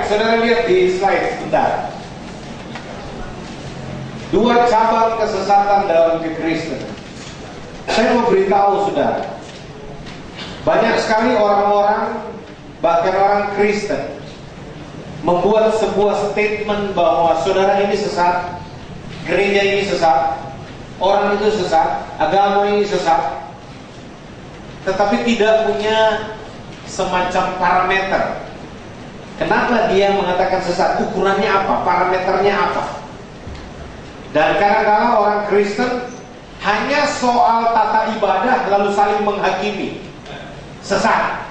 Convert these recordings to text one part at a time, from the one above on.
saudara lihat di slide sebentar. Dua cabang kesesatan dalam kekristenan. Saya mau beritahu saudara, banyak sekali orang-orang, bahkan orang Kristen, membuat sebuah statement bahwa saudara ini sesat, gereja ini sesat, orang itu sesat, agama ini sesat, tetapi tidak punya semacam parameter. Kenapa dia mengatakan sesat? Ukurannya apa? Parameternya apa? Dan kadang-kadang orang Kristen hanya soal tata ibadah lalu saling menghakimi. Sesat.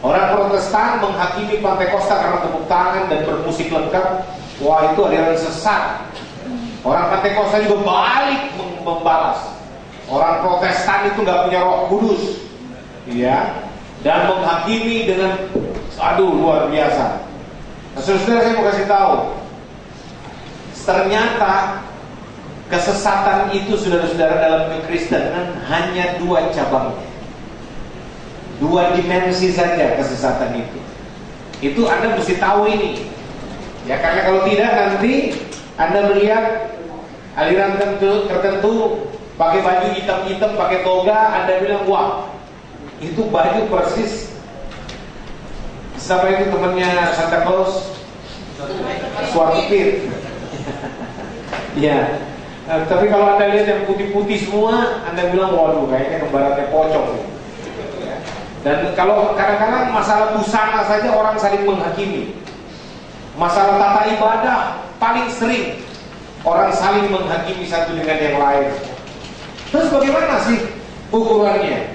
Orang Protestan menghakimi Pantekosta karena tepuk tangan dan bermusik lengkap. Wah, itu aliran sesat. Orang Pantekosta juga balik membalas. Orang Protestan itu nggak punya Roh Kudus, ya, dan menghakimi dengan luar biasa. Nah, saudara, saya mau kasih tahu, ternyata kesesatan itu, saudara-saudara, dalam kekristenan hanya dua cabangnya. Dua dimensi saja kesesatan itu. Itu Anda mesti tahu ini. Ya, karena kalau tidak nanti Anda melihat aliran tertentu pakai baju hitam-hitam, pakai toga, Anda bilang, wah, itu baju persis siapa itu temannya Santa Claus? Suatu pit. Ya. Tapi kalau Anda lihat yang putih-putih semua, Anda bilang, waduh, kayaknya kembarannya pocong. Dan kalau kadang-kadang masalah busana saja orang saling menghakimi. Masalah tata ibadah paling sering orang saling menghakimi satu dengan yang lain. Terus bagaimana sih ukurannya?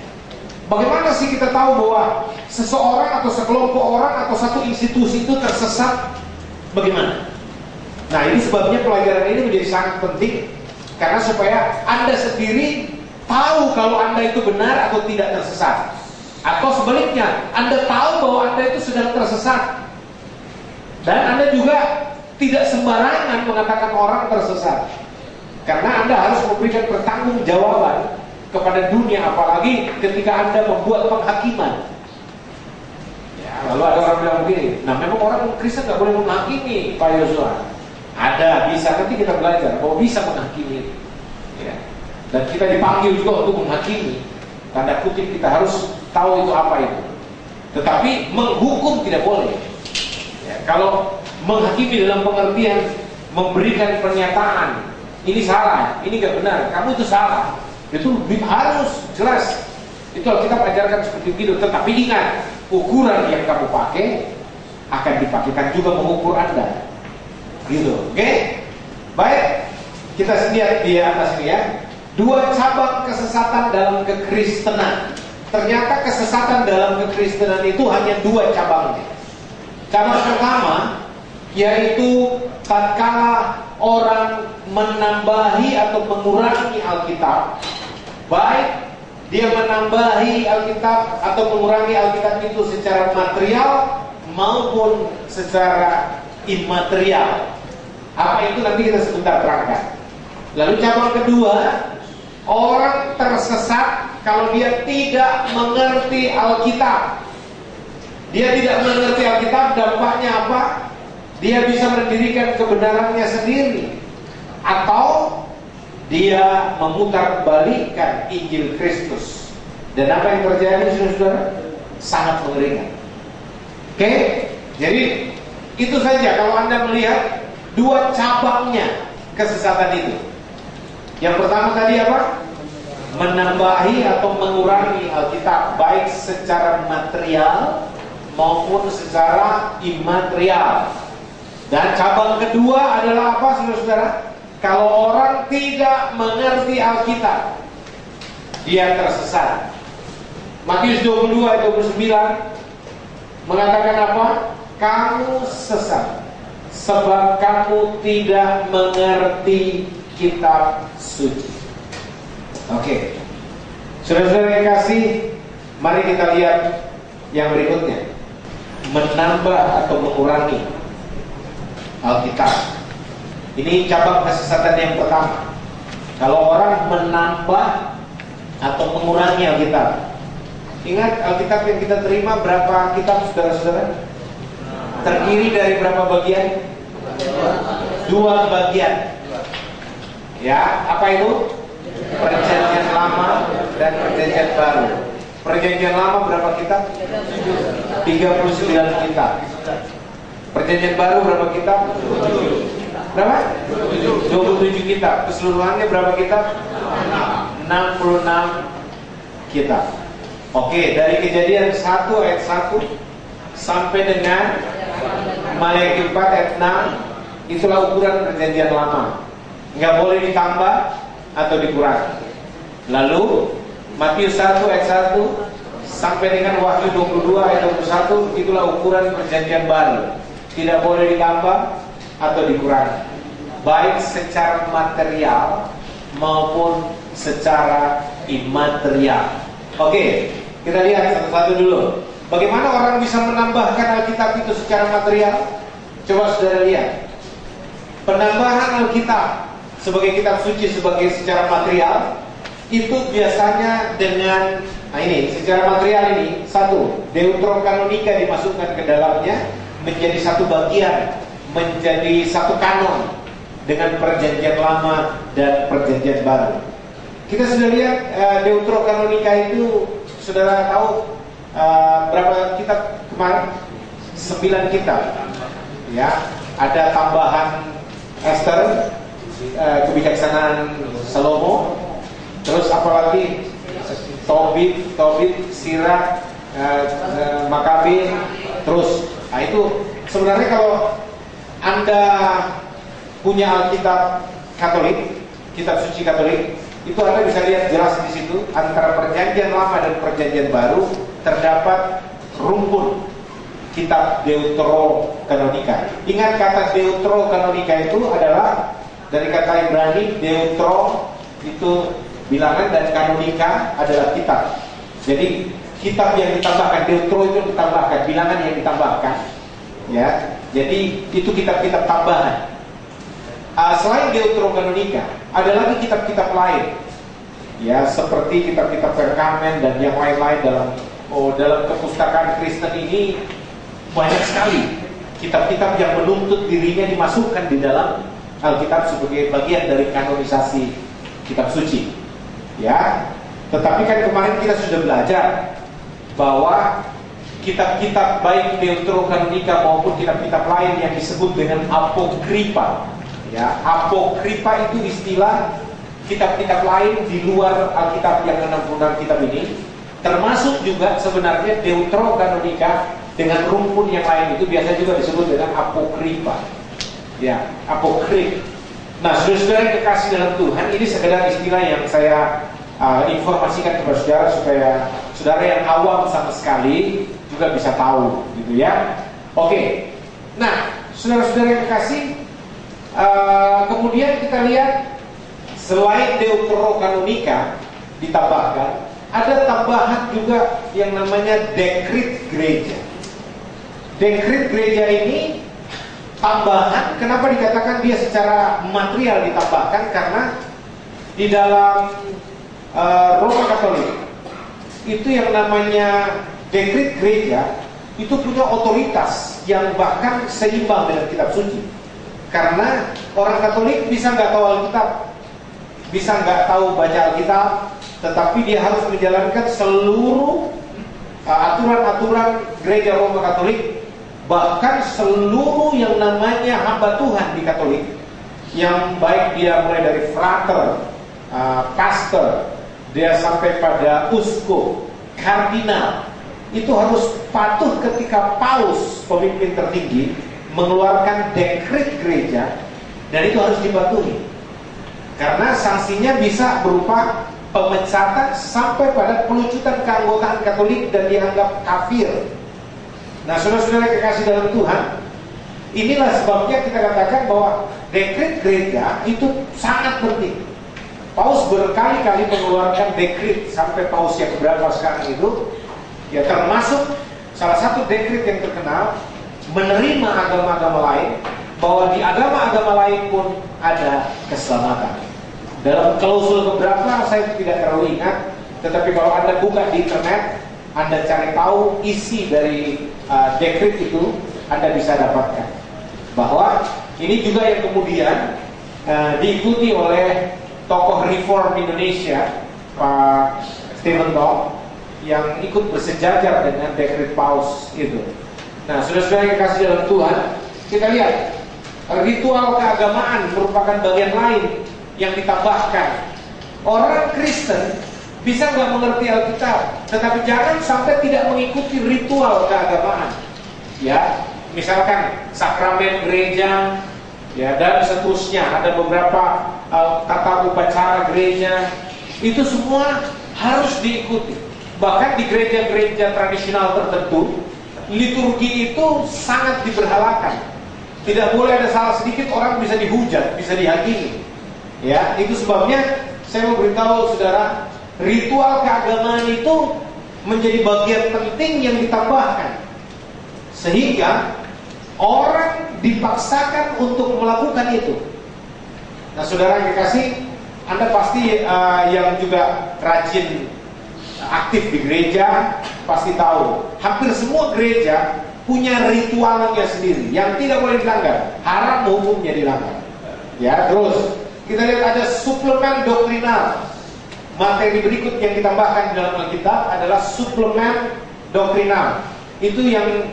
Bagaimana sih kita tahu bahwa seseorang atau sekelompok orang atau satu institusi itu tersesat? Bagaimana? Nah, ini sebabnya pelajaran ini menjadi sangat penting, karena supaya Anda sendiri tahu kalau Anda itu benar atau tidak tersesat. Atau sebaliknya, Anda tahu bahwa Anda itu sedang tersesat, dan Anda juga tidak sembarangan mengatakan orang tersesat, karena Anda harus memberikan pertanggungjawaban kepada dunia, apalagi ketika Anda membuat penghakiman. Ya, lalu ada orang bilang begini, nah memang orang Kristen nggak boleh menghakimi, Pak Yosua. Ada, bisa, nanti kita belajar bahwa bisa menghakimi. Ya. Dan kita dipanggil juga untuk menghakimi. Tanda kutip, kita harus tahu itu apa itu. Tetapi menghukum tidak boleh. Ya, kalau menghakimi dalam pengertian memberikan pernyataan, ini salah, ini gak benar, kamu itu salah, itu harus jelas. Itu kita ajarkan seperti itu. Tetapi ingat, ukuran yang kamu pakai akan dipakaikan juga mengukur Anda. Gitu, oke? Baik, kita lihat di atas ini ya. Dua cabang kesesatan dalam kekristenan. Ternyata kesesatan dalam kekristenan itu hanya dua cabangnya. Cabang pertama yaitu tatkala orang menambahi atau mengurangi Alkitab, baik dia menambahi Alkitab atau mengurangi Alkitab itu secara material maupun secara imaterial. Apa itu nanti kita sebentar terangkan. Lalu cabang kedua, orang tersesat kalau dia tidak mengerti Alkitab. Dia tidak mengerti Alkitab, dampaknya apa? Dia bisa mendirikan kebenarannya sendiri, atau dia memutarbalikkan Injil Kristus. Dan apa yang terjadi, saudara? Sangat mengerikan. Oke? Jadi itu saja kalau Anda melihat dua cabangnya kesesatan itu. Yang pertama tadi apa? Menambahi atau mengurangi Alkitab, baik secara material maupun secara imaterial. Dan cabang kedua adalah apa, saudara-saudara? Kalau orang tidak mengerti Alkitab, dia tersesat. Matius 22 ayat 29 mengatakan apa? Kamu sesat sebab kamu tidak mengerti kitab suci. Oke. Saudara-saudara yang kasih, mari kita lihat yang berikutnya. Menambah atau mengurangi Alkitab. Ini cabang kesesatan yang pertama. Kalau orang menambah atau mengurangi Alkitab. Ingat Alkitab yang kita terima berapa kitab, saudara-saudara? 3 terdiri dari berapa bagian? 2 bagian. Ya, apa itu? Perjanjian lama dan perjanjian baru. Perjanjian lama berapa kitab? 39 kitab. Perjanjian baru berapa kitab? Berapa? 27 kitab. Keseluruhannya berapa kitab? 66 kitab. Oke, dari Kejadian 1 ayat 1 sampai dengan Malayaki 4 ayat 6, itulah ukuran perjanjian lama. Nggak boleh ditambah atau dikurangi. Lalu Matius 1 ayat 1 sampai dengan Wahyu 22 ayat 21, itulah ukuran perjanjian baru. Tidak boleh ditambah atau dikurangi, baik secara material maupun secara imaterial. Oke, kita lihat satu-satu dulu. Bagaimana orang bisa menambahkan Alkitab itu secara material? Coba saudara lihat. Penambahan Alkitab sebagai kitab suci sebagai secara material itu biasanya dengan, nah ini secara material ini, satu, Deuterokanonika dimasukkan ke dalamnya menjadi satu bagian, menjadi satu kanon dengan perjanjian lama dan perjanjian baru. Kita sudah lihat Deuterokanonika itu, saudara tahu berapa kitab kemarin? 9 kitab. Ya, ada tambahan Esther, kebijaksanaan Salomo, terus apalagi Tobit, Sirach, Makabe, terus. Nah itu sebenarnya kalau Anda punya Alkitab Katolik, kitab suci Katolik, itu Anda bisa lihat jelas di situ antara perjanjian lama dan perjanjian baru terdapat rumpun kitab Deuterokanonika. Ingat kata Deuterokanonika itu adalah dari kata Ibrani Deutero itu bilangan dan kanonika adalah kitab. Jadi kitab yang ditambahkan, Deutero itu ditambahkan, bilangan yang ditambahkan. Ya, jadi itu kitab-kitab tambahan. Selain Deuterokanonika, ada lagi kitab-kitab lain, ya seperti kitab-kitab Perkamen dan yang lain-lain dalam kepustakaan Kristen ini banyak sekali kitab-kitab yang menuntut dirinya dimasukkan di dalam Alkitab sebagai bagian dari kanonisasi kitab suci. Ya, tetapi kan kemarin kita sudah belajar bahwa kitab-kitab baik Deuterokanonika maupun kitab-kitab lain yang disebut dengan apokripa. Ya, apokripa itu istilah kitab-kitab lain di luar Alkitab yang 66 kitab ini, termasuk juga sebenarnya Deuterokanonika dengan rumpun yang lain itu biasa juga disebut dengan apokripa. Ya, apokrif. Nah, saudara-saudara yang kekasih dalam Tuhan, ini sekedar istilah yang saya informasikan kepada saudara supaya saudara yang awam sama sekali juga bisa tahu, gitu ya. Oke. Nah, saudara-saudara yang kekasih, kemudian kita lihat selain Deuterokanonika ditambahkan, ada tambahan juga yang namanya dekrit gereja. Dekrit gereja ini tambahan, kenapa dikatakan dia secara material ditambahkan? Karena di dalam Roma Katolik itu yang namanya dekrit gereja itu punya otoritas yang bahkan seimbang dengan kitab suci. Karena orang Katolik bisa nggak tahu Alkitab, bisa nggak tahu baca Alkitab, tetapi dia harus menjalankan seluruh aturan-aturan gereja Roma Katolik, bahkan seluruh yang namanya hamba Tuhan di Katolik, yang baik dia mulai dari frater, pastor, dia sampai pada uskup, kardinal, itu harus patuh ketika Paus, pemimpin tertinggi, mengeluarkan dekret gereja, dan itu harus dipatuhi. Karena sanksinya bisa berupa pemecatan sampai pada pelucutan keanggotaan Katolik dan dianggap kafir. Nah, saudara-saudara kekasih dalam Tuhan, inilah sebabnya kita katakan bahwa dekret gereja itu sangat penting. Paus berkali-kali mengeluarkan dekret, sampai Paus yang berapa sekarang itu, ya termasuk salah satu dekret yang terkenal, menerima agama-agama lain, bahwa di agama-agama lain pun ada keselamatan. Dalam klausul keberapa saya tidak terlalu ingat, tetapi kalau Anda buka di internet, Anda cari tahu isi dari dekret itu, Anda bisa dapatkan. Bahwa ini juga yang kemudian diikuti oleh tokoh reform Indonesia, Pak Stephen Tong, yang ikut bersejajar dengan dekret Paus itu. Nah, saudara-saudara yang kasih dalam Tuhan, kita lihat ritual keagamaan merupakan bagian lain yang ditambahkan. Orang Kristen bisa nggak mengerti Alkitab, tetapi jangan sampai tidak mengikuti ritual keagamaan. Ya, misalkan sakramen gereja, ya, dan seterusnya. Ada beberapa tata upacara gereja, itu semua harus diikuti. Bahkan di gereja-gereja tradisional tertentu, liturgi itu sangat diberhalakan. Tidak boleh ada salah sedikit orang bisa dihujat, bisa dihakimi. Ya, itu sebabnya saya mau beritahu saudara, ritual keagamaan itu menjadi bagian penting yang ditambahkan, sehingga orang dipaksakan untuk melakukan itu. Nah, saudara yang dikasih, Anda pasti yang juga rajin aktif di gereja pasti tahu, hampir semua gereja punya ritualnya sendiri yang tidak boleh dilanggar, haram hukumnya dilanggar. Ya, terus kita lihat ada suplemen doktrinal. Materi berikut yang ditambahkan di dalam Alkitab adalah suplemen doktrinal. Itu yang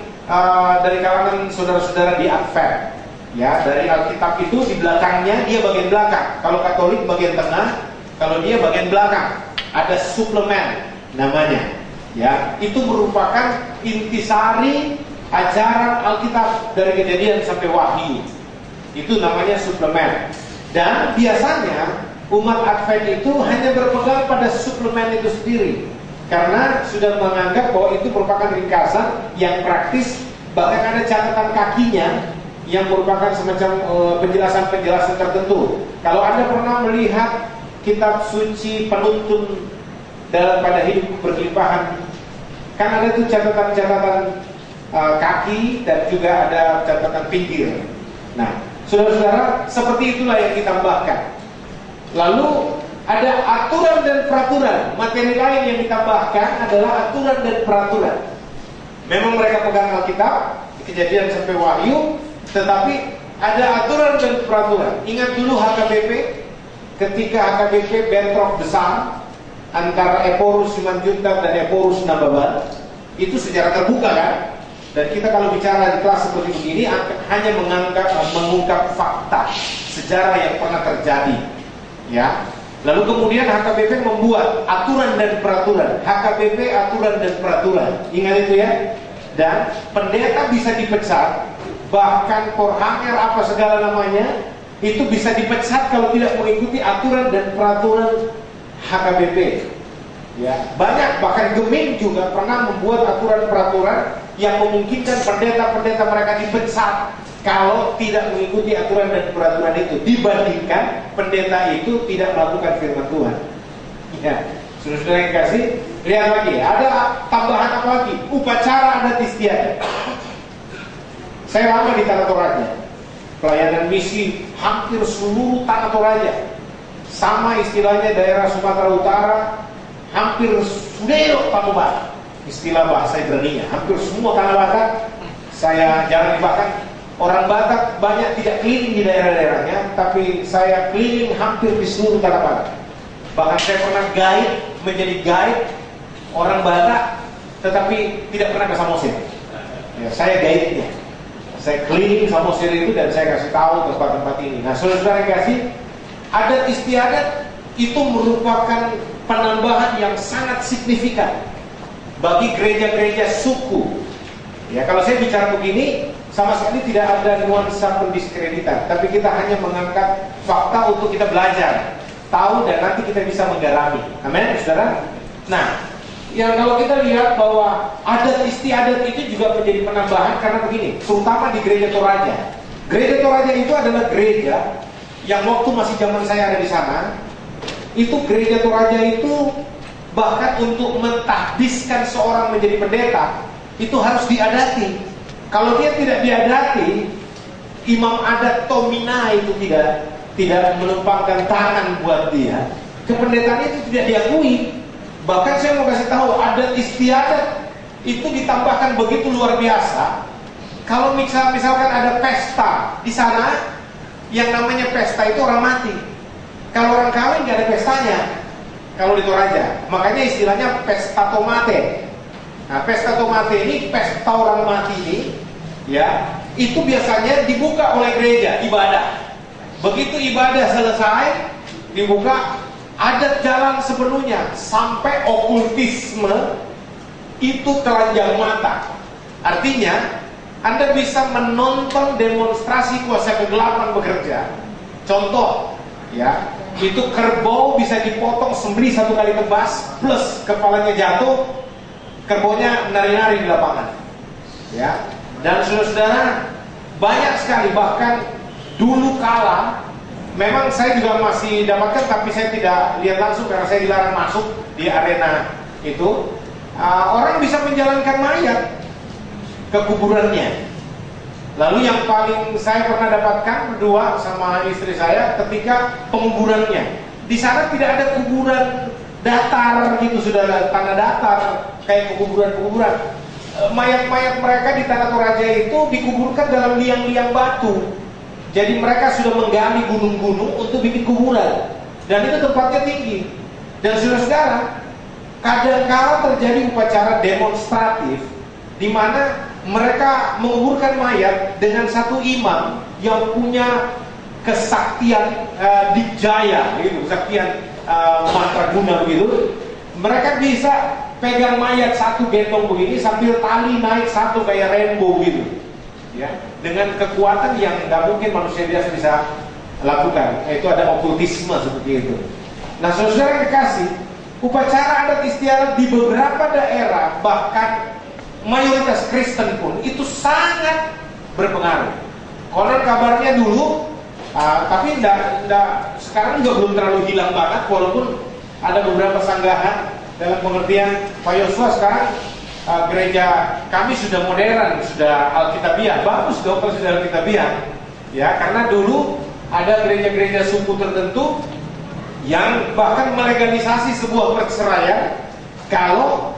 dari kalangan saudara-saudara di Advent. Ya, dari Alkitab itu di belakangnya dia bagian belakang. Kalau Katolik bagian tengah, kalau dia bagian belakang. Ada suplemen namanya. Ya, itu merupakan intisari ajaran Alkitab dari Kejadian sampai Wahyu. Itu namanya suplemen. Dan biasanya umat Advent itu hanya berpegang pada suplemen itu sendiri, karena sudah menganggap bahwa itu merupakan ringkasan yang praktis. Bahkan ada catatan kakinya yang merupakan semacam penjelasan-penjelasan tertentu. Kalau Anda pernah melihat kitab suci penuntun dalam pada hidup berkelimpahan, kan ada tuh catatan-catatan kaki dan juga ada catatan pinggir. Nah, saudara-saudara, seperti itulah yang ditambahkan. Lalu ada aturan dan peraturan. Materi lain yang ditambahkan adalah aturan dan peraturan. Memang mereka pegang Alkitab, Kejadian sampai Wahyu, tetapi ada aturan dan peraturan. Ingat dulu HKBP, ketika HKBP bentrok besar antara Eporus Simanjuntak dan Eporus Nababan, itu secara terbuka kan? Dan kita kalau bicara di kelas seperti begini hanya mengungkap fakta sejarah yang pernah terjadi. Ya. Lalu kemudian HKBP membuat aturan dan peraturan. HKBP aturan dan peraturan. Ingat itu ya. Dan pendeta bisa dipecat, bahkan Korhanger apa segala namanya itu bisa dipecat kalau tidak mengikuti aturan dan peraturan HKBP. Ya, banyak, bahkan Geming juga pernah membuat aturan peraturan yang memungkinkan pendeta-pendeta mereka dipecat kalau tidak mengikuti aturan dan peraturan itu, dibandingkan pendeta itu tidak melakukan firman Tuhan. Ya, saudara-saudara yang kasih, lihat lagi, ada tambahan apa lagi? Upacara adat istiadat. Saya lama di Tanah Toraja, pelayanan misi hampir seluruh Tanah Toraja, sama istilahnya daerah Sumatera Utara, hampir Sudeo Tanah Batak, istilah bahasa Ibrani-nya, hampir semua Tanah Batak saya jalani. Bahkan orang Batak banyak tidak keliling di daerah-daerahnya, tapi saya keliling hampir di seluruh Tanah Batak. Bahkan saya pernah menjadi guide orang Batak, tetapi tidak pernah ke Samosir. Ya, saya guide-nya. Saya keliling Samosir itu dan saya kasih tahu tempat-tempat ini. Nah, saudara-saudara yang kasih, adat istiadat itu merupakan penambahan yang sangat signifikan bagi gereja-gereja suku. Ya, kalau saya bicara begini, sama sekali tidak ada nuansa pendiskreditan, tapi kita hanya mengangkat fakta untuk kita belajar, tahu, dan nanti kita bisa menggalami. Amin, saudara. Nah, yang kalau kita lihat bahwa adat istiadat itu juga menjadi penambahan karena begini, terutama di gereja Toraja. Gereja Toraja itu adalah gereja yang waktu masih zaman saya ada di sana, itu gereja Toraja itu bahkan untuk mentahbiskan seorang menjadi pendeta itu harus diadati. Kalau dia tidak diadati, imam adat Tomina itu tidak menumpangkan tangan buat dia, kependetaan itu tidak diakui. Bahkan saya mau kasih tahu, adat istiadat itu ditambahkan begitu luar biasa. Kalau misalkan ada pesta di sana, yang namanya pesta itu orang mati. Kalau orang kawin nggak ada pestanya. Kalau di Toraja, makanya istilahnya pesta tomate. Nah, pesta tomate ini, pesta orang mati ini, ya, itu biasanya dibuka oleh gereja ibadah. Begitu ibadah selesai, dibuka, ada jalan sepenuhnya sampai okultisme itu telanjang mata. Artinya, Anda bisa menonton demonstrasi kuasa kegelapan bekerja. Contoh, ya, itu kerbau bisa dipotong sembelih 1 kali tebas, plus kepalanya jatuh, kerbaunya menari-nari di lapangan. Ya, dan saudara-saudara, banyak sekali, bahkan dulu kala, memang saya juga masih dapatkan, tapi saya tidak lihat langsung karena saya dilarang masuk di arena itu. Orang bisa menjalankan mayat ke kuburannya. Lalu yang paling saya pernah dapatkan berdua sama istri saya ketika penguburannya. Di sana tidak ada kuburan datar gitu, saudara, tanah datar kayak kuburan-kuburan. Mayat-mayat mereka di tanah Toraja itu dikuburkan dalam liang-liang batu. Jadi mereka sudah menggali gunung-gunung untuk bikin kuburan. Dan itu tempatnya tinggi. Dan saudara-saudara, kadang-kala terjadi upacara demonstratif di mana mereka menguburkan mayat dengan satu imam yang punya kesaktian dijaya, gitu, kesaktian mantraguna begitu. Mereka bisa pegang mayat satu gendong begini sambil tali naik satu kayak rainbow gitu, ya, dengan kekuatan yang nggak mungkin manusia biasa bisa lakukan. Itu ada okultisme seperti itu. Nah, saudara yang dikasih, upacara adat istiadat di beberapa daerah, bahkan mayoritas Kristen pun itu sangat berpengaruh. Konon kabarnya dulu, tapi sekarang juga belum terlalu hilang banget, walaupun ada beberapa sanggahan dalam pengertian Pak Yosua sekarang gereja kami sudah modern, sudah alkitabiah, bagus dong kalau sudah alkitabiah, ya, karena dulu ada gereja-gereja suku tertentu yang bahkan melegalisasi sebuah perceraian kalau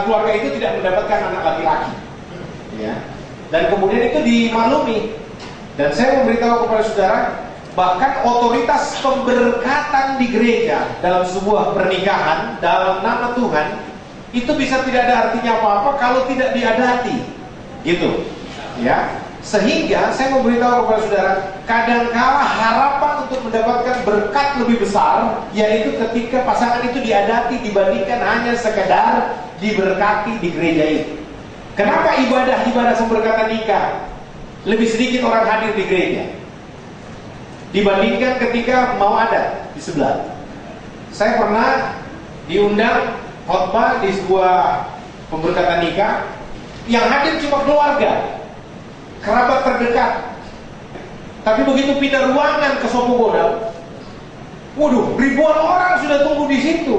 keluarga itu tidak mendapatkan anak laki-laki, ya. Dan kemudian itu dimaklumi. Dan saya memberitahu kepada saudara, bahkan otoritas pemberkatan di gereja dalam sebuah pernikahan dalam nama Tuhan itu bisa tidak ada artinya apa-apa kalau tidak diadati, gitu, ya. Sehingga saya memberitahu kepada saudara, kadangkala harapan untuk mendapatkan berkat lebih besar yaitu ketika pasangan itu diadati dibandingkan hanya sekedar diberkati di gereja itu. Kenapa ibadah pemberkatan nikah lebih sedikit orang hadir di gereja dibandingkan ketika mau ada di sebelah? Saya pernah diundang khotbah di sebuah pemberkatan nikah yang hadir cuma keluarga, kerabat terdekat. Tapi begitu pindah ruangan ke Sopo Godal, waduh, ribuan orang sudah tunggu di situ.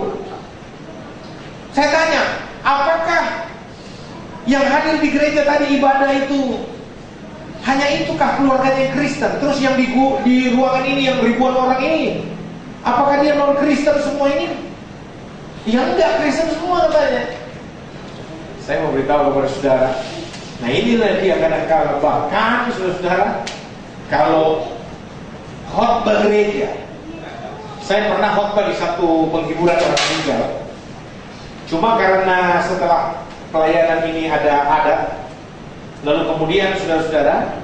Saya tanya, apakah yang hadir di gereja tadi ibadah itu hanya itukah keluarganya Kristen? Terus yang di ruangan ini yang ribuan orang ini, apakah dia non Kristen semua ini? Ya enggak, Kristen semua katanya. Saya mau beritahu kepada saudara, nah inilah dia kadang-kadang, bahkan saudara, kalau khotbah gereja, saya pernah khotbah di satu penghiburan orang meninggal. Cuma karena setelah pelayanan ini ada adat, lalu kemudian saudara-saudara,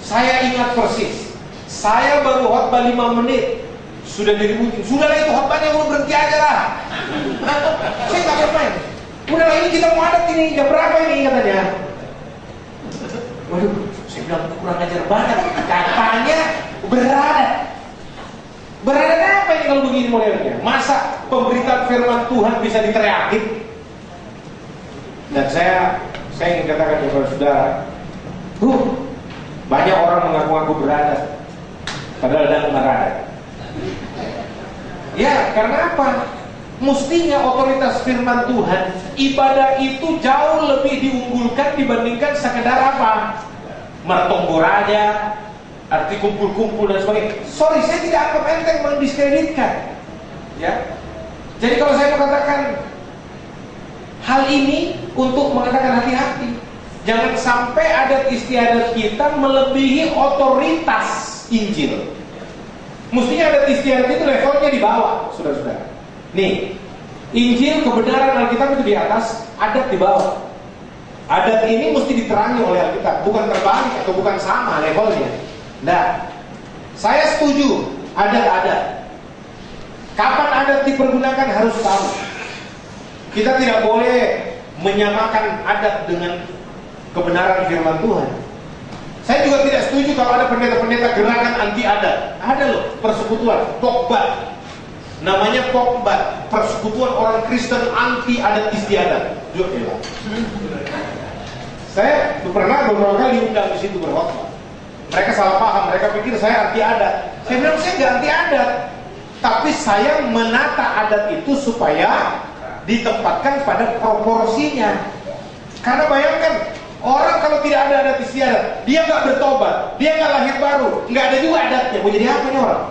saya ingat persis, saya baru khotbah 5 menit sudah diributin. Sudahlah, itu khotbahnya mau berhenti aja lah. Saya nggak bermain. Udahlah, ini kita mau adat ini, jam berapa ini katanya? Waduh, saya bilang kurang ajar banget. Katanya beradat. Beradat apa ini kalau begini modelnya? Masa pemberitaan firman Tuhan bisa diteriakin? Dan saya ingin katakan kepada saudara, banyak orang mengaku-ngaku beradat, padahal dalam beradat. Ya, karena apa? Mestinya otoritas firman Tuhan, ibadah itu jauh lebih diunggulkan dibandingkan sekedar apa? Mertonggo raja, arti kumpul-kumpul dan sebagainya. Sorry, saya tidak anggap enteng mendiskreditkan, ya. Jadi kalau saya mengatakan hal ini untuk mengatakan hati-hati, Jangan sampai adat istiadat kita melebihi otoritas Injil. Mestinya adat istiadat itu levelnya di bawah, saudara-saudara. Nih, Injil, kebenaran Alkitab itu di atas, adat di bawah. Adat ini mesti diterangi oleh Alkitab, bukan terbalik atau bukan sama levelnya. Nah, saya setuju adat-adat. Kapan adat dipergunakan harus tahu. Kita tidak boleh menyamakan adat dengan kebenaran firman Tuhan. Saya juga tidak setuju kalau ada pendeta-pendeta gerakan anti adat. Ada loh persekutuan, Pokbat. Namanya Pokbat, persekutuan orang Kristen anti adat istiadat. Saya pernah beberapa kali diundang di situ berkhotbah. Mereka salah paham, mereka pikir saya anti adat. Saya bilang saya nggak anti adat, tapi saya menata adat itu supaya ditempatkan pada proporsinya. Karena bayangkan, orang kalau tidak ada adat istiadat, dia nggak bertobat, dia nggak lahir baru, nggak ada juga adatnya. Mau jadi apa nih orang?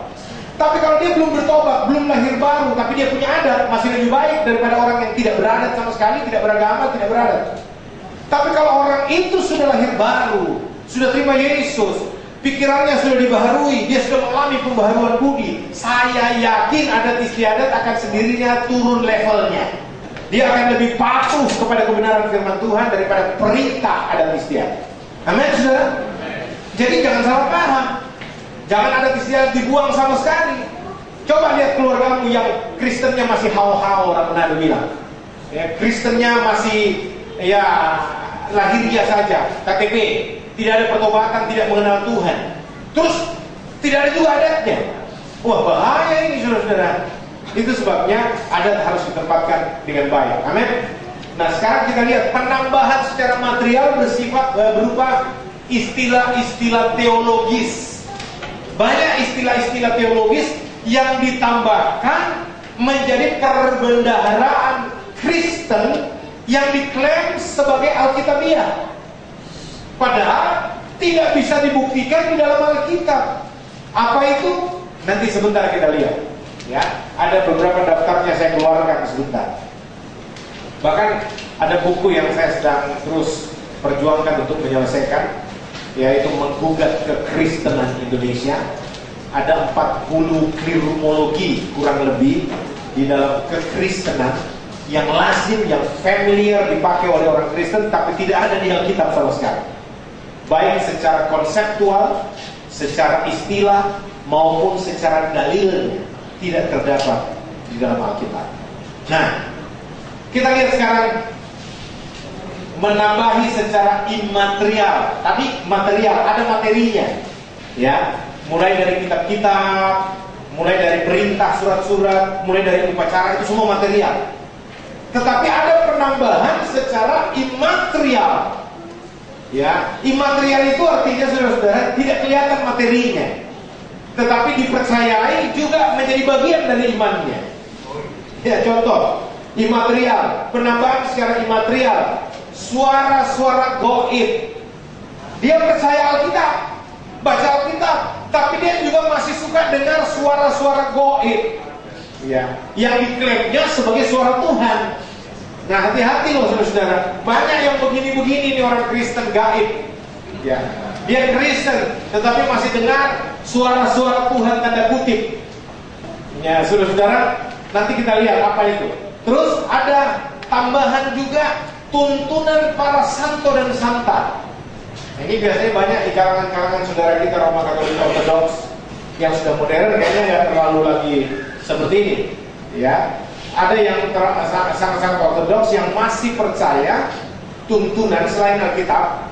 Tapi kalau dia belum bertobat, belum lahir baru, tapi dia punya adat, masih lebih baik daripada orang yang tidak beradat sama sekali, tidak beragama, tidak beradat. Tapi kalau orang itu sudah lahir baru, sudah terima Yesus, pikirannya sudah dibaharui, dia sudah mengalami pembaharuan budi, saya yakin adat istiadat akan sendirinya turun levelnya. Dia akan lebih patuh kepada kebenaran firman Tuhan daripada perintah adat istiadat. Amin, saudara? Jadi jangan salah paham. Jangan adat istiadat dibuang sama sekali. Coba lihat keluargamu yang Kristennya masih hao-hao, orang Manado bilang. Ya, Kristennya masih lahiriah saja, KTP, tidak ada pertobatan, tidak mengenal Tuhan. Terus tidak ada juga adatnya. Wah, bahaya ini, saudara-saudara. Itu sebabnya adat harus ditempatkan dengan baik. Amin. Nah, sekarang kita lihat penambahan secara material berupa istilah-istilah teologis. Banyak istilah-istilah teologis yang ditambahkan menjadi perbendaharaan Kristen yang diklaim sebagai Alkitabiah. Padahal tidak bisa dibuktikan di dalam Alkitab. Apa itu? Nanti sebentar kita lihat. Ya, ada beberapa daftarnya saya keluarkan sebentar. Bahkan ada buku yang saya sedang terus perjuangkan untuk menyelesaikan, yaitu menggugat kekristenan Indonesia. Ada 40 klerumologi kurang lebih di dalam kekristenan yang lazim, yang familiar dipakai oleh orang Kristen, tapi tidak ada di Alkitab sama sekali. Baik secara konseptual, secara istilah, maupun secara dalilnya tidak terdapat di dalam Alkitab. Nah, kita lihat sekarang menambahi secara imaterial. Tadi material, ada materinya. Ya, mulai dari kitab-kitab, mulai dari perintah, surat-surat, mulai dari upacara, itu semua material. Tetapi ada penambahan secara imaterial. Ya, imaterial itu artinya saudara-saudara tidak kelihatan materinya, tetapi dipercayai juga menjadi bagian dari imannya. Ya, contoh imaterial, penambahan secara imaterial, suara-suara gaib. Dia percaya Alkitab, baca Alkitab, tapi dia juga masih suka dengar suara-suara gaib. Ya, yang diklaimnya sebagai suara Tuhan. Nah, hati-hati loh saudara-saudara. Banyak yang begini-begini nih orang Kristen gaib. Ya, dia Kristen, tetapi masih dengar suara-suara Tuhan tanda kutip. Ya, saudara-saudara, nanti kita lihat apa itu. Terus ada tambahan juga tuntunan para santo dan santa. Ini biasanya banyak di kalangan-kalangan saudara kita Roma Katolik Ortodoks yang sudah modern, kayaknya nggak terlalu lagi seperti ini. Ya, ada yang sangat-sangat ortodoks yang masih percaya tuntunan selain Alkitab.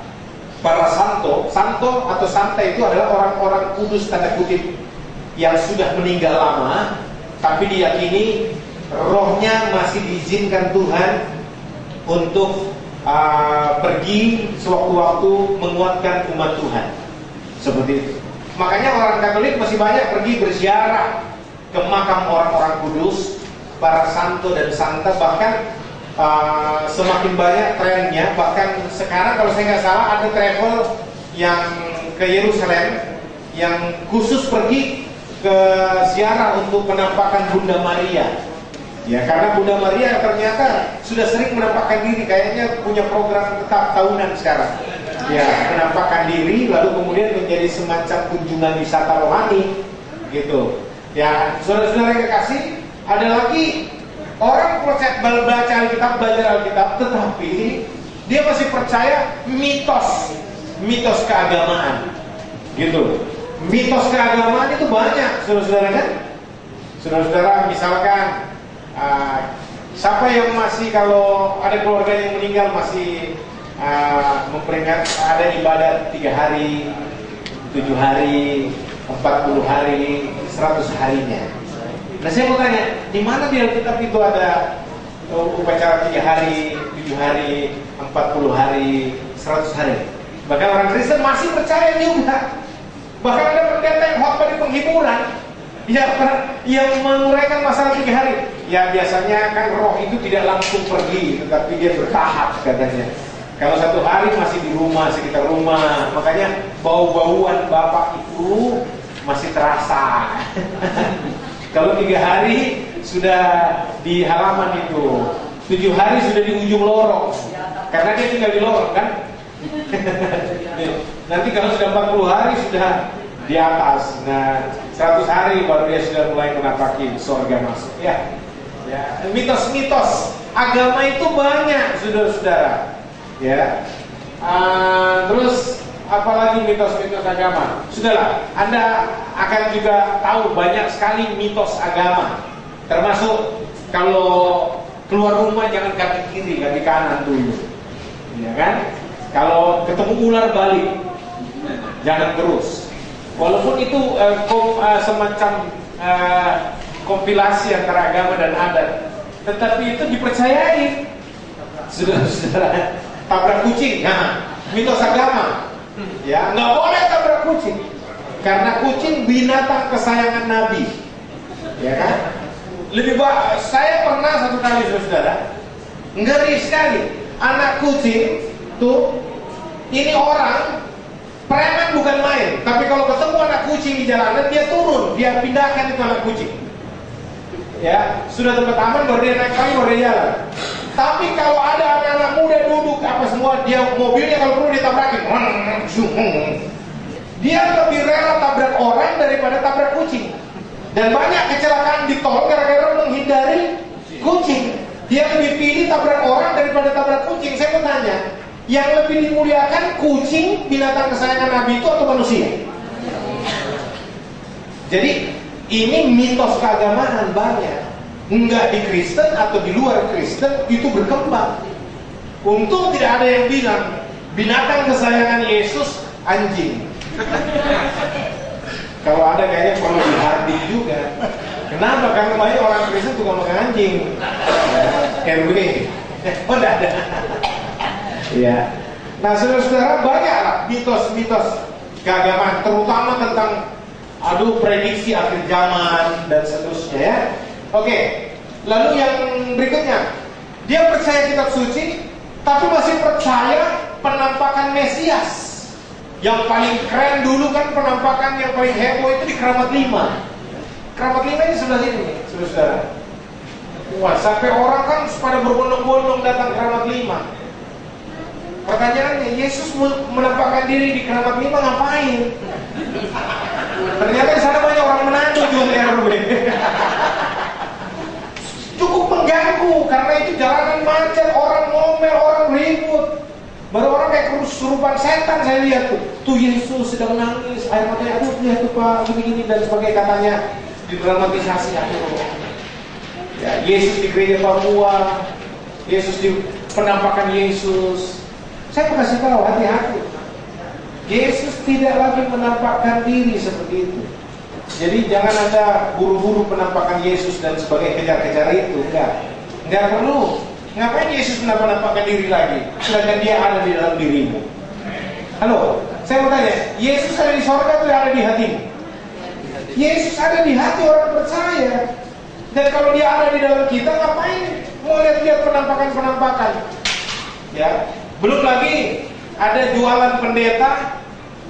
Para santo atau santa itu adalah orang-orang kudus tanda kutip yang sudah meninggal lama, tapi diyakini rohnya masih diizinkan Tuhan untuk pergi sewaktu-waktu menguatkan umat Tuhan. Seperti itu. Makanya orang Katolik masih banyak pergi berziarah ke makam orang-orang kudus, para santo dan santa. Bahkan semakin banyak trennya. Bahkan sekarang kalau saya nggak salah ada travel yang ke Yerusalem yang khusus pergi ke ziarah untuk penampakan Bunda Maria. Ya, karena Bunda Maria ternyata sudah sering menampakkan diri, kayaknya punya program tetap tahunan sekarang. Ya, menampakkan diri lalu kemudian menjadi semacam kunjungan wisata rohani gitu. Ya, saudara-saudara yang kekasih, ada lagi orang percaya baca Alkitab, belajar Alkitab, tetapi dia masih percaya mitos keagamaan gitu. Mitos keagamaan itu banyak, saudara-saudara kan? Saudara-saudara misalkan siapa yang masih, kalau ada keluarga yang meninggal masih memperingat ada ibadat 3 hari, 7 hari, 40 hari, 100 harinya. Nah, saya mau tanya, di mana di Alkitab itu ada upacara 3 hari, 7 hari, 40 hari, 100 hari? Bahkan orang Kristen masih percaya juga. Bahkan ada pendeta yang khotbah di penghiburan yang menguraikan masalah 3 hari. Ya, biasanya kan roh itu tidak langsung pergi, tetapi dia bertahap katanya. Kalau 1 hari masih di rumah, sekitar rumah, makanya bau-bauan bapak itu masih terasa. Kalau 3 hari sudah di halaman itu, 7 hari sudah di ujung lorong, karena dia tinggal di lorong kan. Nanti kalau sudah 40 hari sudah di atas. Nah, 100 hari baru dia sudah mulai menapaki surga masuk. Ya, mitos-mitos agama itu banyak, saudara-saudara. Ya, terus apalagi mitos-mitos agama. Sudahlah, Anda akan juga tahu banyak sekali mitos agama. Termasuk kalau keluar rumah jangan kaki kiri, kaki kanan dulu. Ya kan? Kalau ketemu ular balik, jangan terus. Walaupun itu semacam kompilasi antara agama dan adat, tetapi itu dipercayai. Saudara-saudara, tabrak kucing, nah, mitos agama. Ya, nggak boleh tabrak kucing, karena kucing binatang kesayangan Nabi. Ya kan? Lebih baik, saya pernah satu kali, saudara, ngeri sekali. Anak kucing tuh, ini orang preman bukan main, tapi kalau ketemu anak kucing di jalanan dia turun, dia pindahkan itu anak kucing. Ya, sudah tempat aman baru dia naik lagi, baru dia jalan. Tapi kalau ada anak-anak muda duduk apa semua, dia mobilnya kalau perlu ditabrakin. Dia lebih rela tabrak orang daripada tabrak kucing. Dan banyak kecelakaan di tol gara-gara menghindari kucing. Dia lebih pilih tabrak orang daripada tabrak kucing. Saya mau tanya, yang lebih dimuliakan kucing, binatang kesayangan Nabi itu, atau manusia? Jadi ini mitos keagamaan banyak. Enggak di Kristen atau di luar Kristen itu berkembang. Untung tidak ada yang bilang binatang kesayangan Yesus anjing. Kalau ada kayaknya perlu dihardik juga. Kenapa? Karena banyak orang Kristen juga makan anjing. RW. Oh, tidak ada. Ya. Nah, saudara-saudara, banyaklah mitos-mitos keagamaan, terutama tentang prediksi akhir zaman dan seterusnya ya. Oke. Lalu yang berikutnya, dia percaya kitab suci, tapi masih percaya penampakan Mesias. Yang paling keren dulu kan, penampakan yang paling heboh itu di Keramat 5. Keramat 5 ini sebelah sini, saudara. Wah, sampai orang kan pada berbondong-bondong datang Keramat 5. Pertanyaannya, Yesus menampakkan diri di Keramat 5 ngapain? Ternyata di sana banyak orang menantu jual RW. Cukup mengganggu, karena itu jalanan macet, orang ngomel, orang ribut. Baru orang kayak kesurupan setan saya lihat tuh. Tuh Yesus sedang nangis, air matanya, aduh lihat tuh Pak, gini-gini dan sebagainya, katanya didramatisasi. Ya, Yesus di gereja Papua, Yesus di penampakan Yesus. Saya mau kasih tahu, hati-hati. Yesus tidak lagi menampakkan diri seperti itu. Jadi jangan ada buru-buru penampakan Yesus dan sebagainya, kejar-kejar itu. Enggak perlu. Ngapain Yesus menampakkan diri lagi, sedangkan dia ada di dalam dirimu? Halo, saya mau tanya, Yesus ada di sorga atau ada di hatimu? Yesus ada di hati orang percaya. Dan kalau dia ada di dalam kita, ngapain mau lihat penampakan-penampakan? Ya, belum lagi ada jualan pendeta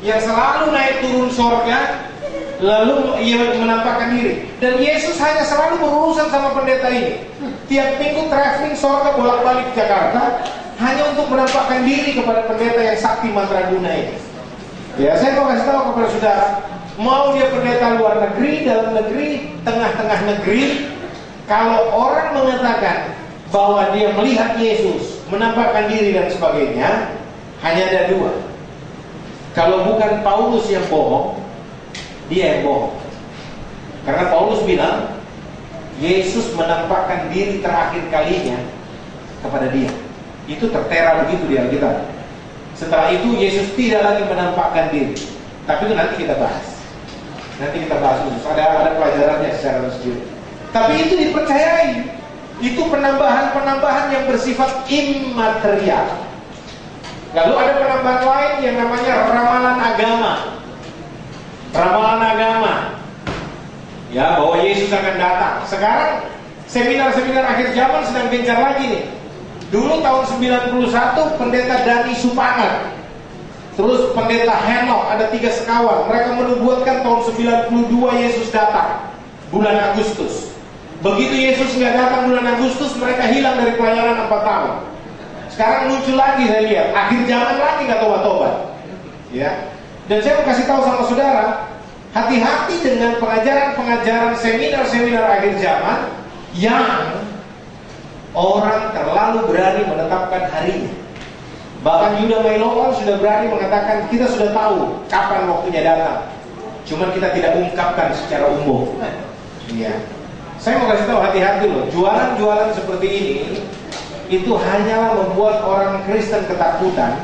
yang selalu naik turun sorga, Lalu ia menampakkan diri. Dan Yesus hanya selalu berurusan sama pendeta ini. Tiap minggu traveling sorga bolak-balik Jakarta hanya untuk menampakkan diri kepada pendeta yang sakti mandraguna ini. Ya, saya mau kasih tahu kepada saudara, mau dia pendeta luar negeri, dalam negeri, tengah-tengah negeri, kalau orang mengatakan bahwa dia melihat Yesus, menampakkan diri dan sebagainya, hanya ada dua. Kalau bukan Paulus yang bohong, dia yang bohong. Karena Paulus bilang Yesus menampakkan diri terakhir kalinya kepada dia. Itu tertera begitu di Alkitab. Setelah itu Yesus tidak lagi menampakkan diri. Tapi itu nanti kita bahas. Nanti kita bahas khusus. Ada pelajarannya secara sendiri. Tapi itu dipercayai. Itu penambahan-penambahan yang bersifat imaterial. Lalu ada penambahan lain yang namanya ramalan agama. Ramalan agama, ya, bahwa Yesus akan datang. Sekarang seminar-seminar akhir zaman sedang gencar lagi nih. Dulu tahun 91 pendeta Dani Supangat, terus pendeta Henok, ada 3 sekawan. Mereka menubuatkan tahun 92 Yesus datang bulan Agustus. Begitu Yesus nggak datang bulan Agustus, mereka hilang dari pelayanan 4 tahun. Sekarang muncul lagi, saya lihat akhir zaman lagi nggak tobat-tobat, ya. Dan saya mau kasih tahu sama saudara, hati-hati dengan pengajaran-pengajaran seminar-seminar akhir zaman yang orang terlalu berani menetapkan harinya. Bahkan Yuda Mailoan sudah berani mengatakan kita sudah tahu kapan waktunya datang, cuman kita tidak ungkapkan secara umum. Iya. Saya mau kasih tahu, hati-hati loh. Jualan-jualan seperti ini itu hanyalah membuat orang Kristen ketakutan,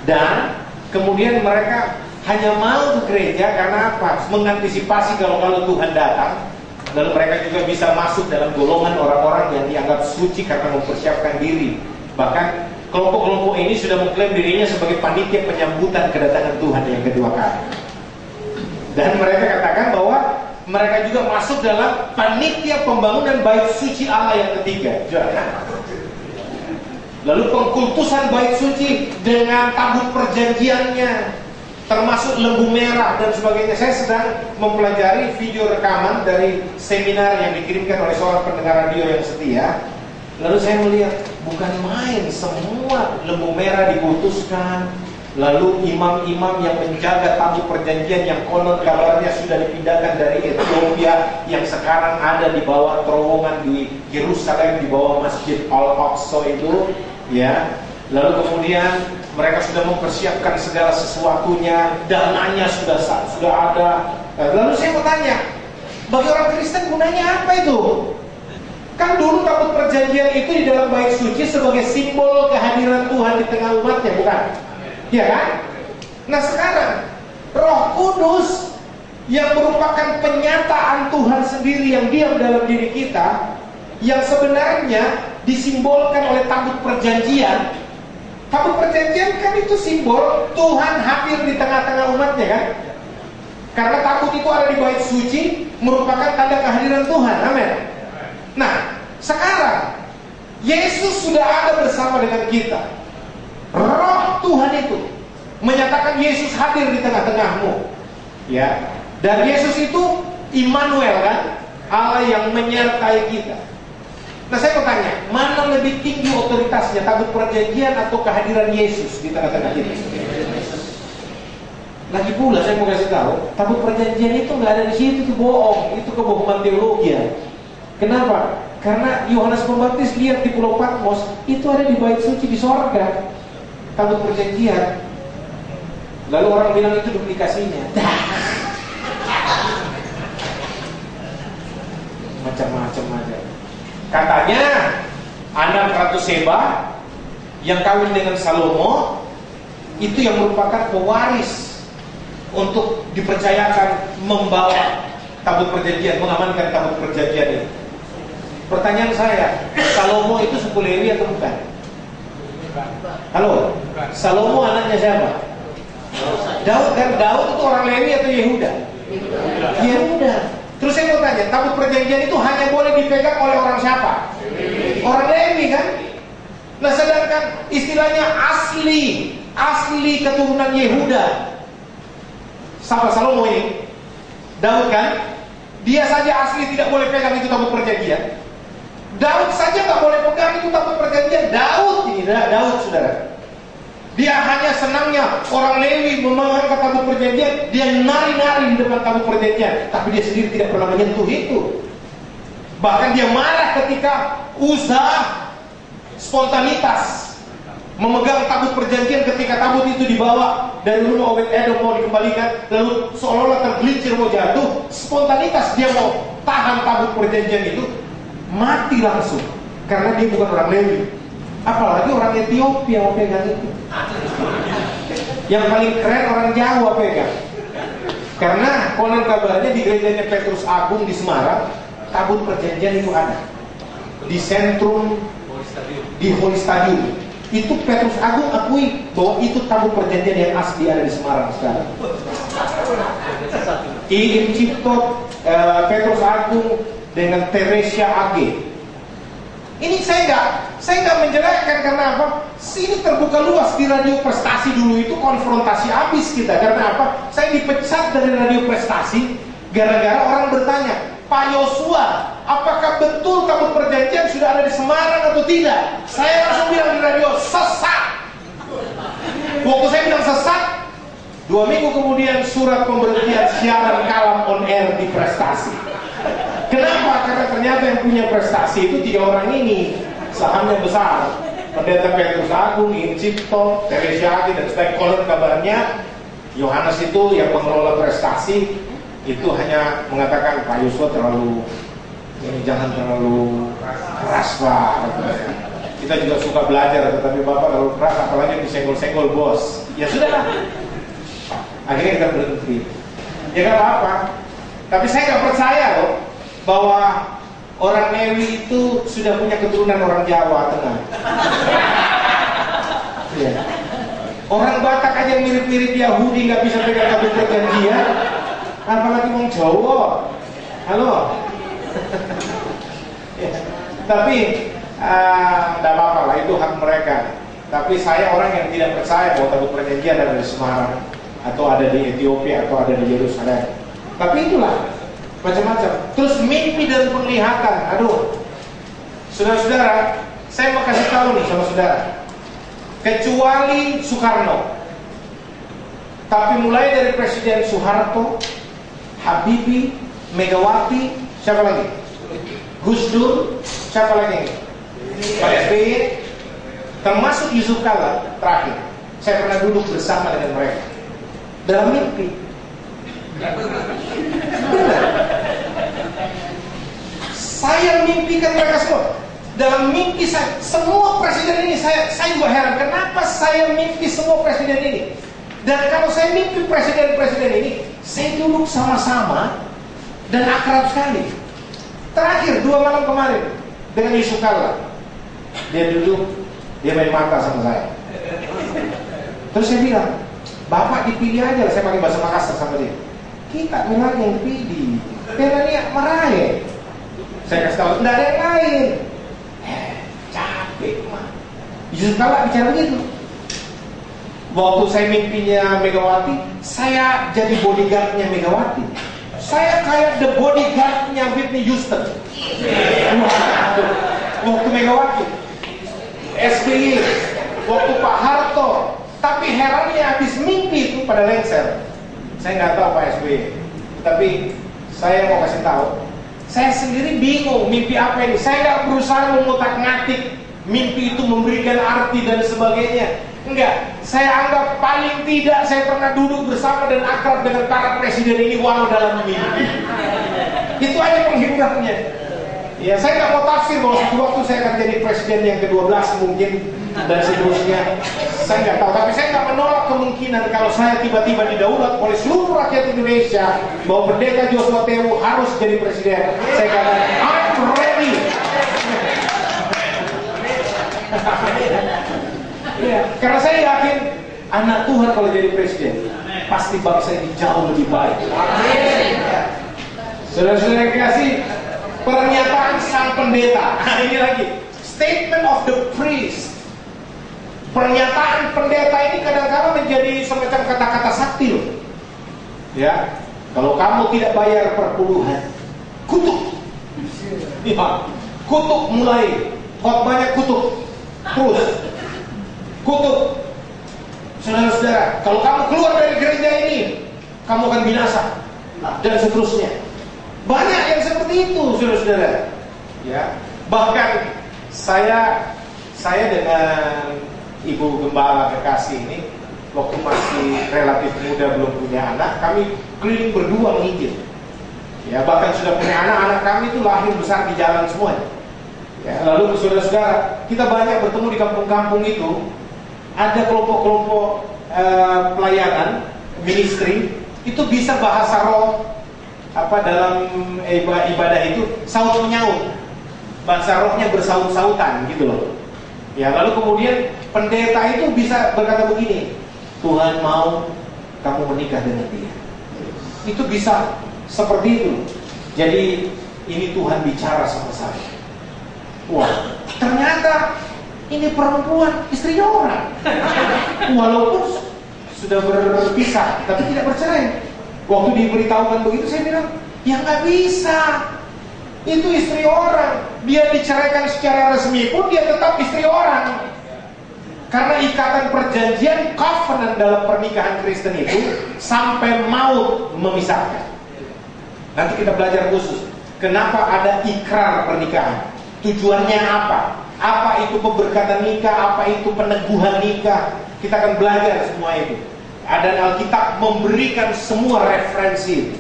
dan kemudian mereka hanya mau ke gereja karena apa? Mengantisipasi kalau Tuhan datang. Lalu mereka juga bisa masuk dalam golongan orang-orang yang dianggap suci karena mempersiapkan diri. Bahkan kelompok-kelompok ini sudah mengklaim dirinya sebagai panitia penyambutan kedatangan Tuhan yang kedua kali. Dan mereka katakan bahwa mereka juga masuk dalam panitia pembangunan bait suci Allah yang ketiga. Lalu pengkultusan bait suci dengan tabut perjanjiannya, termasuk lembu merah dan sebagainya. Saya sedang mempelajari video rekaman dari seminar yang dikirimkan oleh seorang pendengar radio yang setia. Lalu saya melihat bukan main, semua lembu merah dikultuskan. Lalu imam-imam yang menjaga tabut perjanjian yang konon kabarnya sudah dipindahkan dari Ethiopia, yang sekarang ada di bawah terowongan di Yerusalem, di bawah Masjid Al-Aqsa itu, ya. Lalu kemudian mereka sudah mempersiapkan segala sesuatunya, dananya sudah ada. Lalu saya mau tanya, bagi orang Kristen gunanya apa itu? Kan dulu tabut perjanjian itu di dalam bait suci sebagai simbol kehadiran Tuhan di tengah umatnya, bukan? Ya kan? Nah sekarang Roh Kudus yang merupakan penyataan Tuhan sendiri yang diam dalam diri kita, yang sebenarnya disimbolkan oleh tabut perjanjian. Tabut perjanjian kan itu simbol Tuhan hadir di tengah-tengah umatnya kan? Karena tabut itu ada di bait suci, merupakan tanda kehadiran Tuhan. Amin. Nah, sekarang Yesus sudah ada bersama dengan kita. Roh Tuhan itu menyatakan Yesus hadir di tengah-tengahmu, ya. Dan Yesus itu Immanuel kan, Allah yang menyertai kita. Nah saya mau tanya, mana lebih tinggi otoritasnya, tabut perjanjian atau kehadiran Yesus di tengah-tengah kita? Lagi pula saya mau kasih tahu, tabut perjanjian itu nggak ada di situ, itu bohong, itu kebohongan teologi ya. Kenapa? Karena Yohanes Pembaptis lihat di Pulau Patmos, itu ada di bait suci di sorga, tabut perjanjian. Lalu orang bilang itu duplikasinya. Macam-macam aja. Katanya anak Ratu Seba yang kawin dengan Salomo itu yang merupakan pewaris untuk dipercayakan membawa tabut perjanjian, mengamankan tabut perjanjian ini. Pertanyaan saya, Salomo itu suku Lewi atau bukan? Halo? Salomo anaknya siapa? Daud kan? Daud itu orang Lewi atau Yehuda? Yehuda. Terus saya mau tanya, tabut perjanjian itu hanya boleh dipegang oleh orang siapa? Orang Lewi kan? Nah sedangkan istilahnya asli keturunan Yehuda, siapa Salomo ini? Daud kan, dia saja asli tidak boleh pegang itu tabut perjanjian. Daud saja nggak boleh pegang itu tabut perjanjian. Daud ini, Daud saudara. Dia hanya senangnya orang Lewi memegang tabut perjanjian, dia nari-nari di depan tabut perjanjian, tapi dia sendiri tidak pernah menyentuh itu. Bahkan dia marah ketika Uza spontanitas memegang tabut perjanjian ketika tabut itu dibawa dari rumah Obed-Edom mau dikembalikan, lalu seolah-olah tergelincir mau jatuh, spontanitas dia mau tahan tabut perjanjian itu, mati langsung karena dia bukan orang Lewi. Apalagi orang Ethiopia mau pegang itu. Yang paling keren orang Jawa pegang. Karena konon kabarnya di gerejanya Petrus Agung di Semarang, tabut perjanjian itu ada di sentrum, di Holy Stadium. Itu Petrus Agung akui bahwa itu tabut perjanjian yang asli ada di Semarang sekarang. Iin Cipto, Petrus Agung dengan Teresia AG. Ini saya nggak menjelekkan, karena apa? Sini terbuka luas. Di Radio Prestasi dulu itu konfrontasi habis kita. Karena apa? Saya dipecat dari Radio Prestasi gara-gara orang bertanya, Pak Yosua, apakah betul tabut perjanjian sudah ada di Semarang atau tidak? Saya langsung bilang di radio, sesat. Waktu saya bilang sesat, 2 minggu kemudian surat pemberhentian siaran kalam on air di Prestasi. Kenapa? Karena ternyata yang punya Prestasi itu 3 orang ini, sahamnya besar. Pendeta Petrus Agung, Iin Cipto, Teresia AG, dan stakeholder kabarnya Yohanes itu yang mengelola Prestasi itu hanya mengatakan Pak Yosua terlalu ini, jangan terlalu keras Pak. Kita juga suka belajar, tetapi Bapak terlalu keras, apalagi disenggol-senggol bos. Ya sudah, akhirnya kita berhenti. Ya nggak apa-apa. Tapi saya nggak percaya loh bahwa orang Lewi itu sudah punya keturunan orang Jawa Tengah. Ya. Orang Batak aja yang mirip-mirip Yahudi nggak bisa pegang tabut perjanjian, apalagi wong Jawa. Halo. Ya. Tapi tidak apa-apa lah, itu hak mereka. Tapi saya orang yang tidak percaya bahwa tabut perjanjian ada di Semarang, atau ada di Ethiopia, atau ada di Yerusalem. Tapi itulah macam-macam. Terus mimpi dan penglihatan. Aduh, saudara-saudara, saya mau kasih tahu nih sama saudara. Kecuali Soekarno, tapi mulai dari Presiden Soeharto, Habibie, Megawati, siapa lagi? Gus Dur, siapa lagi? Pak SBY, termasuk Yusuf Kala terakhir. Saya pernah duduk bersama dengan mereka dalam mimpi. Saya mimpikan mereka semua. Dalam mimpi saya, semua presiden ini saya juga heran, kenapa saya mimpi semua presiden ini. Dan kalau saya mimpi presiden-presiden ini, saya duduk sama-sama dan akrab sekali. Terakhir 2 malam kemarin dengan Yusuf Kalla, dia duduk, dia main mata sama saya. Terus saya bilang, Bapak dipilih aja lah, saya pakai bahasa Makassar sama dia. Kita memang yang dipilih, karena dia marahin. Saya kasih tahu, tidak ada yang lain. Capek mah. Yusuf Kalla bicara begitu. Waktu saya mimpinya Megawati, saya jadi bodyguardnya Megawati. Saya kayak the bodyguardnya Whitney Houston. Waktu Megawati, SBY, waktu Pak Harto. Tapi herannya habis mimpi itu pada lengser. Saya nggak tahu Pak SBY, tapi saya mau kasih tahu. Saya sendiri bingung mimpi apa ini. Saya nggak berusaha mengutak-ngatik mimpi itu memberikan arti dan sebagainya. Enggak, saya anggap paling tidak saya pernah duduk bersama dan akrab dengan para presiden ini walau dalam mimpi. Itu aja penghiburannya. Ya, saya nggak mau tafsir bahwa suatu waktu saya akan jadi presiden yang ke-12 mungkin dan seterusnya. Saya nggak tahu, tapi saya nggak menolak kemungkinan kalau saya tiba-tiba didaulat oleh seluruh rakyat Indonesia bahwa Pendeta Joshua Tewu harus jadi presiden. Saya katakan, I'm ready. Ya, karena saya yakin anak Tuhan kalau jadi presiden pasti bangsa ini jauh lebih baik. Ya. Saudara-saudara yang kasih, pernyataan sang pendeta. Nah, ini lagi statement of the priest. Pernyataan pendeta ini kadang-kadang menjadi semacam kata-kata sakti loh. Ya, Kalau kamu tidak bayar perpuluhan, kutuk. Ya, kutuk mulai. Khotbahnya kutuk. Terus kutuk. Saudara-saudara, kalau kamu keluar dari gereja ini, kamu akan binasa. Dan seterusnya. Banyak yang seperti itu, saudara-saudara. Ya, bahkan saya dengan Ibu Gembala Kekasih ini, waktu masih relatif muda belum punya anak, kami keliling berdua menginjil. Ya, bahkan sudah punya anak kami itu lahir besar di jalan semuanya. Ya, lalu saudara-saudara, kita banyak bertemu di kampung-kampung itu, ada kelompok-kelompok pelayanan, ministry, itu bisa bahasa roh, dalam ibadah itu saut menyaut, bahasa rohnya bersaut-sautan gitu loh. Ya, lalu kemudian pendeta itu bisa berkata begini, Tuhan mau kamu menikah dengan dia. Itu bisa seperti itu. Jadi ini Tuhan bicara sama saya. Wah, ternyata ini perempuan istrinya orang. Walaupun sudah berpisah, tapi tidak bercerai. Waktu diberitahukan begitu, saya bilang, ya nggak bisa. Itu istri orang. Dia diceraikan secara resmi pun dia tetap istri orang. Karena ikatan perjanjian covenant dalam pernikahan Kristen itu sampai maut memisahkan. Nanti kita belajar khusus kenapa ada ikrar pernikahan. Tujuannya apa? Apa itu pemberkatan nikah? Apa itu peneguhan nikah? Kita akan belajar semua itu. Dan Alkitab memberikan semua referensi.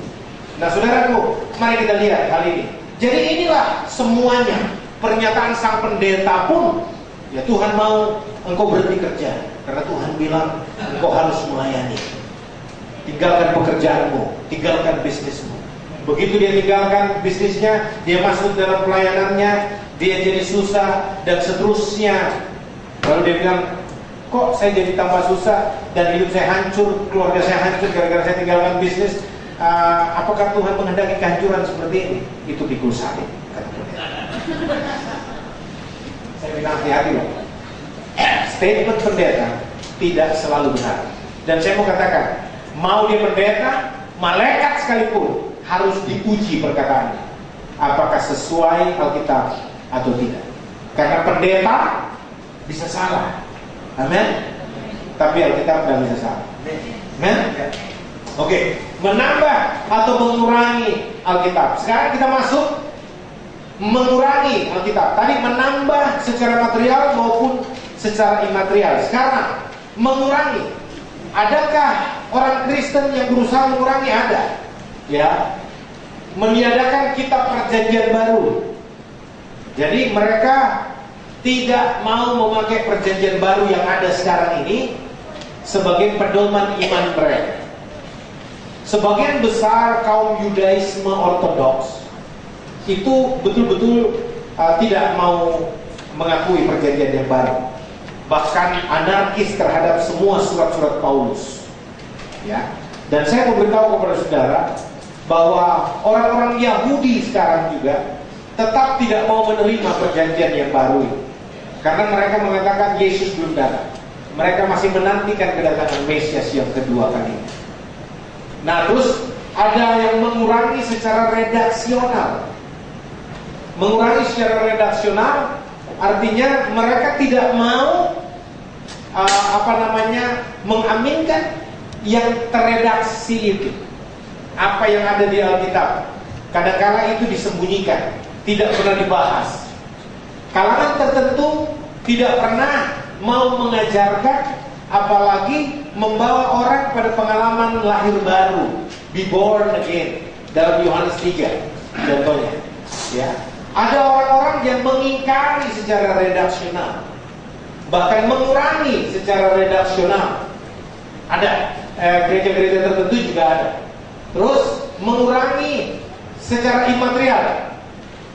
Nah, saudaraku, mari kita lihat hal ini. Jadi inilah semuanya. Pernyataan sang pendeta pun, ya Tuhan mau engkau berhenti kerja, karena Tuhan bilang engkau harus melayani. Tinggalkan pekerjaanmu, tinggalkan bisnismu. Begitu dia tinggalkan bisnisnya, dia masuk dalam pelayanannya, dia jadi susah dan seterusnya. Lalu dia bilang, kok saya jadi tambah susah dan hidup saya hancur, keluarga saya hancur gara-gara saya tinggalkan bisnis. Apakah Tuhan menghendaki kehancuran seperti ini? Itu pikul salib, kata pendeta. Saya bilang hati-hati loh. Statement pendeta tidak selalu benar. Dan saya mau katakan, mau dia pendeta, malaikat sekalipun harus diuji perkataannya. Apakah sesuai Alkitab atau tidak? Karena pendeta bisa salah. Amin. Tapi Alkitab tidak bisa salah. Amin. Oke, menambah atau mengurangi Alkitab. Sekarang kita masuk mengurangi Alkitab. Tadi menambah secara material maupun secara imaterial. Sekarang mengurangi. Adakah orang Kristen yang berusaha mengurangi? Ada. Ya. Meniadakan kitab perjanjian baru. Jadi mereka tidak mau memakai perjanjian baru yang ada sekarang ini sebagai pedoman iman mereka. Sebagian besar kaum Yudaisme ortodoks itu betul-betul tidak mau mengakui perjanjian yang baru. Bahkan anarkis terhadap semua surat-surat Paulus. Ya. Dan saya memberitahu kepada saudara bahwa orang-orang Yahudi sekarang juga tetap tidak mau menerima perjanjian yang baru ini. Karena mereka mengatakan Yesus belum datang. Mereka masih menantikan kedatangan Mesias yang kedua kali. Nah, terus ada yang mengurangi secara redaksional. Mengurangi secara redaksional artinya mereka tidak mau mengaminkan yang terredaksi itu. Apa yang ada di Alkitab. Kadang-kala itu disembunyikan, tidak pernah dibahas. Kalangan tertentu tidak pernah mau mengajarkan, apalagi membawa orang pada pengalaman lahir baru, be born again, dalam Yohanes 3 contohnya. Ya. Ada orang-orang yang mengingkari secara redaksional, bahkan mengurangi secara redaksional. Ada gereja-gereja tertentu juga ada. Terus mengurangi secara imaterial.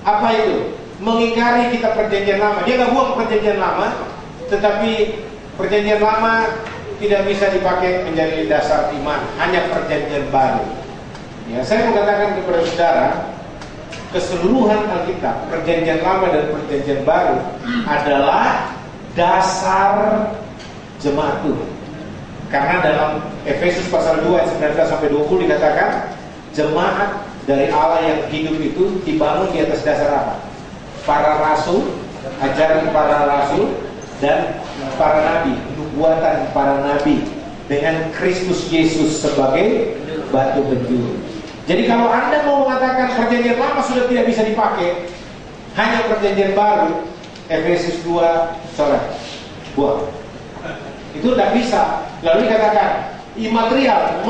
Apa itu? Mengingkari kitab perjanjian lama. Dia nggak buang perjanjian lama, tetapi perjanjian lama tidak bisa dipakai menjadi dasar iman, hanya perjanjian baru. Ya, saya mengatakan kepada saudara, keseluruhan Alkitab, perjanjian lama dan perjanjian baru adalah dasar jemaat Tuhan. Karena dalam Efesus pasal 2 ayat 19 sampai 20 dikatakan, jemaat dari Allah yang hidup itu dibangun di atas dasar apa? Para rasul, ajaran para rasul, dan para nabi, nubuatan para nabi, dengan Kristus Yesus sebagai batu penjuru. Jadi kalau Anda mau mengatakan perjanjian lama sudah tidak bisa dipakai, hanya perjanjian baru, Efesus 2 coret, buang. Itu tidak bisa. Lalu dikatakan imaterial,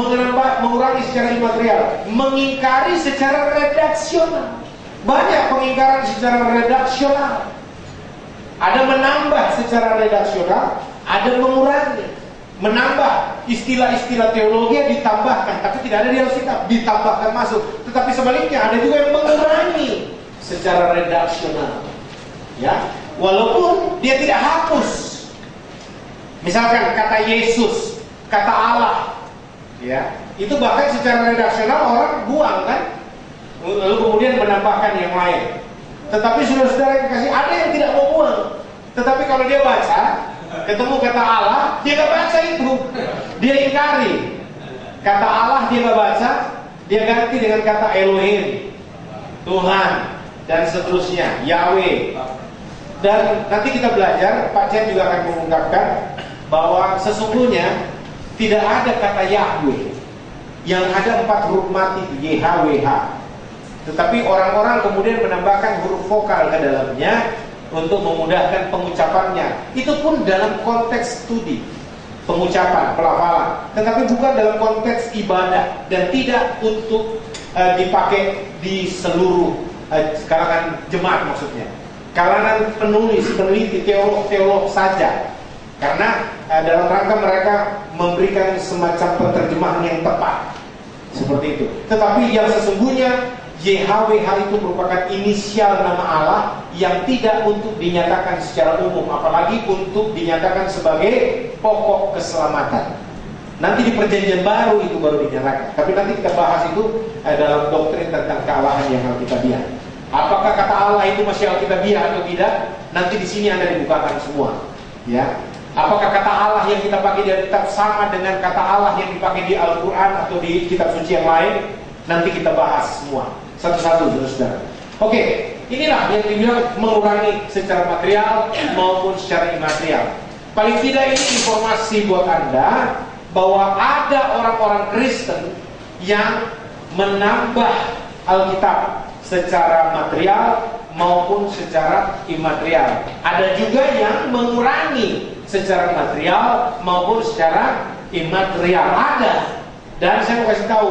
mengurangi secara imaterial, mengingkari secara redaksional. Banyak pengingkaran secara redaksional. Ada menambah secara redaksional, ada mengurangi. Menambah istilah-istilah teologi yang ditambahkan, tapi tidak ada di Alkitab, ditambahkan masuk. Tetapi sebaliknya ada juga yang mengurangi secara redaksional. Ya, walaupun dia tidak hapus. Misalkan kata Yesus, kata Allah, ya, itu bahkan secara redaksional orang buang kan, lalu kemudian menambahkan yang lain. Tetapi saudara-saudara yang kasih, ada yang tidak mau buang. Tetapi kalau dia baca, ketemu kata Allah, dia gak baca itu, dia ingkari. Kata Allah dia gak baca, dia ganti dengan kata Elohim, Tuhan, dan seterusnya, Yahweh. Dan nanti kita belajar, Pak Chen juga akan mengungkapkan bahwa sesungguhnya tidak ada kata Yahweh, yang ada 4 huruf mati, YHWH. Tetapi orang-orang kemudian menambahkan huruf vokal ke dalamnya untuk memudahkan pengucapannya. Itu pun dalam konteks studi, pengucapan, pelafalan, tetapi bukan dalam konteks ibadah, dan tidak untuk dipakai di seluruh kalangan jemaat, maksudnya kalangan penulis, peneliti, teolog saja. Karena dalam rangka mereka memberikan semacam penerjemahan yang tepat, seperti itu. Tetapi yang sesungguhnya YHWH itu merupakan inisial nama Allah yang tidak untuk dinyatakan secara umum, apalagi untuk dinyatakan sebagai pokok keselamatan. Nanti di perjanjian baru itu baru dinyatakan. Tapi nanti kita bahas itu dalam doktrin tentang kealahan yang alkitabiah. Apakah kata Allah itu masih alkitabiah atau tidak? Nanti di sini Anda dibukakan semua. Ya. Apakah kata Allah yang kita pakai di Alkitab sama dengan kata Allah yang dipakai di Al-Quran atau di kitab suci yang lain? Nanti kita bahas semua satu-satu, saudara. Oke, inilah yang dibilang mengurangi secara material maupun secara imaterial. Paling tidak ini informasi buat Anda bahwa ada orang-orang Kristen yang menambah Alkitab secara material maupun secara imaterial. Ada juga yang mengurangi secara material maupun secara imaterial. Ada. Dan saya mau kasih tahu,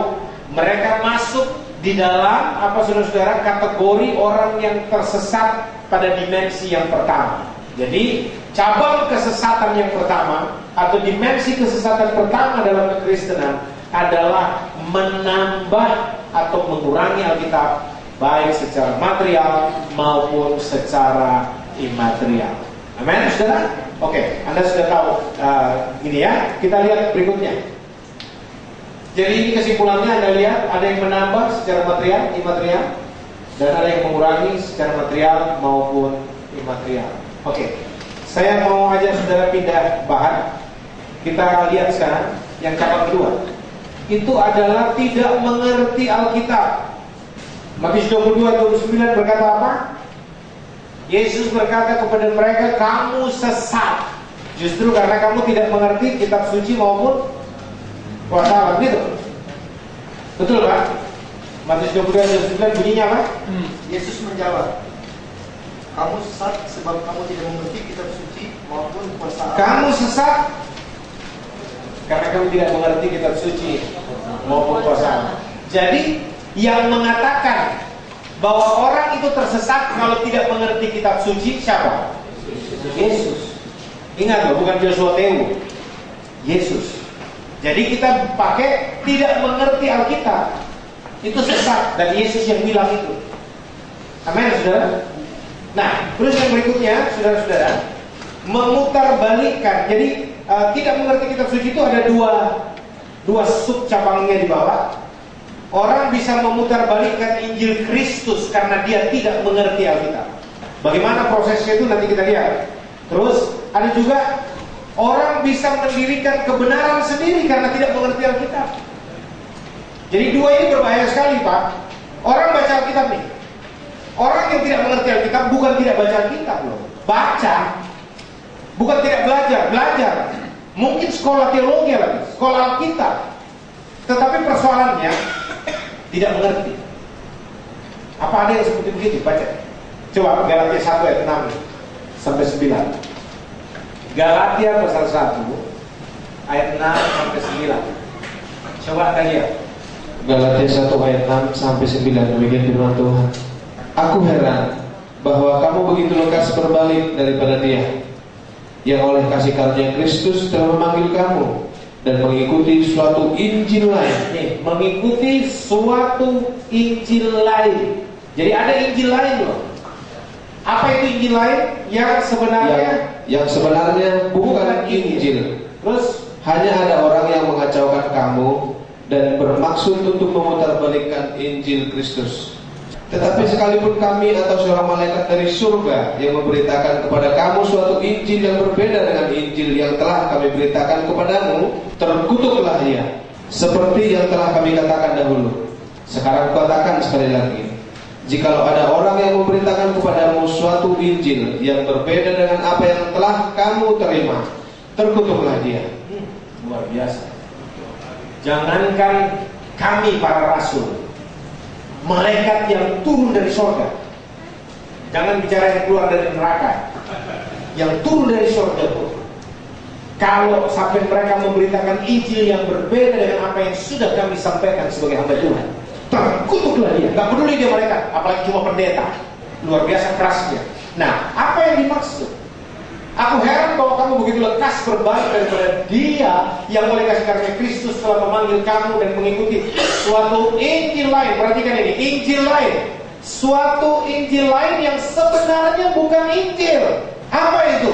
mereka masuk di dalam apa, saudara-saudara, kategori orang yang tersesat pada dimensi yang pertama. Jadi cabang kesesatan yang pertama atau dimensi kesesatan pertama dalam kekristenan adalah menambah atau mengurangi Alkitab, baik secara material maupun secara imaterial. Amin, saudara? Oke, Anda sudah tahu ini ya. Kita lihat berikutnya. Jadi ini kesimpulannya, Anda lihat ada yang menambah secara material, imaterial, dan ada yang mengurangi secara material maupun imaterial. Oke, saya mau ajak saudara pindah bahan. Kita lihat sekarang yang cabang kedua. Itu adalah tidak mengerti Alkitab. Matius 22:29 berkata apa? Yesus berkata kepada mereka, kamu sesat justru karena kamu tidak mengerti kitab suci maupun kuasa Allah, gitu. Betul Pak? Matius 22:29 bunyinya apa? Yesus menjawab, kamu sesat sebab kamu tidak mengerti kitab suci maupun kuasa Allah. Kamu sesat karena kamu tidak mengerti kitab suci maupun kuasa Allah. Jadi yang mengatakan bahwa orang itu tersesat kalau tidak mengerti kitab suci siapa? Yesus. Ingat loh, bukan Joshua Teu, Yesus. Jadi kita pakai tidak mengerti Alkitab, itu sesat, dan Yesus yang bilang itu. Amin, saudara. Nah, terus yang berikutnya, saudara-saudara, memutarbalikkan. Jadi tidak mengerti kitab suci itu ada dua sub cabangnya di bawah. Orang bisa memutarbalikkan Injil Kristus karena dia tidak mengerti Alkitab. Bagaimana prosesnya itu nanti kita lihat. Terus ada juga orang bisa mendirikan kebenaran sendiri karena tidak mengerti Alkitab. Jadi dua ini berbahaya sekali, Pak. Orang baca Alkitab nih, orang yang tidak mengerti Alkitab bukan tidak baca Alkitab loh. Baca, bukan tidak belajar. Mungkin sekolah teologi lagi, sekolah Alkitab. Tetapi persoalannya tidak mengerti. Apa ada yang seperti begitu? Baca. Coba Galatia 1 ayat 6 sampai 9. Galatia pasal 1 ayat 6 sampai 9. Coba kita lihat. Galatia 1 ayat 6 sampai 9. Demikian firman Tuhan. Aku heran bahwa kamu begitu lekas berbalik daripada Dia yang oleh kasih karunia Kristus telah memanggil kamu dan mengikuti suatu Injil lain. Nih, mengikuti suatu Injil lain. Jadi ada Injil lain loh. Apa itu Injil lain? Yang sebenarnya bukan Injil. Terus hanya ada orang yang mengacaukan kamu dan bermaksud untuk memutarbalikkan Injil Kristus. Tetapi sekalipun kami atau seorang malaikat dari surga yang memberitakan kepada kamu suatu Injil yang berbeda dengan Injil yang telah kami beritakan kepadamu, terkutuklah ia, seperti yang telah kami katakan dahulu. Sekarang katakan sekali lagi, jikalau ada orang yang memberitakan kepadamu suatu Injil yang berbeda dengan apa yang telah kamu terima, terkutuklah dia. Luar biasa. Jangankan kami para rasul, malaikat yang turun dari surga. Jangan bicara yang keluar dari neraka, yang turun dari surga pun, kalau sampai mereka memberitakan Injil yang berbeda dengan apa yang sudah kami sampaikan sebagai hamba Tuhan, terkutuklah dia. Gak peduli dia mereka, apalagi cuma pendeta. Luar biasa kerasnya. Nah, apa yang dimaksud? Aku heran bahwa kamu begitu lekas berbalik daripada Dia yang oleh kasih karunia Kristus telah memanggil kamu dan mengikuti suatu Injil lain. Perhatikan ini, Injil lain. Suatu Injil lain yang sebenarnya bukan Injil. Apa itu?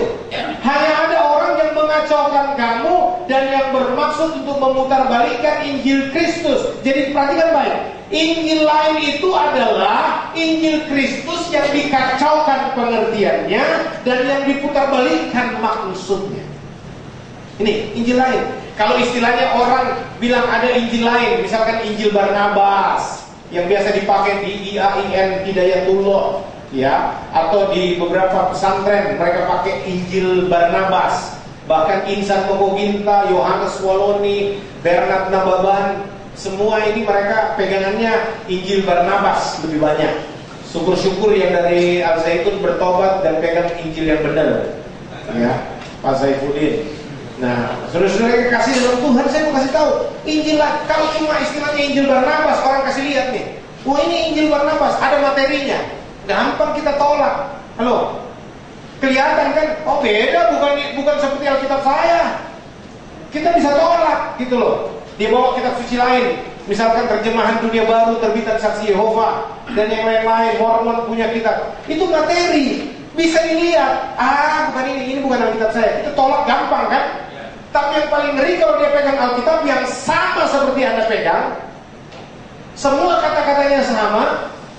Hanya ada orang yang mengacaukan kamu dan yang bermaksud untuk memutarbalikkan Injil Kristus. Jadi perhatikan baik. Injil lain itu adalah Injil Kristus yang dikacaukan pengertiannya dan yang diputarbalikkan maksudnya. Ini Injil lain. Kalau istilahnya orang bilang ada Injil lain, misalkan Injil Barnabas yang biasa dipakai di IAIN Hidayatullah, ya, atau di beberapa pesantren mereka pakai Injil Barnabas. Bahkan Insan Mogoginta, Yohanes Waloni, Bernard Nababan, semua ini mereka pegangannya Injil Barnabas lebih banyak. Syukur-syukur yang dari Al-Zaitun bertobat dan pegang Injil yang benar, ya, Pak Saifuddin. Nah, saudara-saudara yang kasih dalam Tuhan, saya mau kasih tahu Injil lah. Kalau cuma istilahnya Injil Barnabas, orang kasih lihat nih, wah ini Injil Barnabas, ada materinya, gampang kita tolak. Halo, kelihatan kan? Oh beda, bukan seperti Alkitab saya. Kita bisa tolak gitu loh. Dia bawa kitab suci lain, misalkan terjemahan Dunia Baru, terbitan Saksi Yehova, dan yang lain-lain, Mormon punya kitab. Itu materi, bisa dilihat. Bukan ini bukan Alkitab saya. Itu tolak gampang kan? Tapi yang paling ngeri kalau dia pegang Alkitab yang sama seperti Anda pegang, semua kata-katanya sama,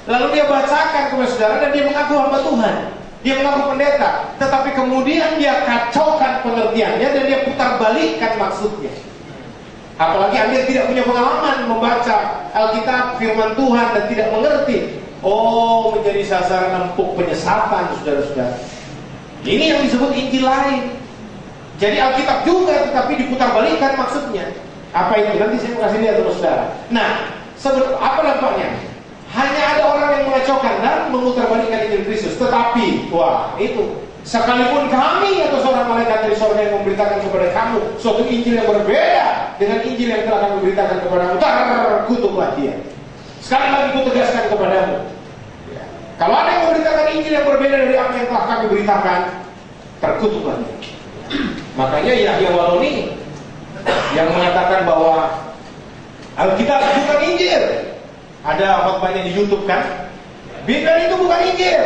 lalu dia bacakan kepada saudara dan dia mengaku hamba Tuhan, dia mengaku pendeta, tetapi kemudian dia kacaukan pengertiannya dan dia putar balikkan maksudnya. Apalagi Anda tidak punya pengalaman membaca Alkitab firman Tuhan dan tidak mengerti, oh menjadi sasaran empuk penyesatan, saudara-saudara. Ini yang disebut Injil lain. Jadi Alkitab juga tetapi diputar balikkan maksudnya. Apa itu? Nanti saya mau kasih lihat sama saudara. Nah, apa dampaknya? Hanya ada orang yang mengacaukan dan memutarbalikkan Injil Kristus. Tetapi, wah itu, sekalipun kami atau seorang malaikat dari surga yang memberitakan kepada kamu suatu Injil yang berbeda dengan Injil yang telah kami beritakan kepadamu, terkutuklah dia. Sekali lagi kutegaskan kepadamu, ya, kalau ada yang memberitakan Injil yang berbeda dari apa yang telah kami beritakan, terkutuklah dia. Makanya Yahya Waloni yang mengatakan bahwa Alkitab bukan Injil. Ada khotbahnya di YouTube kan? Bible itu bukan Injil.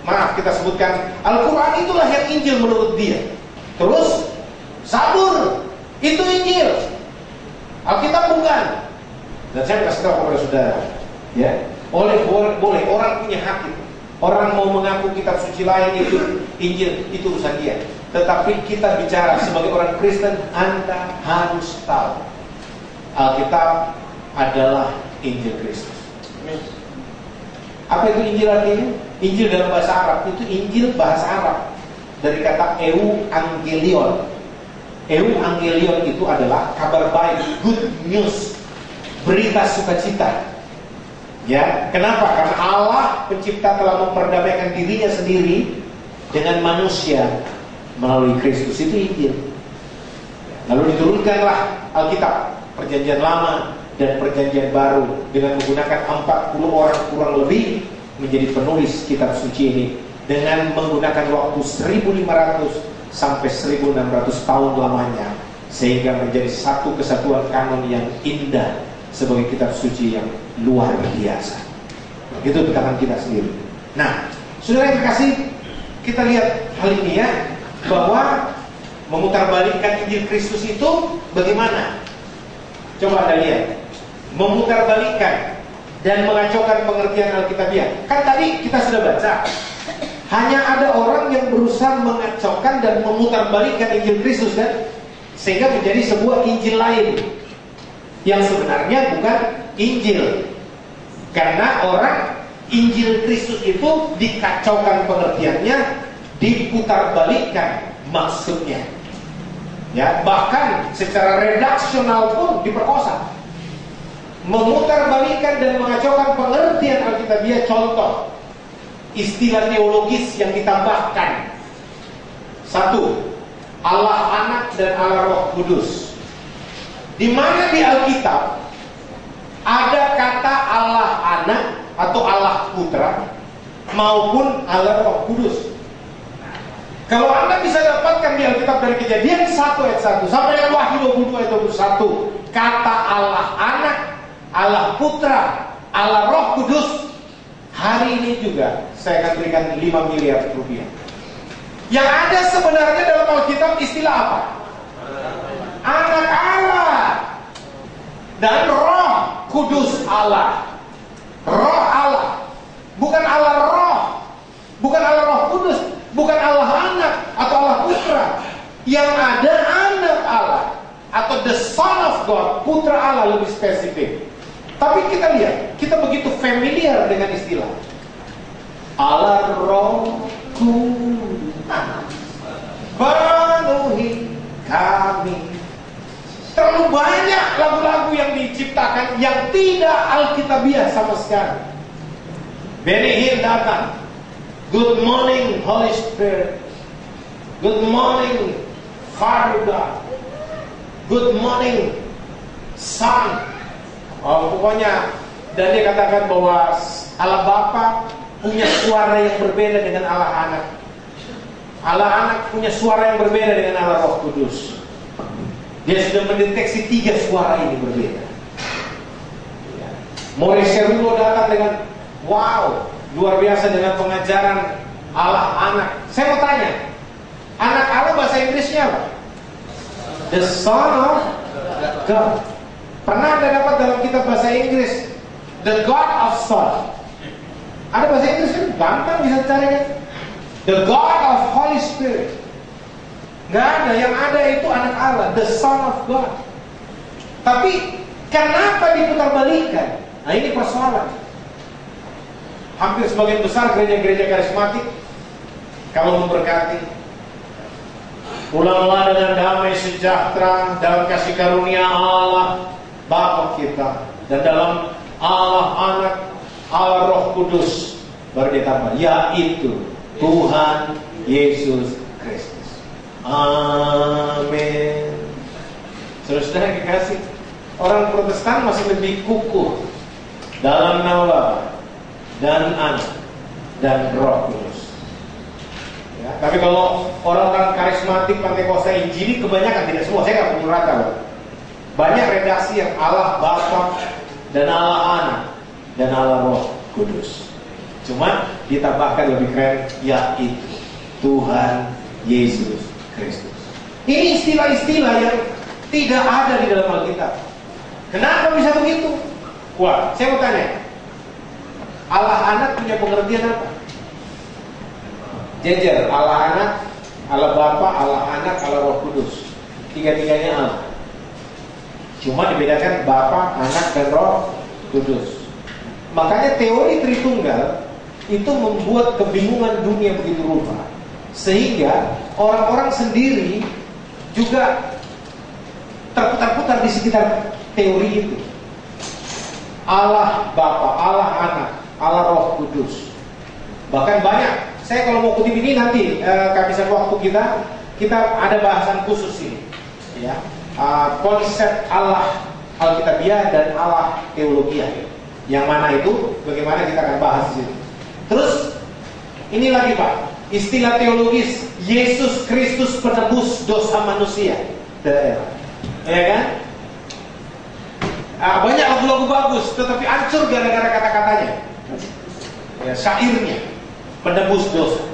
Maaf kita sebutkan Al-Quran itulah yang Injil menurut dia. Terus Zabur itu Injil, Alkitab bukan. Dan saya kasih tahu kepada saudara, ya, boleh orang punya hak itu. Orang mau mengaku kitab suci lain itu Injil, itu urusan dia. Tetapi kita bicara sebagai orang Kristen, Anda harus tahu Alkitab adalah Injil Kristus. Apa itu Injil artinya? Injil dalam bahasa Arab itu Injil bahasa Arab dari kata Evangelion. Evangelion itu adalah kabar baik, good news, berita sukacita. Ya, kenapa? Karena Allah pencipta telah memperdamaikan dirinya sendiri dengan manusia melalui Kristus. Itu Injil. Lalu diturunkanlah Alkitab, Perjanjian Lama dan Perjanjian Baru, dengan menggunakan 40 orang kurang lebih menjadi penulis kitab suci ini, dengan menggunakan waktu 1500 sampai 1600 tahun lamanya, sehingga menjadi satu kesatuan kanon yang indah sebagai kitab suci yang luar biasa. Itu di tangan kita sendiri. Nah, saudara yang kasih, kita lihat hal ini ya, bahwa memutarbalikkan Injil Kristus itu bagaimana? Coba Anda lihat. Memutarbalikkan dan mengacaukan pengertian Alkitabiah. Kan tadi kita sudah baca, hanya ada orang yang berusaha mengacaukan dan memutarbalikkan Injil Kristus kan, sehingga menjadi sebuah Injil lain yang sebenarnya bukan Injil. Karena orang Injil Kristus itu dikacaukan pengertiannya, diputarbalikkan maksudnya. Ya, bahkan secara redaksional pun diperkosa. Memutarbalikkan dan mengacaukan pengertian Alkitabiah. Contoh istilah teologis yang ditambahkan. 1. Allah Anak dan Allah Roh Kudus. Di mana di Alkitab ada kata Allah Anak atau Allah Putra maupun Allah Roh Kudus? Kalau Anda bisa dapatkan di Alkitab dari Kejadian 1 ayat 1 sampai dengan Wahyu 22 ayat 21, kata Allah Anak, Allah Putra, Allah Roh Kudus, hari ini juga saya akan berikan 5 miliar rupiah. Yang ada sebenarnya dalam Alkitab istilah apa? Anak Allah dan Roh Kudus Allah. Roh Allah, bukan Allah Roh, bukan Allah Roh Kudus, bukan Allah Anak atau Allah Putra. Yang ada Anak Allah atau the Son of God, Putra Allah lebih spesifik. Tapi kita lihat, kita begitu familiar dengan istilah Allah Roh Kudus, penuhi kami. Terlalu banyak lagu-lagu yang diciptakan yang tidak Alkitabiah sama sekali. Benny Hinn datang, good morning Holy Spirit, good morning Father God, good morning Son. Pokoknya, dan dia katakan bahwa Allah Bapa punya suara yang berbeda dengan Allah Anak. Allah Anak punya suara yang berbeda dengan Allah Roh Kudus. Dia sudah mendeteksi 3 suara ini berbeda. Maurice Cerullo datang dengan wow, luar biasa dengan pengajaran Allah Anak. Saya mau tanya, Anak Allah bahasa Inggrisnya apa? The Son of God. Pernah Anda dapat dalam kitab bahasa Inggris The God of Son? Ada bahasa Inggris kan? Gampang bisa cari kan? The God of Holy Spirit. Gak ada, yang ada itu Anak Allah, the Son of God. Tapi kenapa diputarbalikkan? Nah ini persoalan. Hampir sebagian besar gereja-gereja karismatik kalau memberkati, pulanglah dengan damai sejahtera dalam kasih karunia Allah Bapa kita dan dalam Allah Anak, Allah Roh Kudus, baru ditambah yaitu Tuhan Yesus Kristus. Amin. Saudara yang dikasih, orang Protestan masih lebih kukuh dalam nama Bapa dan Anak dan Roh Kudus. Ya, tapi kalau orang-orang karismatik Pentakosta Injili kebanyakan, tidak semua, saya nggak pukul rata loh. Banyak redaksi yang Allah Bapa dan Allah Anak dan Allah Roh Kudus. Cuma ditambahkan lebih keren yaitu Tuhan Yesus Kristus. Ini istilah-istilah yang tidak ada di dalam Alkitab. Kenapa bisa begitu? Wah, saya mau tanya, Allah Anak punya pengertian apa? Jejer, Allah Anak, Allah Bapa, Allah Anak, Allah Roh Kudus. Tiga-tiganya Allah. Cuma dibedakan Bapa, Anak, dan Roh Kudus. Makanya teori Tritunggal itu membuat kebingungan dunia begitu rupa, sehingga orang-orang sendiri juga terputar-putar di sekitar teori itu. Allah Bapa, Allah Anak, Allah Roh Kudus. Bahkan banyak. Saya kalau mau kutip ini nanti kehabisan waktu kita ada bahasan khusus ini, ya. Konsep Allah Alkitabiah dan Allah Teologiah. Yang mana itu? Bagaimana kita akan bahas di sini. Terus ini lagi Pak, istilah teologis Yesus Kristus penebus dosa manusia. Ya kan? Banyak lagu-lagu bagus, tetapi hancur gara-gara kata-katanya, ya, syairnya, penebus dosa.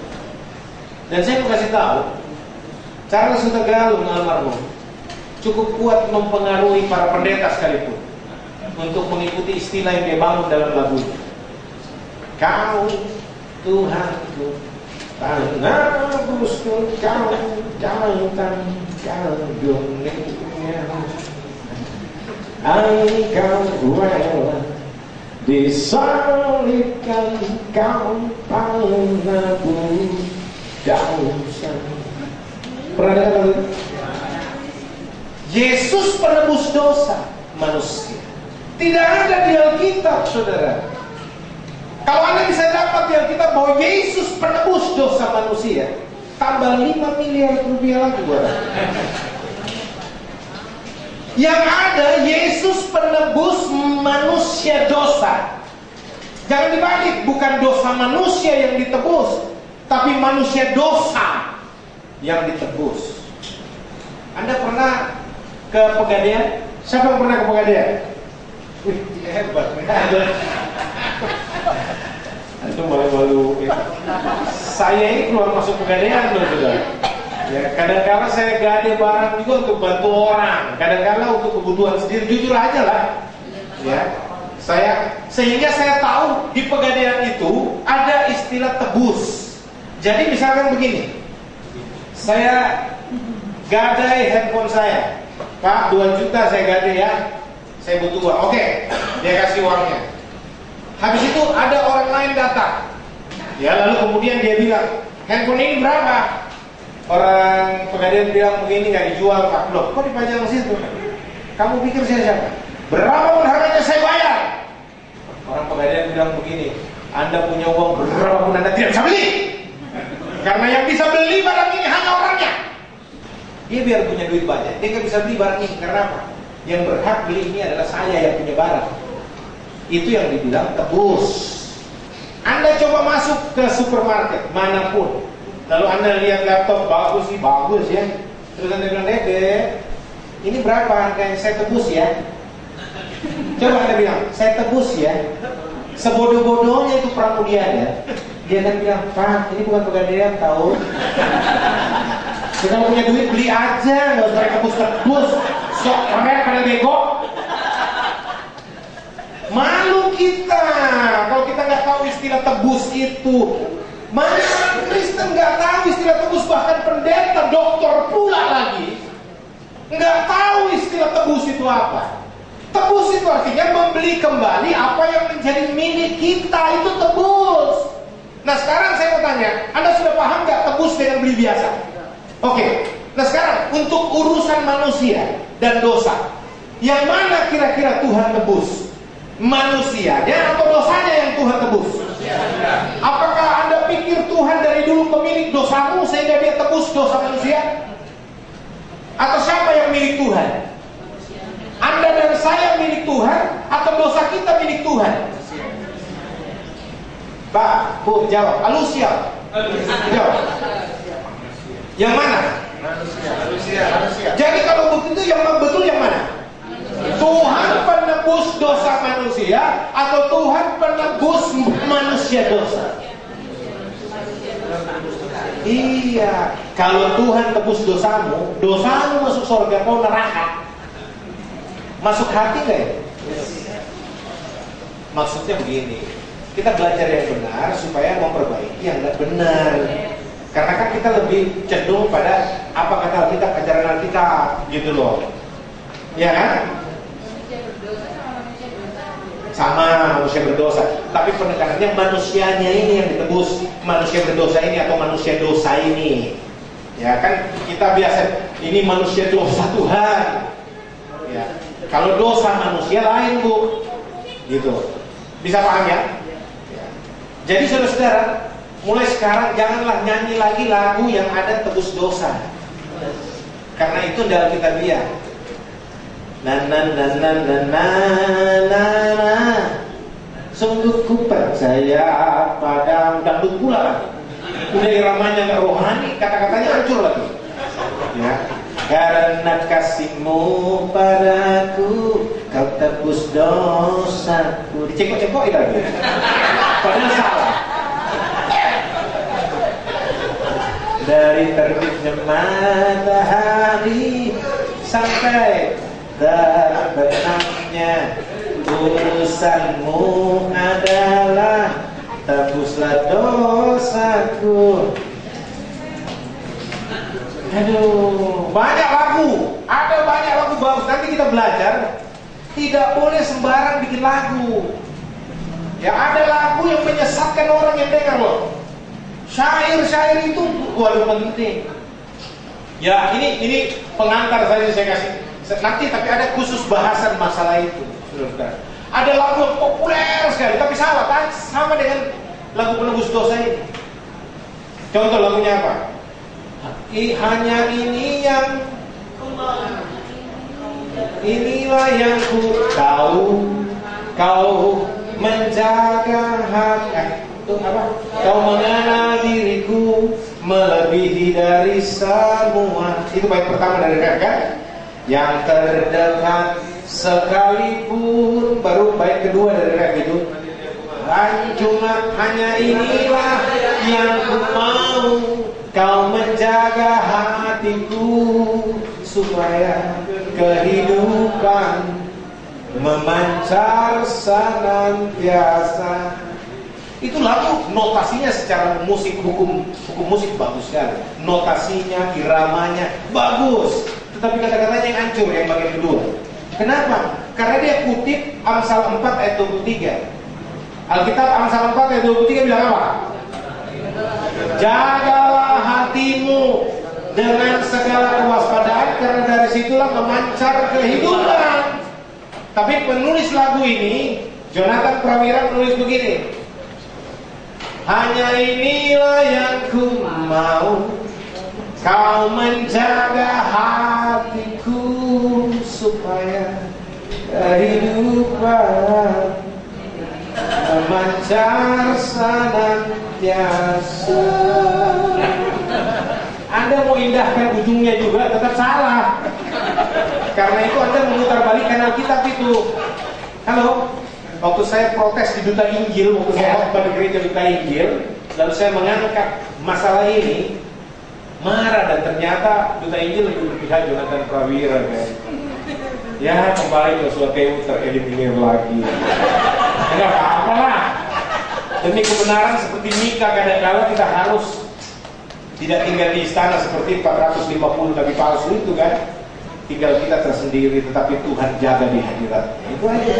Dan saya mau kasih tahu, Charles Hutagalung almarhum cukup kuat mempengaruhi para pendeta sekalipun untuk mengikuti istilah yang dia bangun dalam lagunya. Kau Tuhanku, penebusku, kau jangan kau dunia. Engkau rela disalibkan, kau penebus dosa. Pernah dengar itu? Yesus penebus dosa manusia. Tidak ada di Alkitab, saudara. Kalau Anda bisa dapat di Alkitab bahwa Yesus penebus dosa manusia, tambah 5 miliar rupiah lagi buat Anda. Yang ada Yesus penebus manusia dosa. Jangan dibalik, bukan dosa manusia yang ditebus, tapi manusia dosa yang ditebus. Anda pernah ke Pegadaian? Siapa yang pernah ke Pegadaian? Wih, hebat. Itu malu-malu. Saya ini keluar masuk Pegadaian loh, saudara. Ya, kadang-kadang saya gade barang juga untuk bantu orang, kadang-kadang untuk kebutuhan sendiri, jujur aja lah. Ya, sehingga saya tahu di Pegadaian itu ada istilah tebus. Jadi misalkan begini, saya gadai handphone saya, Pak, 2 juta saya gadai ya, saya butuh uang. Oke, dia kasih uangnya. Habis itu ada orang lain datang, ya, lalu kemudian dia bilang, handphone ini berapa? Orang Pegadaian bilang begini, nggak dijual Pak. Loh, kok dipajang di situ? Kamu pikir saya siapa? Berapa harganya saya bayar? Orang Pegadaian bilang begini, Anda punya uang berapa pun Anda tidak bisa beli, karena yang bisa beli barang ini hanya orangnya. Dia biar punya duit banyak, dia nggak bisa beli barang ini. Karena apa? Yang berhak beli ini adalah saya yang punya barang. Itu yang dibilang tebus. Anda coba masuk ke supermarket manapun, lalu Anda lihat laptop bagus sih, bagus ya. Terus Anda bilang, Dede, ini berapa harganya? Saya tebus ya. Coba Anda bilang, saya tebus ya. Sebodoh-bodohnya itu Pramudiana, dia akan bilang, Pak, ini bukan Pegadaian tahu. Kita punya duit beli aja, nggak usah tebus-tebus. Sok keren pada bego. Malu kita kalau kita nggak tahu istilah tebus itu. Mana Kristen nggak tahu istilah tebus, bahkan pendeta, dokter pula lagi nggak tahu istilah tebus itu apa. Tebus itu artinya membeli kembali apa yang menjadi milik kita, itu tebus. Nah sekarang saya mau tanya, Anda sudah paham nggak tebus dengan beli biasa? Oke. Nah sekarang untuk urusan manusia dan dosa, yang mana kira-kira Tuhan tebus? Manusianya atau dosanya yang Tuhan tebus? Apakah Anda pikir Tuhan dari dulu pemilik dosamu sehingga dia tebus dosa manusia? Atau siapa yang milik Tuhan? Anda dan saya milik Tuhan atau dosa kita milik Tuhan? Pak, Bu, jawab. Alusia. Jawab. Yang mana? Manusia. Jadi kalau begitu yang betul yang mana? Tuhan penebus dosa manusia atau Tuhan penebus manusia dosa? Iya, kalau Tuhan tebus dosamu masuk surga, kau neraka. Masuk hati nggak ya? Maksudnya begini, kita belajar yang benar supaya memperbaiki yang nggak benar. Karena kan kita lebih cenderung pada apa kata Alkitab, ajaran Alkitab, gitu loh. Ya kan? manusia berdosa, tapi penekanannya manusianya ini yang ditebus, manusia berdosa ini atau manusia dosa ini. Ya kan kita biasa ini manusia dosa Tuhan. Ya, kalau dosa manusia lain Bu, gitu. Bisa paham ya? Ya. Jadi saudara-saudara, mulai sekarang janganlah nyanyi lagi lagu yang ada tebus dosa, karena itu dalam Alkitabiah. Na na na na na na na na. Sungguh ku percaya pada dangdut pula kan. Udah iramanya nggak rohani, kata-katanya hancur lagi. Ya, karena kasihmu padaku, kau tebus dosaku. Dicekok-cekokin lagi. Padahal salah. Dari terbitnya matahari sampai terbenamnya urusanmu adalah tebuslah dosaku. Aduh, banyak lagu, ada banyak lagu bagus. Nanti kita belajar, tidak boleh sembarang bikin lagu. Ya, ada lagu yang menyesatkan orang yang dengar loh. Syair-syair itu waduh penting. Ya, ini pengantar saja saya kasih. Nanti tapi ada khusus bahasan masalah itu, saudara. Ada lagu yang populer sekali, tapi salah kan? Sama dengan lagu penebus dosa ini. Contoh lagunya apa? Hanya ini yang inilah yang ku tahu, kau menjaga hati. Apa? Kau mengenal diriku melebihi dari semua. Itu bait pertama dari Ref kan? Yang terdekat sekalipun. Baru bait kedua dari Ref itu. Cuma hanya inilah yang ku mau, kau menjaga hatiku supaya kehidupan memancar senantiasa. Itu lagu notasinya secara musik hukum musik bagus sekali. Notasinya, iramanya bagus. Tetapi kata-katanya yang hancur yang bagian kedua. Kenapa? Karena dia kutip Amsal 4 ayat 23. Alkitab Amsal 4 ayat 23 bilang apa? Jagalah hatimu dengan segala kewaspadaan, karena dari situlah memancar kehidupan. Tapi penulis lagu ini, Jonathan Prawira, menulis begini. Hanya inilah yang ku mau, kau menjaga hatiku supaya kehidupan memancar senantiasa. Anda mau indahkan ujungnya juga tetap salah. Karena itu Anda memutarbalikkan Alkitab itu. Halo, waktu saya protes di Duta Injil, waktu saya pada gereja Duta Injil, lalu saya mengangkat masalah ini, marah, dan ternyata Duta Injil lebih berpihak Jonathan Prawira kan. Ya, kembali ke suatu yang tereliminir lagi. Enggak apa-apa lah. Demi kebenaran seperti Mika, kadang-kadang kita harus tidak tinggal di istana seperti 450 nabi palsu itu kan. Tinggal kita tersendiri, tetapi Tuhan jaga di hadiratnya. Itu aja.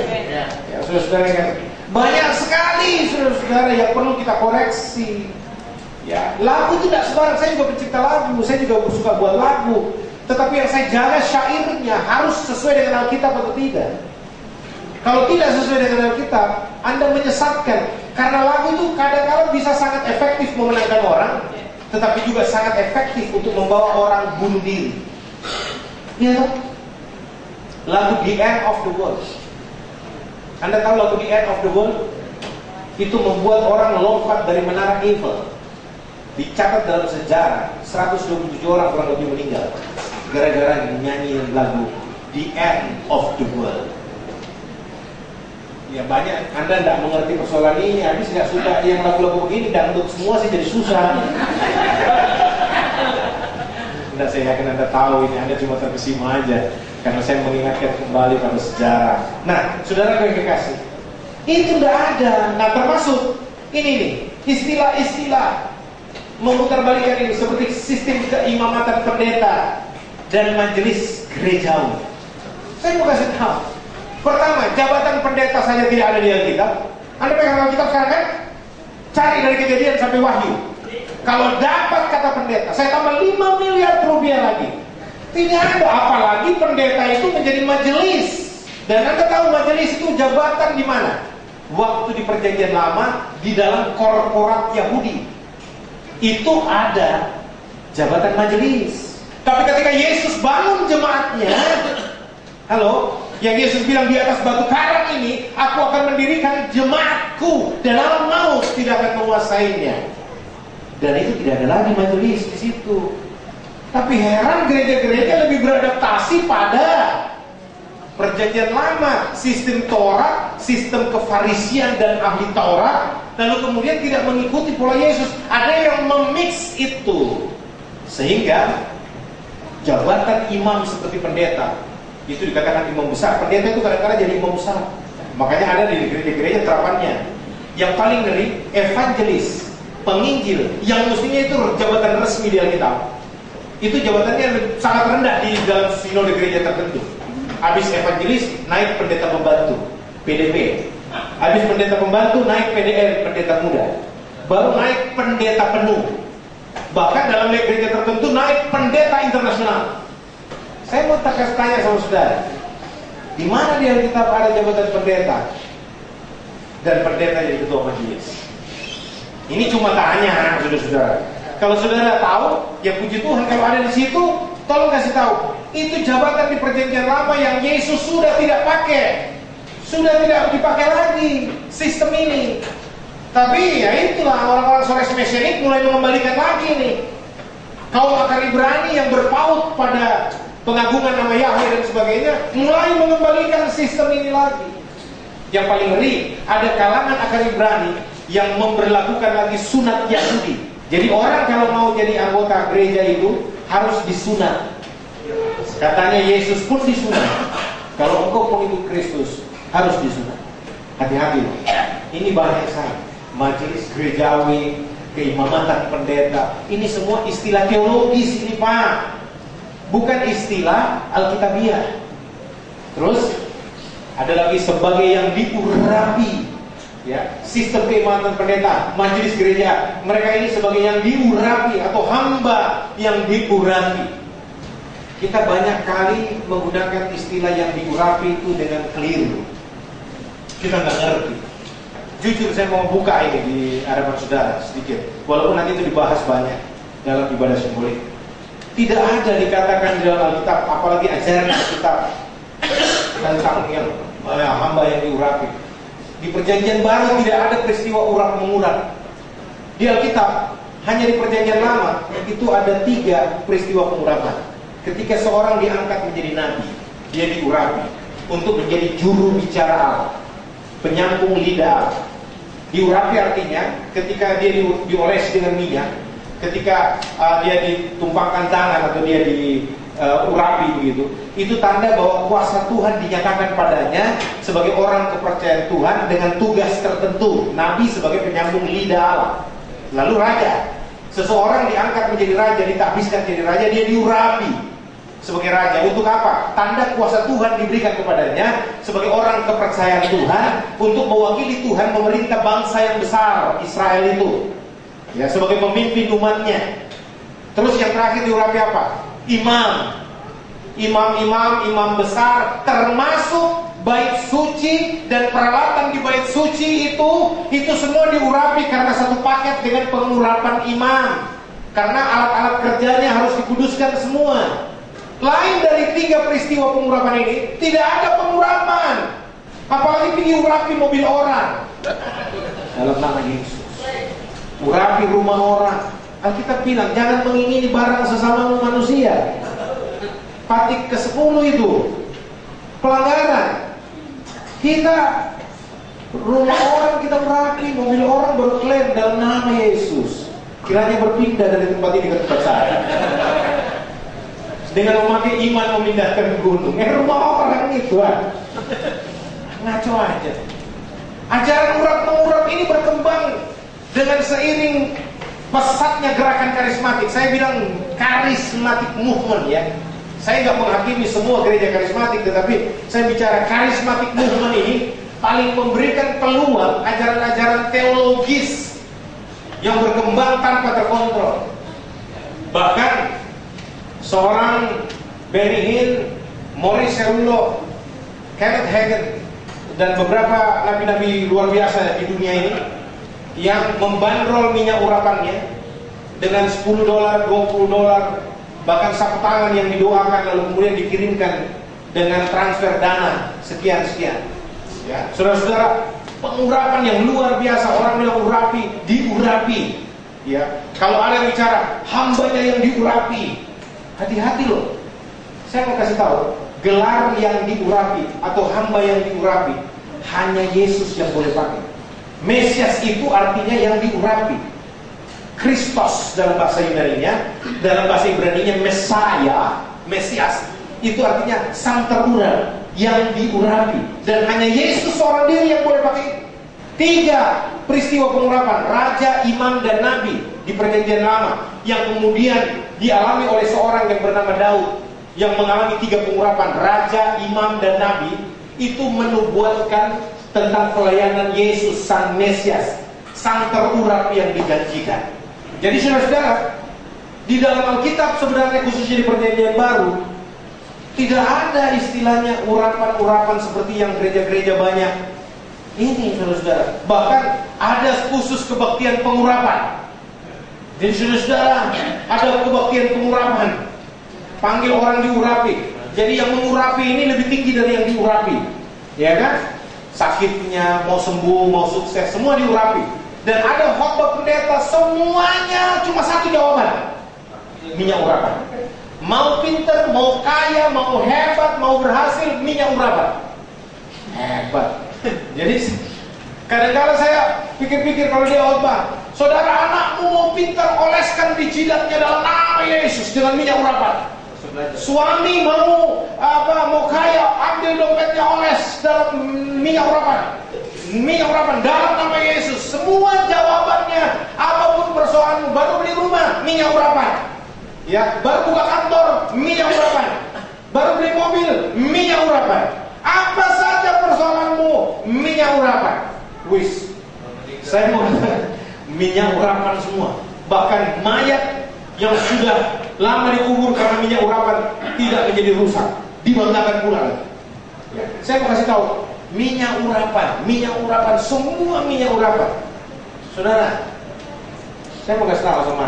Ya, saudara-saudara kan, banyak sekali saudara-saudara yang perlu kita koreksi. Ya, lagu tidak sembarang. Saya juga pencipta lagu, saya juga suka buat lagu. Tetapi yang saya jaga syairnya harus sesuai dengan Alkitab atau tidak. Kalau tidak sesuai dengan Alkitab, Anda menyesatkan. Karena lagu itu kadang-kadang bisa sangat efektif memenangkan orang, tetapi juga sangat efektif untuk membawa orang bunuh diri. Ya, lagu The End of the World. Anda tahu lagu The End of the World? Itu membuat orang lompat dari menara Eiffel. Dicatat dalam sejarah 127 orang kurang lebih meninggal gara-gara nyanyi lagu The End of the World. Ya, banyak Anda tidak mengerti persoalan ini. Habis nggak suka yang lagu-lagu begini, dangdut semua sih jadi susah. Tidak, saya yakin Anda tahu ini, Anda cuma terkesima aja karena saya mengingatkan kembali pada sejarah. Nah, saudara yang kekasih, itu tidak ada. Nah, termasuk ini nih, istilah-istilah memutarbalikkan ini seperti sistem keimamatan pendeta dan majelis gerejawi. Saya mau kasih tahu. Pertama, jabatan pendeta saja tidak ada di Alkitab. Anda pegang Alkitab sekarang kan? Cari dari Kejadian sampai Wahyu. Kalau dapat kata pendeta, saya tambah 5 miliar rupiah lagi. Tidak ada, apalagi pendeta itu menjadi majelis. Dan Anda tahu majelis itu jabatan di mana? Waktu di Perjanjian Lama di dalam korporat Yahudi itu ada jabatan majelis. Tapi ketika Yesus bangun jemaatnya, halo, yang Yesus bilang di atas batu karang ini, aku akan mendirikan jemaatku dan alam maut tidak akan menguasainya. Dan itu tidak ada lagi majelis di situ. Tapi heran gereja-gereja lebih beradaptasi pada Perjanjian Lama, sistem Taurat, sistem kefarisian dan ahli Taurat, lalu kemudian tidak mengikuti pola Yesus. Ada yang memix itu, sehingga jabatan imam seperti pendeta itu dikatakan imam besar. Pendeta itu kadang-kadang jadi imam besar. Makanya ada di gereja-gereja terapannya. Yang paling ngeri, evangelis, penginjil, yang mestinya itu jabatan resmi di Alkitab. Itu jabatannya sangat rendah di dalam sinode gereja tertentu. Habis evangelis, naik pendeta pembantu, PDP. Habis pendeta pembantu, naik PDR, pendeta muda. Baru naik pendeta penuh. Bahkan dalam gereja tertentu naik pendeta internasional. Saya mau tanya sama saudara, di mana di Alkitab ada jabatan pendeta dan pendeta jadi ketua majelis? Ini cuma tanya, saudara-saudara. Kalau saudara tahu, ya puji Tuhan. Kalau ada di situ, tolong kasih tahu. Itu jabatan di Perjanjian Lama yang Yesus sudah tidak pakai, sudah tidak dipakai lagi sistem ini. Tapi ya itulah, orang-orang Sores Mesianik mulai mengembalikan lagi nih. Kaum akar Ibrani yang berpaut pada pengagungan nama Yahweh dan sebagainya, mulai mengembalikan sistem ini lagi. Yang paling ngeri, ada kalangan akar Ibrani yang memberlakukan lagi sunat Yahudi. Jadi orang kalau mau jadi anggota gereja itu harus disunat. Katanya Yesus pun disunat. Kalau engkau pengikut Kristus harus disunat. Hati-hati. Ini banyak sekali. Majelis gerejawi, keimamatan pendeta, ini semua istilah teologis ini Pak, bukan istilah Alkitabiah. Terus ada lagi sebagai yang diurapi, ya, sistem keimamatan pendeta, majelis gereja, mereka ini sebagai yang diurapi atau hamba yang diurapi. Kita banyak kali menggunakan istilah yang diurapi itu dengan keliru. Kita nggak ngerti. Jujur saya mau buka ini di hadapan saudara sedikit, walaupun nanti itu dibahas banyak dalam ibadah simbolik. Tidak ada dikatakan di dalam Alkitab, apalagi ajaran Alkitab tentang yang hamba yang diurapi. Di Perjanjian Baru tidak ada peristiwa urap mengurat. Di Alkitab hanya di Perjanjian Lama itu ada 3 peristiwa pengurapan. Ketika seorang diangkat menjadi nabi, dia diurapi untuk menjadi juru bicara Allah, penyambung lidah Allah. Diurapi artinya ketika dia dioles dengan minyak, ketika dia ditumpahkan tangan atau dia diurapi begitu, itu tanda bahwa kuasa Tuhan dinyatakan padanya sebagai orang kepercayaan Tuhan dengan tugas tertentu. Nabi sebagai penyambung lidah Allah. Lalu raja, seseorang diangkat menjadi raja, ditabiskan jadi raja, dia diurapi sebagai raja. Untuk apa? Tanda kuasa Tuhan diberikan kepadanya sebagai orang kepercayaan Tuhan untuk mewakili Tuhan memerintah bangsa yang besar Israel itu, ya, sebagai pemimpin umatnya. Terus yang terakhir diurapi apa? Imam besar, termasuk bait suci dan peralatan di bait suci itu semua diurapi karena satu paket dengan pengurapan imam. Karena alat-alat kerjanya harus dikuduskan semua. Lain dari 3 peristiwa pengurapan ini, tidak ada pengurapan. Apalagi pergi urapi mobil orang dalam nama Yesus, urapi rumah orang. Alkitab bilang jangan mengingini barang sesama manusia. Patik ke-10 itu pelanggaran. Kita rumah orang kita urapi, mobil orang berklaim dalam nama Yesus. Kiranya berpindah dari tempat ini ke tempat saya. Dengan memakai iman memindahkan gunung. Rumah orang itu ngaco aja. Ajaran urat-mengurat ini berkembang dengan seiring pesatnya gerakan karismatik. Saya bilang karismatik movement, ya. Saya nggak menghakimi semua gereja karismatik, tetapi saya bicara karismatik movement ini paling memberikan peluang ajaran-ajaran teologis yang berkembang tanpa terkontrol. Bahkan seorang Benny Hinn, Maurice Cerullo, Kenneth Hagin, dan beberapa nabi-nabi luar biasa di dunia ini yang membandrol minyak urapannya dengan $10, $20, bahkan sapu tangan yang didoakan lalu kemudian dikirimkan dengan transfer dana sekian-sekian. Ya, saudara-saudara, pengurapan yang luar biasa. Orang bilang urapi, diurapi. Ya, kalau ada yang bicara hambanya yang diurapi, hati-hati loh. Saya mau kasih tahu, gelar yang diurapi atau hamba yang diurapi hanya Yesus yang boleh pakai. Mesias itu artinya yang diurapi. Kristos dalam bahasa Yunani-nya, dalam bahasa Ibrani-nya Mesaya, Mesias, itu artinya sang terurai, yang diurapi. Dan hanya Yesus seorang diri yang boleh pakai itu. 3 peristiwa pengurapan, raja, imam, dan nabi di perjanjian lama, yang kemudian dialami oleh seorang yang bernama Daud, yang mengalami 3 pengurapan, raja, imam, dan nabi. Itu menubuatkan tentang pelayanan Yesus sang Mesias, sang terurap yang dijanjikan. Jadi saudara-saudara, di dalam Alkitab sebenarnya khususnya di perjanjian baru tidak ada istilahnya urapan-urapan seperti yang gereja-gereja banyak ini, saudara-saudara. Bahkan ada khusus kebaktian pengurapan. Jadi saudara-saudara, ada kebaktian pengurapan, panggil orang diurapi. Jadi yang mengurapi ini lebih tinggi dari yang diurapi, ya kan? Sakitnya, mau sembuh, mau sukses, semua diurapi. Dan ada khotbah pendeta, semuanya cuma satu jawaban, minyak urapan. Mau pinter, mau kaya, mau hebat, mau berhasil, minyak urapan. Hebat. Jadi kadang-kadang saya pikir-pikir kalau dia khotbah, saudara anakmu mau pinter, oleskan di jidatnya dalam nama Yesus dengan minyak urapan. Suami mau kaya, ambil dompetnya, oles dalam minyak urapan. Minyak urapan dalam nama Yesus. Semua jawabannya, apapun persoalanmu, baru beli rumah, minyak urapan. Ya, baru buka kantor, minyak urapan. Baru beli mobil, minyak urapan. Apa saja persoalanmu, minyak urapan. Wis, saya mau minyak urapan semua. Bahkan mayat yang sudah lama dikubur karena minyak urapan tidak menjadi rusak, dibanggakan pula. Ya, saya mau kasih tahu, minyak urapan, semua minyak urapan. Saudara, saya mau kasih tahu sama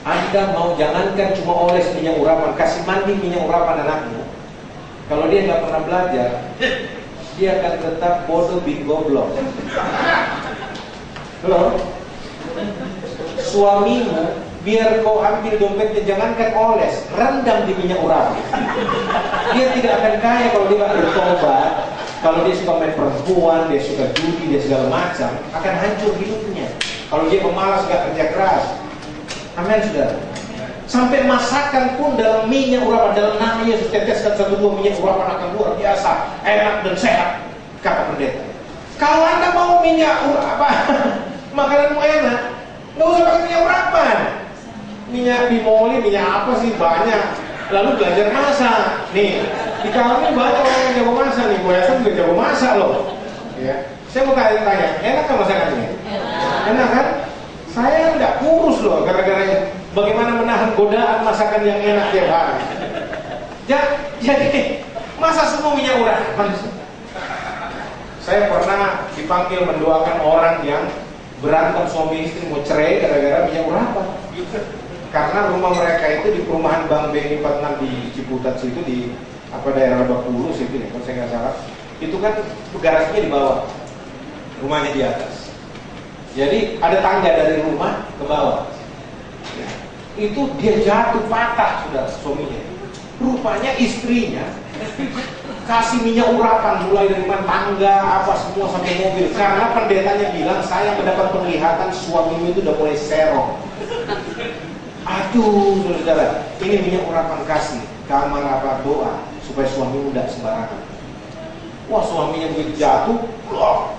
Anda mau jangankan cuma oles minyak urapan, kasih mandi minyak urapan anakmu. Kalau dia nggak pernah belajar, dia akan tetap bodoh bin goblok. Halo, suamimu biar kau ambil dompetnya, jangankan oles, rendam di minyak urapan. Dia tidak akan kaya kalau dia nggak bertobat. Kalau dia suka main perempuan, dia suka judi, dia segala macam, akan hancur hidupnya. Kalau dia pemalas, nggak kerja keras. Amin, saudara. Sampai masakan pun dalam minyak urapan, dalam nama Yesus, teteskan 1-2 minyak urapan akan luar biasa, enak dan sehat, kata pendeta. Kalau Anda mau minyak makananmu enak, nggak usah pakai minyak urapan. Minyak bimoli, minyak apa sih, banyak. Lalu belajar masak. Nih, di kampung ini banyak orang yang jago masak nih. Gue yakin juga jago masak loh. Ya, saya mau tanya, enak kan masakannya? Enak kan? Saya nggak kurus loh, gara-gara bagaimana menahan godaan masakan yang enak tiap hari. Jadi masa semua minyak urapan. Saya pernah dipanggil mendoakan orang yang berantem suami istri mau cerai gara-gara minyak urapan. Karena rumah mereka itu di perumahan Bang Beni 46 di Ciputat situ, di daerah Lebak Bulus itu nih, kalau saya nggak salah. Itu kan garasinya di bawah, rumahnya di atas. Jadi ada tangga dari rumah ke bawah. Ya, itu dia jatuh patah sudah suaminya. Rupanya istrinya kasih minyak urapan mulai dari tangga apa semua sampai mobil. Karena pendetanya bilang, saya mendapat penglihatan suamimu itu udah mulai serong. Aduh, saudara, ini minyak urapan kasih kamar apa doa supaya suamimu tidak sembarangan. Wah, suaminya begitu jatuh, loh,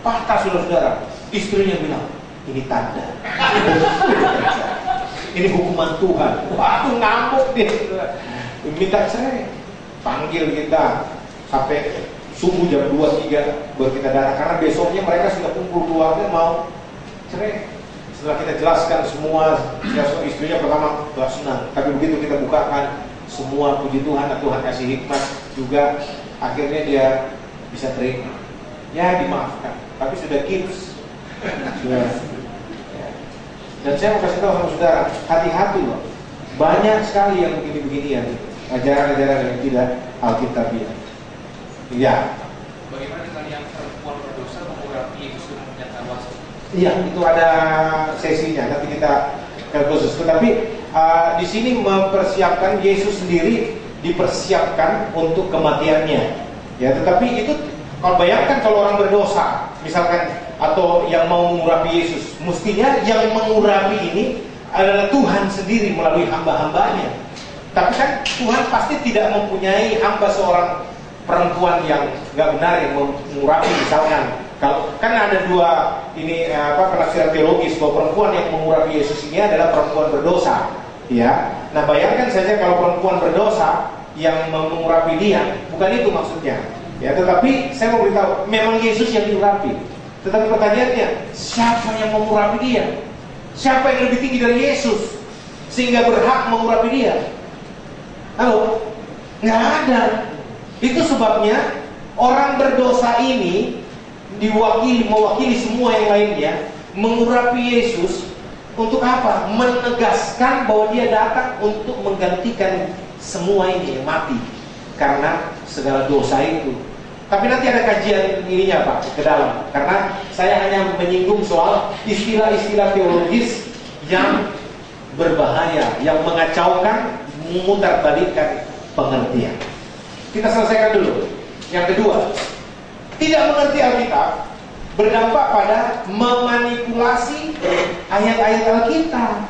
patah saudara. Istrinya bilang, ini tanda, ini hukuman Tuhan. Waduh, ngamuk dia, minta cerai. Panggil kita sampai subuh jam 2-3 baru kita datang, karena besoknya mereka sudah kumpul keluarga mau cerai. Setelah kita jelaskan semua, istrinya pertama gak senang, tapi begitu kita bukakan semua, puji Tuhan, Tuhan kasih hikmat juga, akhirnya dia bisa terima. Ya dimaafkan, tapi sudah kids. Sudah. Dan saya mau kasih tahu sama saudara, hati-hati loh. Banyak sekali yang begini-beginian, ajaran-ajaran yang tidak alkitabiah. Ya. Bagaimana dengan yang perempuan berdosa mengurapi Yesus dengan menyatakan kuasa? Iya, itu ada sesinya. Nanti kita khusus. Tetapi di sini mempersiapkan Yesus sendiri dipersiapkan untuk kematiannya. Ya, tetapi itu kalau bayangkan kalau orang berdosa, misalkan atau yang mau mengurapi Yesus, mestinya yang mengurapi ini adalah Tuhan sendiri melalui hamba-hambanya. Tapi kan Tuhan pasti tidak mempunyai hamba seorang perempuan yang nggak benar yang mengurapi, misalkan. Kalau kan ada dua ini penafsiran teologis bahwa perempuan yang mengurapi Yesus ini adalah perempuan berdosa, ya. Nah bayangkan saja kalau perempuan berdosa yang mengurapi dia, bukan itu maksudnya, ya. Tetapi saya mau beritahu, memang Yesus yang diurapi. Tetapi pertanyaannya, siapa yang mengurapi dia? Siapa yang lebih tinggi dari Yesus sehingga berhak mengurapi dia? Halo, nggak ada. Itu sebabnya orang berdosa ini mewakili semua yang lainnya mengurapi Yesus untuk apa? Menegaskan bahwa dia datang untuk menggantikan semua ini mati karena segala dosa itu. Tapi nanti ada kajian ininya Pak ke dalam, karena saya hanya menyinggung soal istilah-istilah teologis yang berbahaya, yang mengacaukan, memutarbalikkan pengertian. Kita selesaikan dulu. Yang kedua, tidak mengerti Alkitab berdampak pada memanipulasi ayat-ayat Alkitab.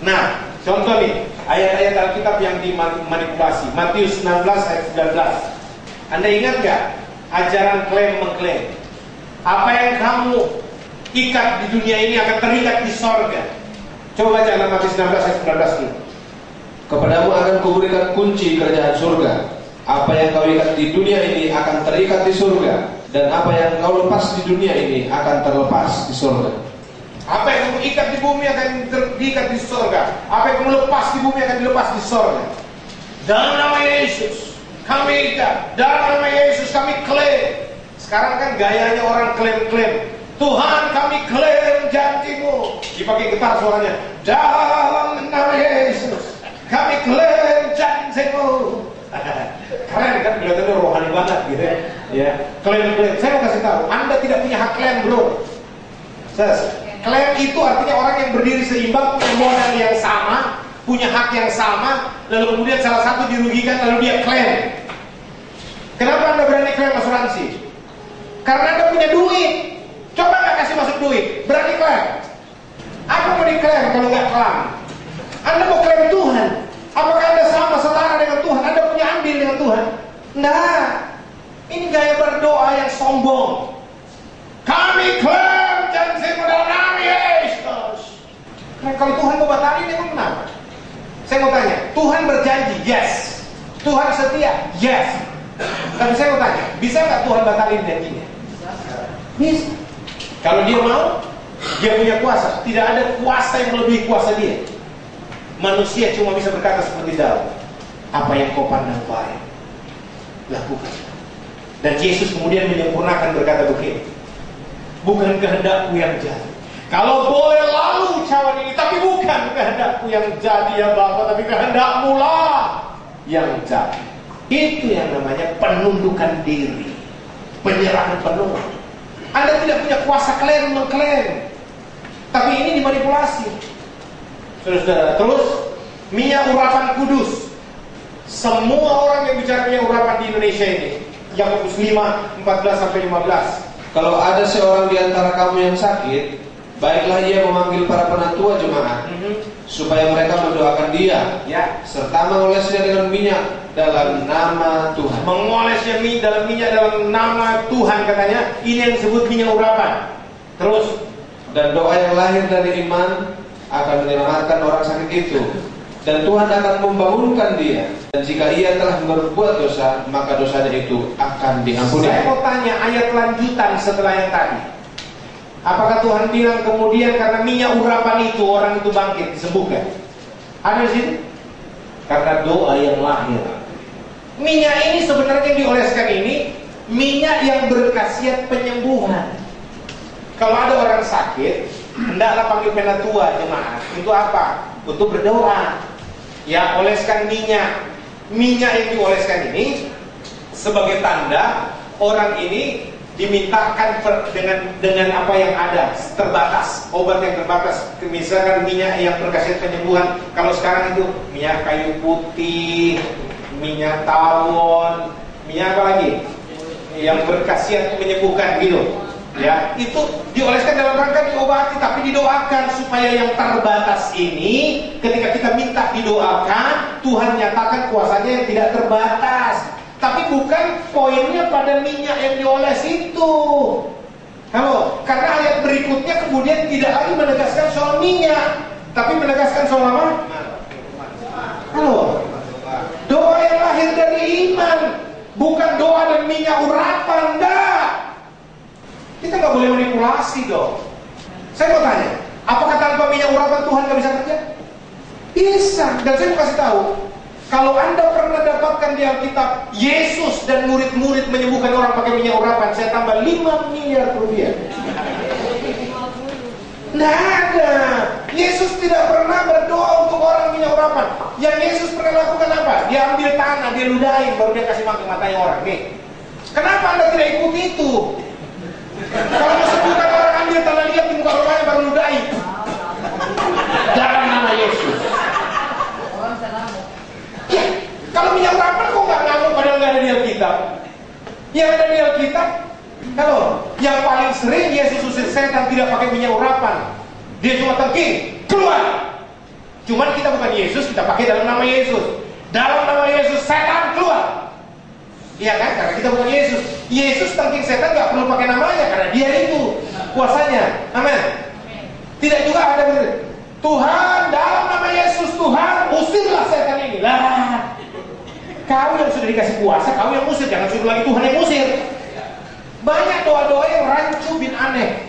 Nah, contoh nih, ayat-ayat Alkitab yang dimanipulasi. Matius 16 ayat 19. Anda ingat gak ajaran klaim-mengklaim? Apa yang kamu ikat di dunia ini akan terikat di sorga. Coba baca Matius 16 ayat 19 dulu. Kepadamu akan kuberikan kunci kerajaan surga. Apa yang kau ikat di dunia ini akan terikat di surga, dan apa yang kau lepas di dunia ini akan terlepas di surga. Apa yang kamu ikat di bumi akan terikat di surga. Apa yang kamu lepas di bumi akan dilepas di surga. Dalam nama Yesus kami ikat, dalam nama Yesus kami klaim. Sekarang kan gayanya orang klaim-klaim. Tuhan kami klaim janjimu. Dipakai getar suaranya. Dalam nama Yesus kami klaim janjimu. Keren kan, kelihatannya rohani banget gitu ya. Klaim-klaim. Saya mau kasih tahu, Anda tidak punya hak klaim bro. Klaim itu artinya orang yang berdiri seimbang, punya modal yang sama, punya hak yang sama, lalu kemudian salah satu dirugikan, lalu dia klaim. Kenapa Anda berani klaim asuransi? Karena Anda punya duit. Coba nggak kasih masuk duit, berani klaim. Apa mau diklaim kalau nggak klaim? Anda mau klaim Tuhan. Apakah Anda sama setara dengan Tuhan? Anda punya andil dengan Tuhan? Nah, ini gaya berdoa yang sombong. Kami klaim janjimu dalam nama Yesus. Nah, kalau Tuhan mau batalin, emang kenapa? Saya mau tanya, Tuhan berjanji, yes. Tuhan setia, yes. Tapi saya mau tanya, bisa nggak Tuhan batalin janjinya? Bisa. Kalau dia mau, dia punya kuasa. Tidak ada kuasa yang melebihi kuasa dia. Manusia cuma bisa berkata seperti Daud, apa yang kau pandang baik, lakukan. Dan Yesus kemudian menyempurnakan berkata begini, bukan kehendakku yang jadi. Kalau boleh lalu cawan ini, tapi bukan kehendakku yang jadi ya Bapa, tapi kehendakmu lah yang jadi. Itu yang namanya penundukan diri, penyerahan penuh. Anda tidak punya kuasa klaim mengklaim, tapi ini dimanipulasi. Saudara, terus minyak urapan kudus. Semua orang yang bicara minyak urapan di Indonesia ini, Yakobus 5, 14-15. Kalau ada seorang di antara kamu yang sakit, baiklah ia memanggil para penatua jemaat, supaya mereka mendoakan dia, ya, serta mengolesnya dengan minyak dalam nama Tuhan. Mengolesnya dalam minyak dalam nama Tuhan, katanya. Ini yang disebut minyak urapan. Terus, dan doa yang lahir dari iman akan menyelamatkan orang sakit itu, dan Tuhan akan membangunkan dia. Dan jika ia telah berbuat dosa, maka dosanya itu akan diampuni. Saya mau tanya ayat lanjutan setelah yang tadi. Apakah Tuhan bilang kemudian karena minyak urapan itu orang itu bangkit, disembuhkan? Ada di situ? Karena doa yang lahir. Minyak ini sebenarnya yang dioleskan ini minyak yang berkhasiat penyembuhan. Kalau ada orang sakit, hendaklah panggil penatua jemaat. Untuk apa? Untuk berdoa. Ya, oleskan minyak. Minyak yang dioleskan ini sebagai tanda orang ini dimintakan dengan apa yang ada, terbatas, obat yang terbatas. Misalkan minyak yang berkhasiat penyembuhan. Kalau sekarang itu minyak kayu putih, minyak tawon, minyak apa lagi? Yang berkhasiat menyembuhkan gitu. Ya, itu dioleskan dalam rangka diobati, tapi didoakan supaya yang terbatas ini ketika kita minta didoakan, Tuhan nyatakan kuasanya yang tidak terbatas. Tapi bukan poinnya pada minyak yang dioles itu. Halo, karena ayat berikutnya kemudian tidak lagi menegaskan soal minyak, tapi menegaskan soal apa? Halo, doa yang lahir dari iman, bukan doa dan minyak urapan, enggak. Kita nggak boleh manipulasi dong. Saya mau tanya, apakah tanpa minyak urapan Tuhan nggak bisa kerja? Bisa. Dan saya mau kasih tahu, kalau Anda pernah dapatkan di Alkitab Yesus dan murid-murid menyembuhkan orang pakai minyak urapan, saya tambah 5 miliar rupiah. Nggak ada. Yesus tidak pernah berdoa untuk orang minyak urapan. Yang Yesus pernah lakukan apa? Dia ambil tanah, dia ludahin, baru dia kasih makan matanya orang. Nih, kenapa Anda tidak ikuti itu? Kalau mau sembuhkan orang, ambil tanah liat di muka rumahnya baru ludahin. Dalam nama Yesus. Ya, kalau minyak urapan kok nggak ngamuk padahal nggak ada di Alkitab? Yang ada di Alkitab, kalau yang paling sering Yesus usir setan tidak pakai minyak urapan, dia cuma tengking, keluar. Cuman kita bukan Yesus, kita pakai dalam nama Yesus. Dalam nama Yesus, setan keluar. Iya kan? Karena kita bukan Yesus. Yesus tengking setan nggak perlu pakai namanya, karena dia itu kuasanya. Amin. Tidak juga ada begitu. Tuhan, dalam nama Yesus, Tuhan, usirlah setan ini. Lah, kau yang sudah dikasih kuasa, kau yang usir, jangan suruh lagi Tuhan yang usir. Banyak doa-doa yang rancu bin aneh.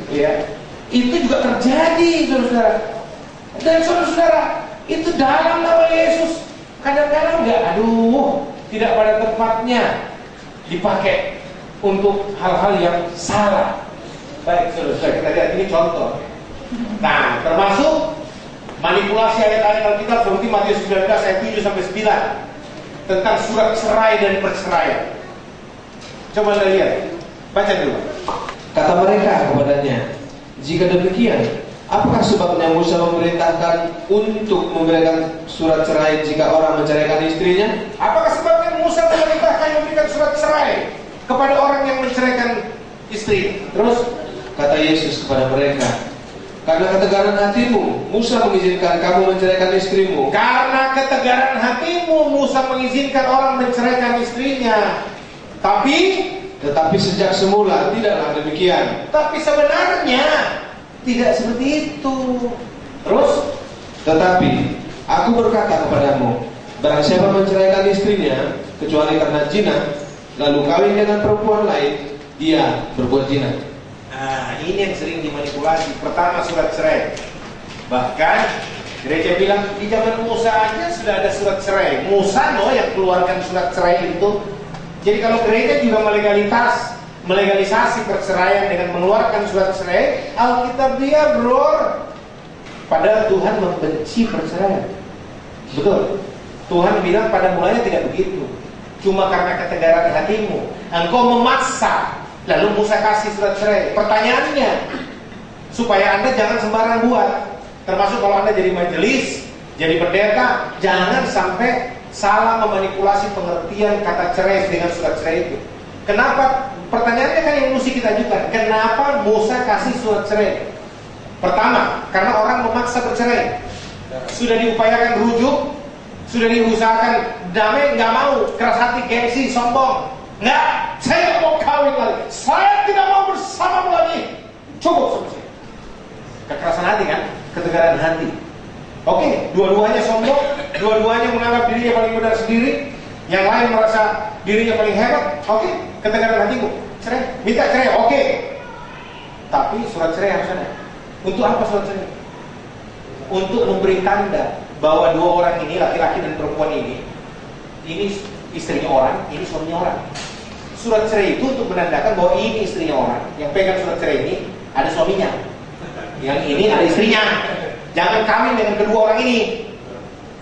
Ya, itu juga terjadi, saudara-saudara. Dan saudara-saudara, itu dalam nama Yesus. Kadang-kadang tidak pada tempatnya dipakai untuk hal-hal yang salah. Baik, saudara-saudara, kita lihat ini contoh. Nah, termasuk manipulasi ayat-ayat Alkitab seperti Matius 19 ayat 7 sampai 9 tentang surat cerai dan perceraian. Coba kita lihat, baca dulu. Kata mereka kepadanya, jika demikian, apakah sebabnya Musa memerintahkan untuk memberikan surat cerai jika orang menceraikan istrinya? Apakah sebabnya Musa memerintahkan memberikan surat cerai kepada orang yang menceraikan istri? Terus kata Yesus kepada mereka, karena ketegaran hatimu, Musa mengizinkan kamu menceraikan istrimu. Karena ketegaran hatimu, Musa mengizinkan orang menceraikan istrinya. Tetapi sejak semula tidaklah demikian. Tapi sebenarnya tidak seperti itu. Terus, tetapi aku berkata kepadamu, barang siapa menceraikan istrinya kecuali karena zina, lalu kawin dengan perempuan lain, dia berbuat zina. Nah, ini yang sering dimanipulasi. Pertama, surat cerai. Bahkan gereja bilang di zaman Musa aja sudah ada surat cerai. Musa loh yang keluarkan surat cerai itu. Jadi kalau gereja juga melegalisasi perceraian dengan mengeluarkan surat cerai, Alkitab dia bro. Padahal Tuhan membenci perceraian. Betul. Tuhan bilang pada mulanya tidak begitu. Cuma karena ketegaran hatimu, engkau memaksa. Lalu Musa kasih surat cerai. Pertanyaannya, supaya Anda jangan sembarang buat. Termasuk kalau Anda jadi majelis, jadi pendeta, jangan sampai salah memanipulasi pengertian kata cerai dengan surat cerai itu. Kenapa? Pertanyaannya kan yang mesti kita ajukan. Kenapa Musa kasih surat cerai? Pertama, karena orang memaksa bercerai. Sudah diupayakan rujuk, sudah diusahakan damai, nggak mau, keras hati, gengsi, sombong. Nggak, saya nggak mau kawin lagi. Saya tidak mau bersamamu lagi. Cukup sama saya. Kekerasan hati kan? Ketegaran hati. Oke, dua-duanya sombong, dua-duanya menganggap dirinya paling benar sendiri, yang lain merasa dirinya paling hebat. Oke, ketegaran hatimu, cerai, minta cerai, oke. Tapi surat cerai harus ada. Untuk apa surat cerai? Untuk memberi tanda bahwa dua orang ini, laki-laki dan perempuan ini istrinya orang, ini suaminya orang. Surat cerai itu untuk menandakan bahwa ini istrinya orang, yang pegang surat cerai ini ada suaminya, yang ini ada istrinya. Jangan kawin dengan kedua orang ini.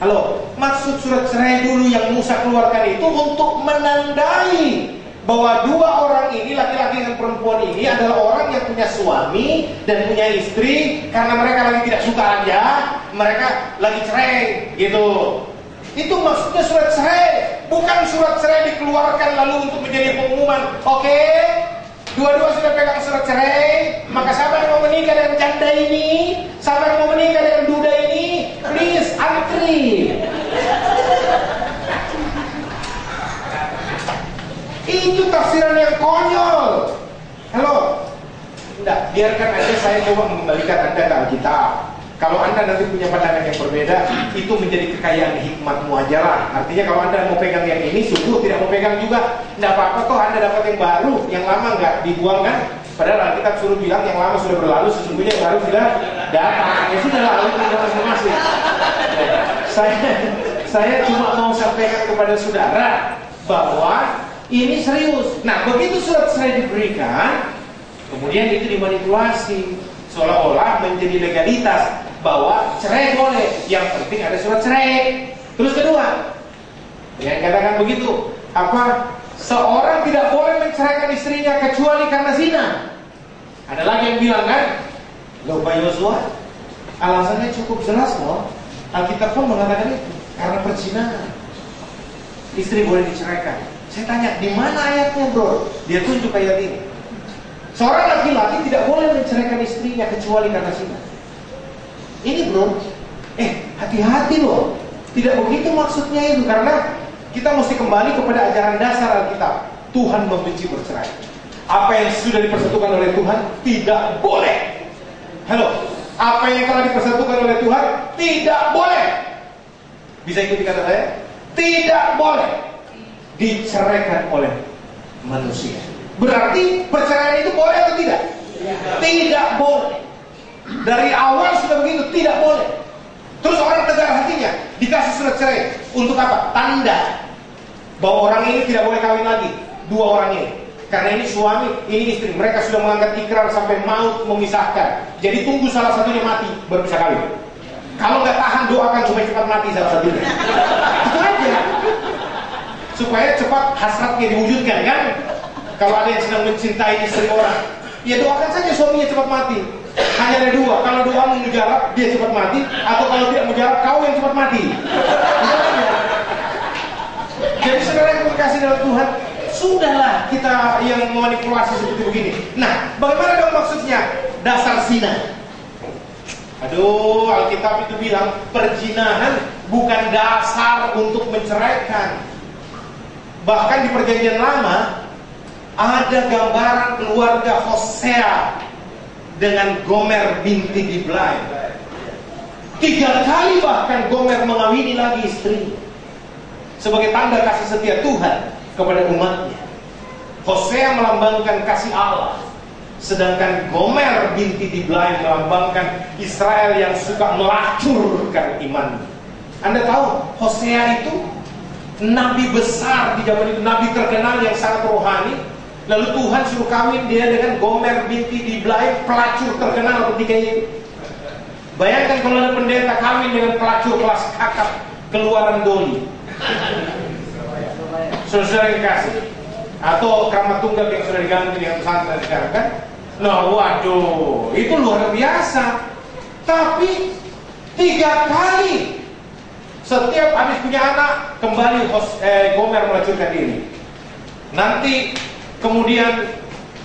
Halo, maksud surat cerai dulu yang Musa keluarkan itu untuk menandai bahwa dua orang ini, laki-laki dan perempuan ini adalah orang yang punya suami dan punya istri. Karena mereka lagi tidak suka aja, mereka lagi cerai gitu. Itu maksudnya surat cerai. Bukan surat cerai dikeluarkan lalu untuk menjadi pengumuman. Oke, dua-dua sudah pegang surat cerai, maka siapa yang mau menikah dengan janda ini, siapa yang mau menikah dengan duda ini, please antri. Itu tafsiran yang konyol. Halo, enggak, biarkan aja saya coba mengembalikan Anda ke Alkitab. Kalau Anda nanti punya pandangan yang berbeda, itu menjadi kekayaan hikmatmu aja lah. Artinya kalau Anda mau pegang yang ini, sungguh tidak mau pegang juga, enggak apa-apa toh, Anda dapat yang baru, yang lama enggak dibuang kan? Padahal Alkitab suruh bilang yang lama sudah berlalu, sesungguhnya yang baru sudah datang. Ya sudah lalu masing-masing. Saya cuma mau sampaikan kepada saudara bahwa ini serius. Nah, begitu surat cerai diberikan, kemudian itu dimanipulasi seolah-olah menjadi legalitas bahwa cerai boleh, yang penting ada surat cerai. Terus kedua, yang katakan begitu, apa? Seorang tidak boleh menceraikan istrinya kecuali karena zina. Ada lagi yang bilang kan, loh Pak Yosua, alasannya cukup jelas loh. Alkitab pun mengatakan itu, karena perzinahan. Istri boleh diceraikan. Saya tanya, di mana ayatnya bro? Dia tunjuk ayat ini. Seorang laki-laki tidak boleh menceraikan istrinya kecuali karena zina. Ini bro, hati-hati loh. Tidak begitu maksudnya itu, karena kita mesti kembali kepada ajaran dasar Alkitab. Tuhan membenci bercerai. Apa yang sudah dipersatukan oleh Tuhan tidak boleh. Halo, apa yang telah dipersatukan oleh Tuhan tidak boleh. Bisa ikuti kata saya? Tidak boleh diceraikan oleh manusia. Berarti perceraian itu boleh atau tidak? Tidak boleh. Dari awal sudah begitu, tidak boleh. Terus orang tegar hatinya, dikasih surat cerai. Untuk apa? Tanda bahwa orang ini tidak boleh kawin lagi. Dua orang ini, karena ini suami, ini istri. Mereka sudah mengangkat ikrar sampai maut memisahkan. Jadi tunggu salah satunya mati baru bisa kawin. Kalau nggak tahan, doakan supaya cepat mati salah satunya. Itu aja, supaya cepat hasratnya diwujudkan kan. Kalau ada yang sedang mencintai istri orang, ya doakan saja suaminya cepat mati. Hanya ada dua, kalau doa mujarab dia cepat mati, atau kalau tidak mujarab kau yang cepat mati. Jadi saudara yang terkasih dalam Tuhan, sudahlah kita yang memanipulasi seperti begini. Nah, bagaimana dong maksudnya? Dasar zina. Aduh, Alkitab itu bilang perzinahan bukan dasar untuk menceraikan. Bahkan di Perjanjian Lama ada gambaran keluarga Hosea dengan Gomer binti Diblai. 3 kali bahkan Gomer mengawini lagi istri sebagai tanda kasih setia Tuhan kepada umatnya. Hosea melambangkan kasih Allah, sedangkan Gomer binti Diblai melambangkan Israel yang suka melacurkan iman. Anda tahu Hosea itu nabi besar di zaman itu, nabi terkenal yang sangat rohani. Lalu Tuhan suruh kawin dia dengan Gomer binti Diblai, pelacur terkenal ketika itu. Bayangkan kalau ada pendeta kawin dengan pelacur kelas kakap Keluaran Doli. Saudara yang kasih, atau Keramat Tunggal yang sudah diganti dengan pesantren sekarang kan. Nah waduh, itu luar biasa. Tapi 3 kali setiap habis punya anak kembali Gomer melacurkan diri. Nanti kemudian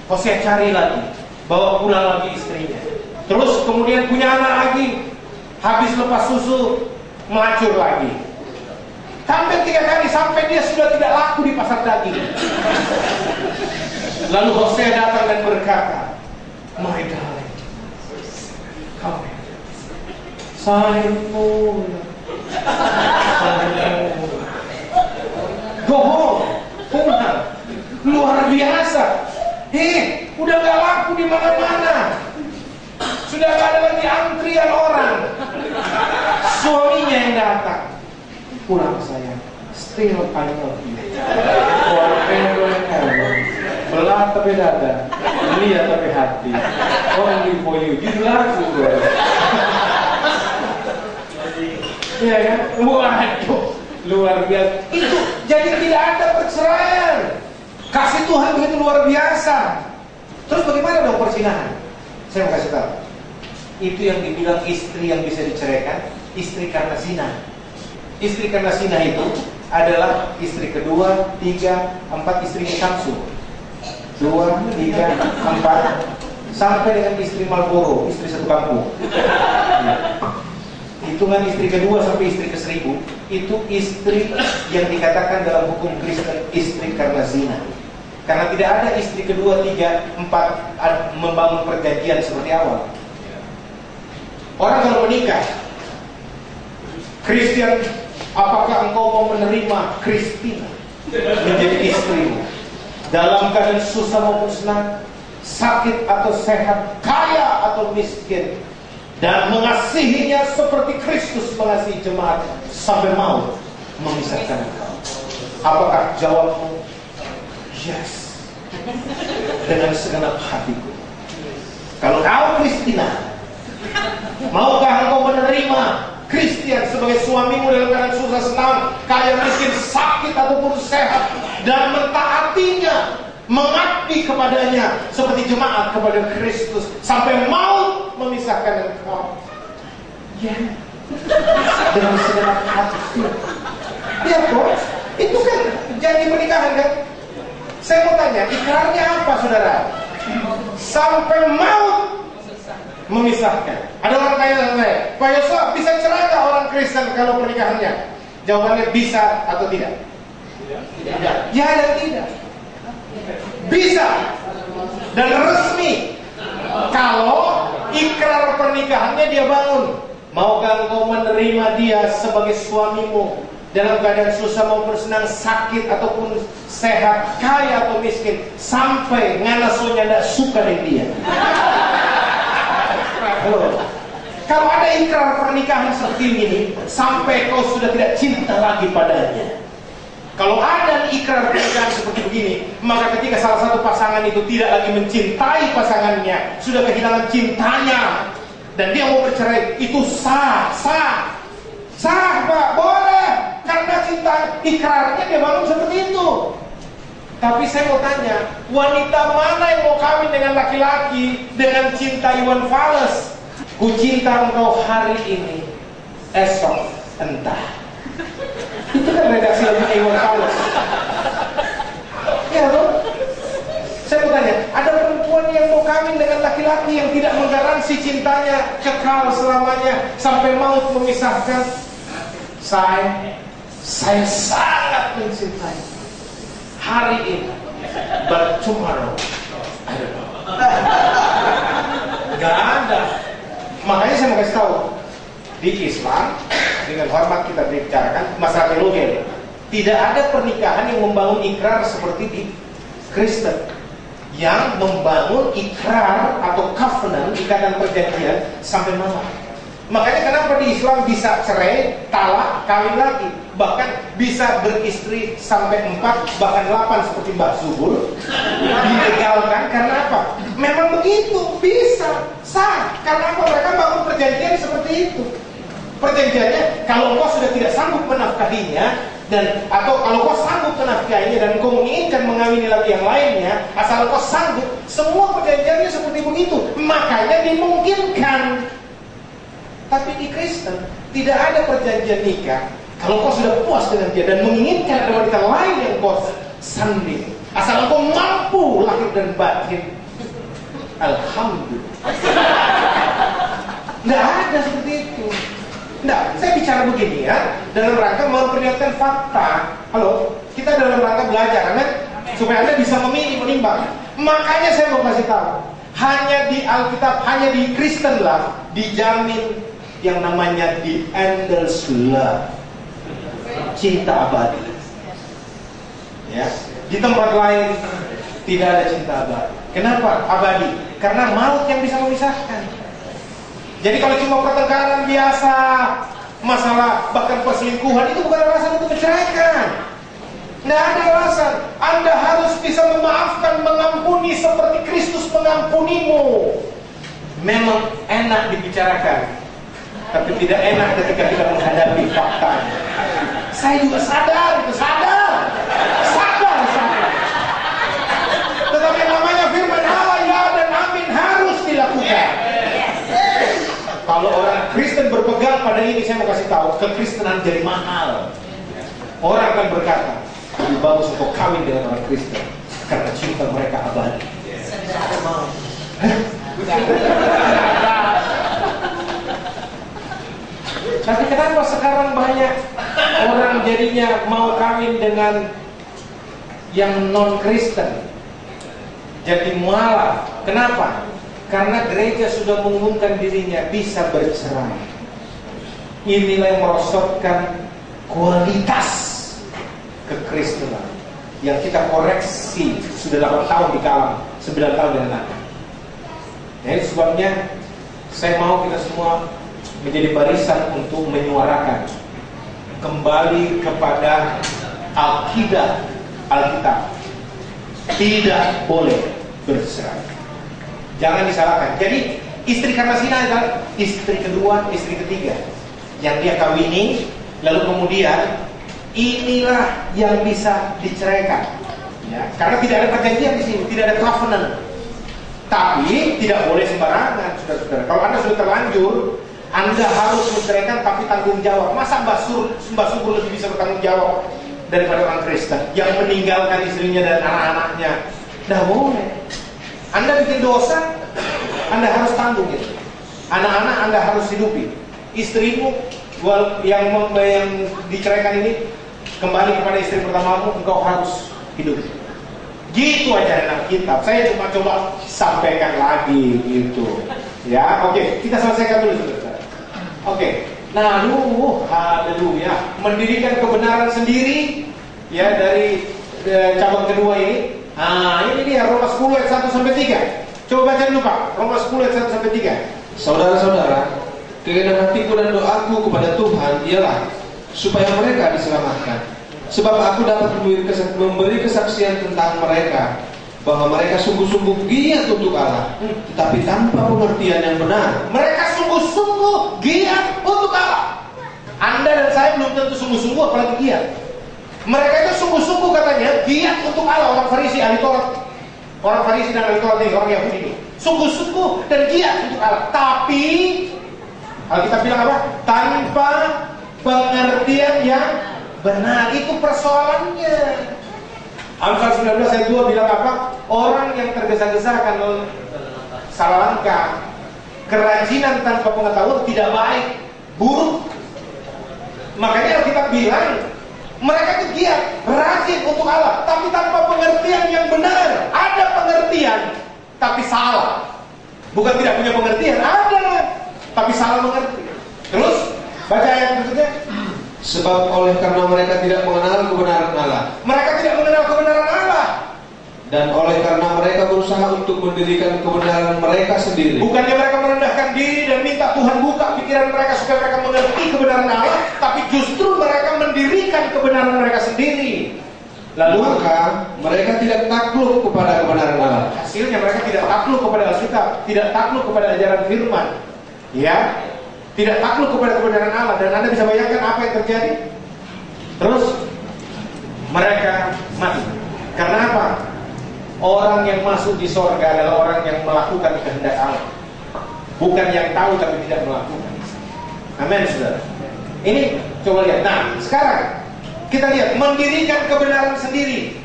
Hosea cari lagi, bawa pulang lagi istrinya. Terus kemudian punya anak lagi, habis lepas susu melacur lagi. Sampai 3 kali, sampai dia sudah tidak laku di pasar daging. Lalu Hosea datang dan berkata, "My darling, come here. Saiful. Go home, pulang. Luar biasa. Udah gak laku di mana-mana. Sudah gak ada lagi antrian orang. Suaminya yang datang. Pulang sayang. Still I love you. Forever and ever. Belah tapi dada, lihat tapi hati. Only for you. Judul lagu gue. Iya kan? Waduh, luar biasa. Itu jadi tidak ada perceraian. Kasih Tuhan begitu luar biasa. Terus bagaimana dong perzinahan? Saya mau kasih tahu. Itu yang dibilang istri yang bisa diceraikan, istri karena zina. Istri karena zina itu adalah istri kedua, 3, 4 istrinya Samsu. 2, 3, 4 sampai dengan istri Marlboro, istri satu kampung. Hitungan istri kedua sampai istri ke-1000 itu istri yang dikatakan dalam hukum Kristen istri karena zina. Karena tidak ada istri kedua, 3, 4 membangun perjanjian seperti awal. Orang kalau menikah Kristen, apakah engkau mau menerima Kristina menjadi istrimu dalam keadaan susah maupun senang, sakit atau sehat, kaya atau miskin, dan mengasihinya seperti Kristus mengasihi jemaat sampai mau memisahkan engkau? Apakah jawabmu? Yes, dengan segenap hatiku. Kalau kau Kristina, maukah engkau menerima Kristen sebagai suamimu dalam keadaan susah senang, kaya miskin, sakit ataupun sehat, dan mentaatinya, mengabdi kepadanya seperti jemaat kepada Kristus sampai maut memisahkan engkau? Ya, dengan segenap hati. Ya kok, itu kan janji pernikahan kan? Saya mau tanya, ikrarnya apa saudara? Sampai maut memisahkan. Ada orang tanya sama saya, Pak Yosua, bisa cerai gak orang Kristen kalau pernikahannya? Jawabannya bisa atau tidak? Tidak. Ya dan tidak. Bisa dan resmi kalau ikrar pernikahannya dia bangun. Maukah engkau menerima dia sebagai suamimu dalam keadaan susah maupun senang, sakit ataupun sehat, kaya atau miskin, sampai nganasonya tidak suka dengan dia? Kalau ada ikrar pernikahan seperti ini sampai kau sudah tidak cinta lagi padanya. Kalau ada ikrar pernikahan seperti begini, maka ketika salah satu pasangan itu tidak lagi mencintai pasangannya, sudah kehilangan cintanya, dan dia mau bercerai, itu sah Pak, boleh, karena cinta ikrarnya dia bangun seperti itu. Tapi saya mau tanya, wanita mana yang mau kawin dengan laki-laki dengan cinta Iwan Fals? Ku cinta engkau hari ini, esok entah. Itu kan redaksi lagu Iwan Fals. Ya loh. Saya mau tanya, ada perempuan yang mau kawin dengan laki-laki yang tidak menggaransi cintanya kekal selamanya sampai maut memisahkan? Saya sangat mencintai hari ini, but tomorrow I don't know. Gak ada. Makanya saya mau kasih tahu, di Islam dengan hormat kita bicarakan masalah teologi. Tidak ada pernikahan yang membangun ikrar seperti di Kristen, yang membangun ikrar atau covenant, ikatan perjanjian sampai malam. Makanya kenapa di Islam bisa cerai, talak, kawin lagi, bahkan bisa beristri sampai 4 bahkan 8 seperti Mbak Subur, dilegalkan karena apa? Memang begitu, bisa, sah. Karena apa? Mereka bangun perjanjian seperti itu. Perjanjiannya, kalau engkau sudah tidak sanggup menafkahinya, atau kalau kau sanggup menafkahinya dan kau menginginkan mengawini lagi yang lainnya, asal kau sanggup, semua perjanjiannya seperti begitu. Makanya dimungkinkan. Tapi di Kristen tidak ada perjanjian nikah. Kalau kau sudah puas dengan dia dan menginginkan ada wanita lain yang kau sanding, asal kau mampu lahir dan batin, alhamdulillah. Tidak ada seperti itu. Nah, saya bicara begini ya, dalam rangka memperlihatkan fakta. Halo, kita dalam rangka belajar, kan? Supaya Anda bisa memilih, menimbang. Makanya saya mau kasih tahu, hanya di Alkitab, hanya di Kristen lah dijamin yang namanya the endless love, cinta abadi. Ya, di tempat lain tidak ada cinta abadi. Kenapa abadi? Karena maut yang bisa memisahkan. Jadi kalau cuma pertengkaran biasa, masalah bahkan perselingkuhan, itu bukan alasan untuk menceraikan. Tidak ada alasan. Anda harus bisa memaafkan, mengampuni seperti Kristus mengampunimu. Memang enak dibicarakan, tapi tidak enak ketika kita menghadapi faktanya. Saya juga sadar, itu sadar. Tetapi namanya firman Allah, ya dan amin, harus dilakukan. Kalau orang Kristen berpegang pada ini, saya mau kasih tahu, kekristenan jadi mahal. Orang akan berkata, lebih bagus untuk kawin dengan orang Kristen karena cinta mereka abadi. Tapi kenapa sekarang banyak orang jadinya mau kawin dengan yang non-Kristen? Jadi malah, kenapa? Karena gereja sudah mengumumkan dirinya bisa bercerai. Inilah yang merosotkan kualitas kekristenan yang kita koreksi sudah 8 tahun di Kalam, 9 tahun dengan anak. Jadi sebabnya saya mau kita semua menjadi barisan untuk menyuarakan kembali kepada Alkitab. Tidak boleh bercerai. Jangan disalahkan. Jadi istri karena zina adalah istri kedua, istri ketiga yang dia kawini, lalu kemudian inilah yang bisa diceraikan. Ya, karena tidak ada perjanjian di sini, tidak ada covenant. Tapi tidak boleh sembarangan, saudara-saudara. Kalau Anda sudah terlanjur, Anda harus menceraikan tapi tanggung jawab. Masa Mbak Subur lebih bisa bertanggung jawab daripada orang Kristen yang meninggalkan istrinya dan anak-anaknya? Nah boleh. Anda bikin dosa, Anda harus tanggung itu. Anak-anak Anda harus hidupi. Istrimu yang diceraikan ini kembali kepada istri pertamamu, engkau harus hidup. Gitu aja Alkitab. Saya cuma coba sampaikan lagi gitu. Ya, oke. Kita selesaikan dulu saudara. Oke. Nah, haleluya. Mendirikan kebenaran sendiri ya dari cabang kedua ini. Nah, ini dia Roma 10 ayat 1 sampai 3. Coba baca dulu Pak. Roma 10 ayat 1 sampai 3. Saudara-saudara, keinginan hatiku dan doaku kepada Tuhan ialah supaya mereka diselamatkan. Sebab aku dapat memberi kesaksian tentang mereka, bahwa mereka sungguh-sungguh giat untuk Allah, tetapi tanpa pengertian yang benar. Mereka sungguh-sungguh giat untuk Allah. Anda dan saya belum tentu sungguh-sungguh, apalagi giat. Mereka itu sungguh-sungguh katanya giat untuk Allah. Orang Farisi, ahli Taurat, orang Farisi dan ahli Taurat ini, orang Yahudi ini, sungguh-sungguh dan giat untuk Allah. Tapi Alkitab bilang apa? Tanpa pengertian yang benar. Itu persoalannya. Amsal 19 ayat 2 bilang apa? Orang yang tergesa-gesa akan salah langkah. Kerajinan tanpa pengetahuan tidak baik, buruk. Makanya kita bilang mereka itu giat, rajin untuk Allah, tapi tanpa pengertian yang benar. Ada pengertian, tapi salah. Bukan tidak punya pengertian, ada, tapi salah mengerti. Terus baca ayat berikutnya. Sebab oleh karena mereka tidak mengenal kebenaran Allah. Mereka tidak mengenal kebenaran Allah. Dan oleh karena mereka berusaha untuk mendirikan kebenaran mereka sendiri. Bukannya mereka merendahkan diri dan minta Tuhan buka pikiran mereka supaya mereka mengerti kebenaran Allah, tapi justru mereka mendirikan kebenaran mereka sendiri. Lalu maka mereka tidak takluk kepada kebenaran Allah. Hasilnya mereka tidak takluk kepada Alkitab, tidak takluk kepada ajaran firman. Ya, tidak takluk kepada kebenaran Allah. Dan Anda bisa bayangkan apa yang terjadi. Terus mereka mati. Karena apa? Orang yang masuk di sorga adalah orang yang melakukan kehendak Allah, bukan yang tahu tapi tidak melakukan. Amin, saudara. Ini coba lihat. Nah, sekarang kita lihat mendirikan kebenaran sendiri.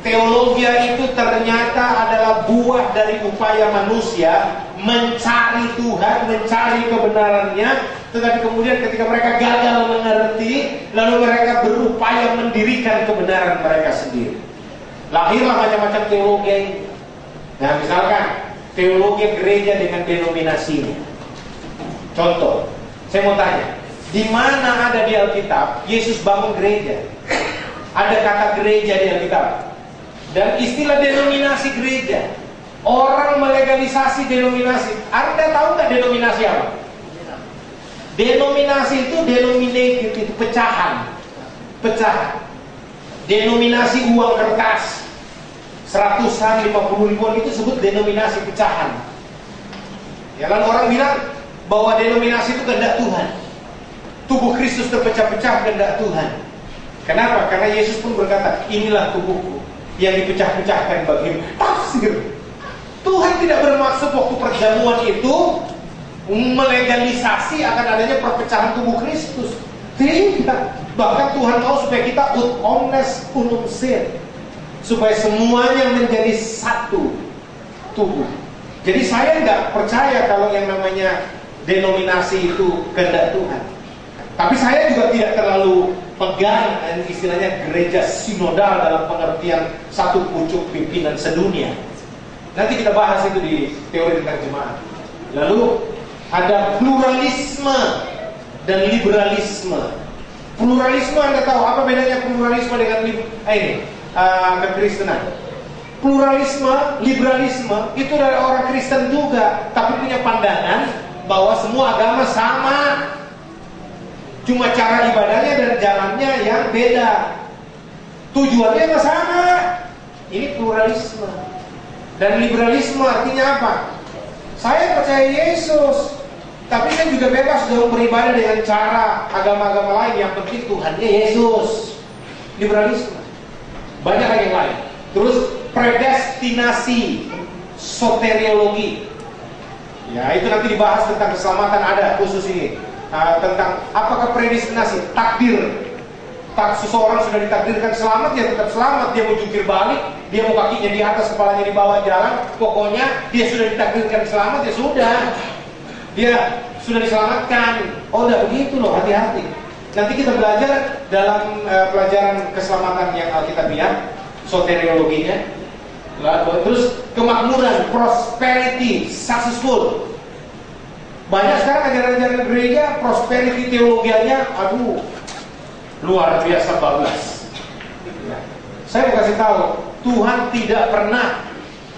Teologi itu ternyata adalah buah dari upaya manusia mencari Tuhan, mencari kebenarannya. Tetapi kemudian ketika mereka gagal mengerti, lalu mereka berupaya mendirikan kebenaran mereka sendiri. Lahirlah macam-macam teologi. Nah, misalkan teologi gereja dengan denominasinya. Contoh, Saya mau tanya, di mana ada di Alkitab Yesus bangun gereja? Ada kata gereja di Alkitab. Dan istilah denominasi gereja, orang melegalisasi denominasi. Anda tahu nggak denominasi apa? Denominasi itu denominated, itu pecahan. Pecahan. Denominasi uang kertas 100-an, 50 ribuan itu disebut denominasi pecahan. Ya, lalu orang bilang bahwa denominasi itu kehendak Tuhan. Tubuh Kristus terpecah-pecah kehendak Tuhan. Kenapa? Karena Yesus pun berkata, inilah tubuhku yang dipecah-pecahkan bagimu. Tafsir. Tuhan tidak bermaksud waktu perjamuan itu melegalisasi akan adanya perpecahan tubuh Kristus. Tidak. Bahkan Tuhan mau supaya kita ut omnes unum ser, supaya semuanya menjadi satu tubuh. Jadi saya nggak percaya kalau yang namanya denominasi itu kehendak Tuhan. Tapi saya juga tidak terlalu pegang istilahnya gereja sinodal dalam pengertian satu pucuk pimpinan sedunia. Nanti kita bahas itu di teori tentang jemaat. Lalu ada pluralisme dan liberalisme. Pluralisme, Anda tahu apa bedanya pluralisme dengan kekristenan? Pluralisme, liberalisme itu dari orang Kristen juga, tapi punya pandangan bahwa semua agama sama. Cuma cara ibadahnya dan jalannya yang beda. Tujuannya nggak sama. Ini pluralisme. Dan liberalisme artinya apa? Saya percaya Yesus, tapi saya juga bebas dong beribadah dengan cara agama-agama lain. Yang penting Tuhannya Yesus. Liberalisme. Banyak lagi yang lain. Terus predestinasi, soteriologi. Ya, itu nanti dibahas tentang keselamatan, ada khusus ini. Tentang apakah predestinasi, takdir. Seseorang sudah ditakdirkan selamat, dia tetap selamat. Dia mau jungkir balik, dia mau kakinya di atas, kepalanya di bawah jalan, pokoknya dia sudah ditakdirkan selamat, ya sudah. Dia sudah diselamatkan. Oh, udah begitu loh, hati-hati. Nanti kita belajar dalam pelajaran keselamatan yang Alkitabiah, soteriologinya. Terus kemakmuran, prosperity, successful. Banyak sekarang ajaran-ajaran gereja prosperity teologianya, aduh, luar biasa bablas. Saya mau kasih tahu, Tuhan tidak pernah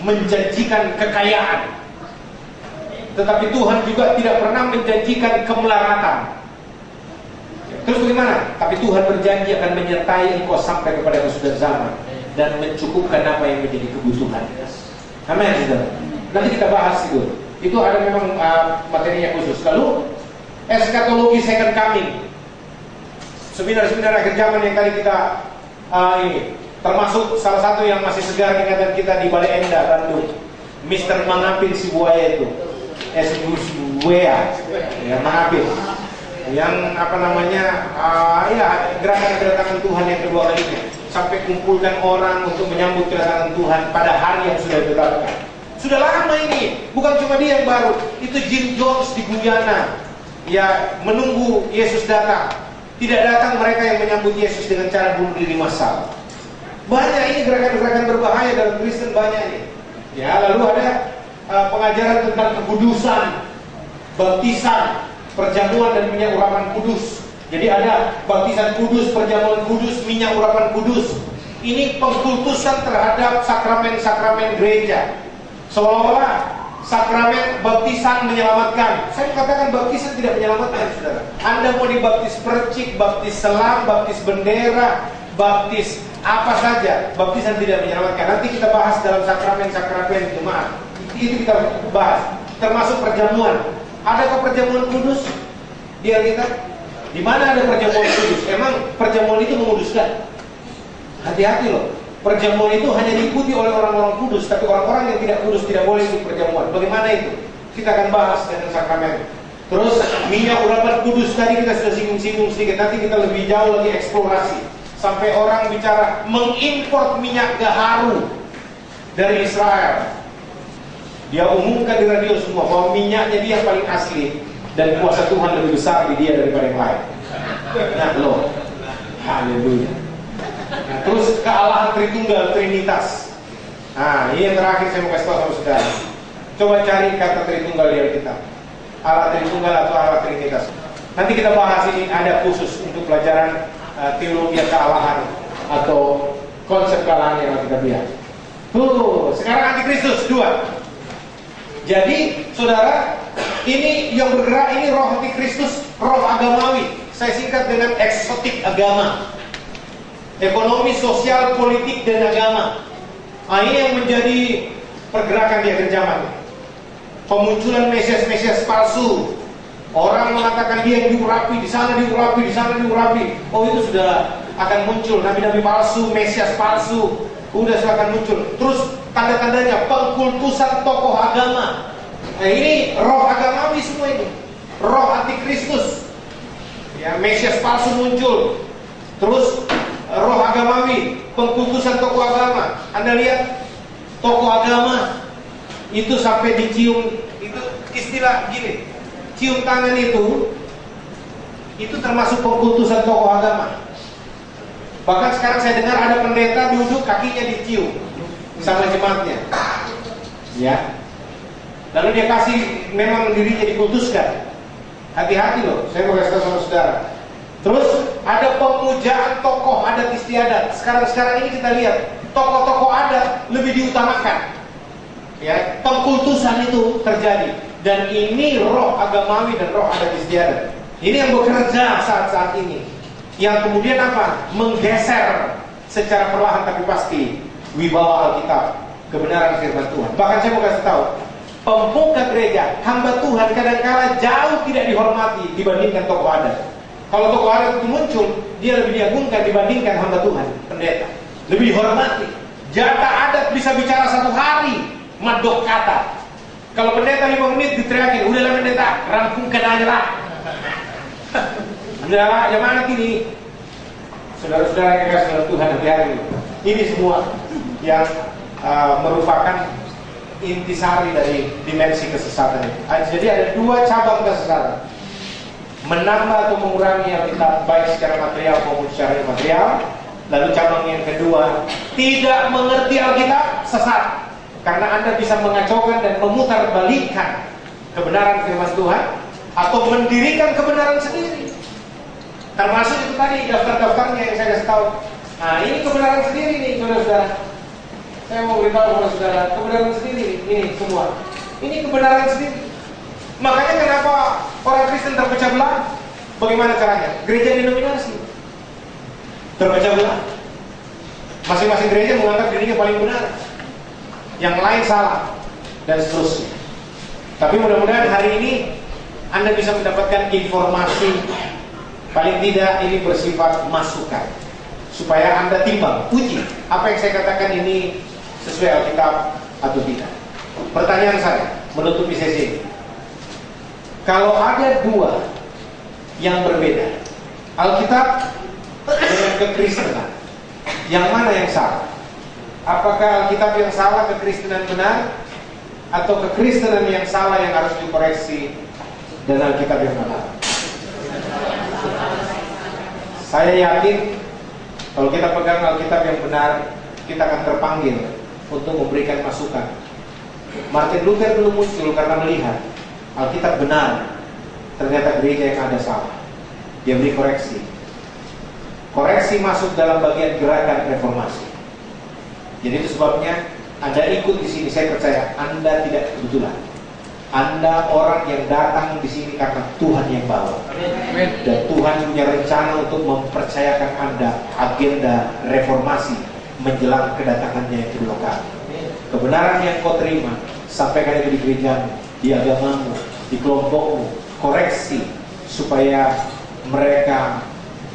menjanjikan kekayaan, tetapi Tuhan juga tidak pernah menjanjikan kemelaratan. Terus bagaimana? Tapi Tuhan berjanji akan menyertai engkau sampai kepada kesudahan zaman dan mencukupkan apa yang menjadi kebutuhan. Amin, saudara. Nanti kita bahas itu. Itu ada memang materinya khusus. Lalu eskatologi second coming, seminar-seminar akhir zaman yang tadi kita ini, termasuk salah satu yang masih segar ingatan kita di Balai Endah, Bandung, Mister Mangapin si buaya itu, Buaya, ya Mangapin, yang apa namanya, ya gerakan kedatangan Tuhan yang kedua kalinya, sampai kumpulkan orang untuk menyambut kedatangan Tuhan pada hari yang sudah ditetapkan. Sudah lama ini, bukan cuma dia yang baru. Itu Jim Jones di Guyana, ya menunggu Yesus datang. Tidak datang mereka yang menyambut Yesus dengan cara bunuh diri massal. Banyak ini gerakan-gerakan berbahaya dalam Kristen, banyak ini. Ya, lalu ada pengajaran tentang kekudusan, baptisan, perjamuan dan minyak urapan kudus. Jadi ada baptisan kudus, perjamuan kudus, minyak urapan kudus. Ini pengkultusan terhadap sakramen-sakramen gereja. Seolah-olah sakramen baptisan menyelamatkan. Saya katakan baptisan tidak menyelamatkan, saudara. Anda mau dibaptis percik, baptis selam, baptis bendera, baptis apa saja, baptisan tidak menyelamatkan. Nanti kita bahas dalam sakramen-sakramen jemaat. Itu kita bahas. Termasuk perjamuan. Adakah perjamuan kudus di Alkitab? Di mana ada perjamuan kudus? Emang perjamuan itu menguduskan? Hati-hati loh. Perjamuan itu hanya diikuti oleh orang-orang kudus, tapi orang-orang yang tidak kudus tidak boleh ikut perjamuan. Bagaimana itu? Kita akan bahas dengan sakramen. Terus minyak urapan kudus tadi kita sudah singgung-singgung sedikit. Nanti kita lebih jauh lagi eksplorasi. Sampai orang bicara mengimport minyak gaharu dari Israel. Dia umumkan di radio semua bahwa minyaknya dia paling asli dan kuasa Tuhan lebih besar di dia daripada yang lain. Nah loh, haleluya. Nah, terus kealahan Tritunggal, Trinitas. Nah, ini yang terakhir saya mau kasih tahu sama saudara. Coba cari kata Tritunggal di Alkitab. Allah Tritunggal atau Allah Trinitas. Nanti kita bahas ini, ada khusus untuk pelajaran teologi kealahan atau konsep kealahan yang kita lihat. Tuh, sekarang antikristus 2. Jadi, saudara, ini yang bergerak ini roh antikristus, roh agamawi. Saya singkat dengan eksotik agama. Ekonomi, sosial, politik, dan agama. Nah, ini yang menjadi pergerakan di akhir zaman. Pemunculan mesias-mesias palsu. Orang mengatakan dia diurapi, di sana diurapi, di sana diurapi. Oh, itu sudah akan muncul nabi-nabi palsu, mesias palsu. Sudah akan muncul. Terus tanda-tandanya pengkultusan tokoh agama. Nah, ini roh agamawi semua ini. Roh antikristus. Ya, mesias palsu muncul. Terus roh agamawi, pengkultusan tokoh agama. Anda lihat tokoh agama itu sampai dicium, itu istilah gini, cium tangan itu termasuk pengkultusan tokoh agama. Bahkan sekarang saya dengar ada pendeta duduk kakinya dicium sama jemaatnya, ya. Lalu dia kasih, memang dirinya dikultuskan. Hati-hati loh, saya mau kasih tahu sama saudara. Terus ada pemujaan tokoh adat istiadat. Sekarang ini kita lihat tokoh-tokoh adat lebih diutamakan. Ya, pengkultusan itu terjadi. Dan ini roh agamawi dan roh adat istiadat. Ini yang bekerja saat-saat ini. Yang kemudian apa? Menggeser secara perlahan tapi pasti wibawa Alkitab, kebenaran firman Tuhan. Bahkan saya mau kasih tahu, pemuka gereja, hamba Tuhan kadang-kala jauh tidak dihormati dibandingkan tokoh adat. Kalau tokoh adat itu muncul, dia lebih diagungkan dibandingkan hamba Tuhan, pendeta. Lebih dihormati. Jatah adat bisa bicara 1 hari, madok kata. Kalau pendeta 5 menit diteriakin, udahlah pendeta, rampungkan aja lah. Udahlah, jemaat ini. Saudara-saudara yang dikasih oleh Tuhan, hati-hati. Ini semua yang merupakan intisari dari dimensi kesesatan itu. Jadi ada 2 cabang kesesatan. Menambah atau mengurangi Alkitab baik secara material maupun secara immaterial. Lalu cabang yang kedua, tidak mengerti Alkitab, sesat. Karena Anda bisa mengacaukan dan memutarbalikkan kebenaran firman Tuhan atau mendirikan kebenaran sendiri. Termasuk itu tadi daftar-daftarnya yang saya kasih tahu. Nah, ini kebenaran sendiri nih, saudara-saudara. Saya mau beritahu kepada saudara, kebenaran sendiri ini semua. Ini kebenaran sendiri. Makanya kenapa orang Kristen terpecah belah? Bagaimana caranya? Gereja denominasi terpecah belah. Masing-masing gereja menganggap dirinya paling benar, yang lain salah, dan seterusnya. Tapi mudah-mudahan hari ini Anda bisa mendapatkan informasi, paling tidak ini bersifat masukan, supaya Anda timbang, uji apa yang saya katakan ini sesuai Alkitab atau tidak. Pertanyaan saya menutupi sesi ini, kalau ada 2 yang berbeda, Alkitab dengan kekristenan, yang mana yang salah? Apakah Alkitab yang salah, kekristenan benar, atau kekristenan yang salah yang harus dikoreksi dan Alkitab yang benar? Saya yakin kalau kita pegang Alkitab yang benar, kita akan terpanggil untuk memberikan masukan. Martin Luther belum muncul karena melihat Alkitab benar, ternyata gereja yang ada salah. Dia beri koreksi. Koreksi masuk dalam bagian gerakan reformasi. Jadi itu sebabnya Anda ikut di sini. Saya percaya Anda tidak kebetulan. Anda orang yang datang di sini karena Tuhan yang bawa. Amin. Dan Tuhan punya rencana untuk mempercayakan Anda agenda reformasi menjelang kedatangannya yang kedua kali. Kebenaran yang kau terima, sampaikan itu di gerejamu, di agamamu, di kelompokmu. Koreksi supaya mereka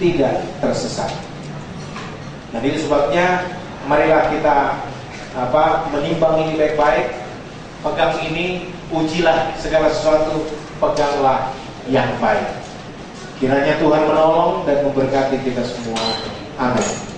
tidak tersesat. Dan itu sebabnya marilah kita menimbang ini baik-baik, pegang ini, ujilah segala sesuatu, peganglah yang baik. Kiranya Tuhan menolong dan memberkati kita semua. Amin.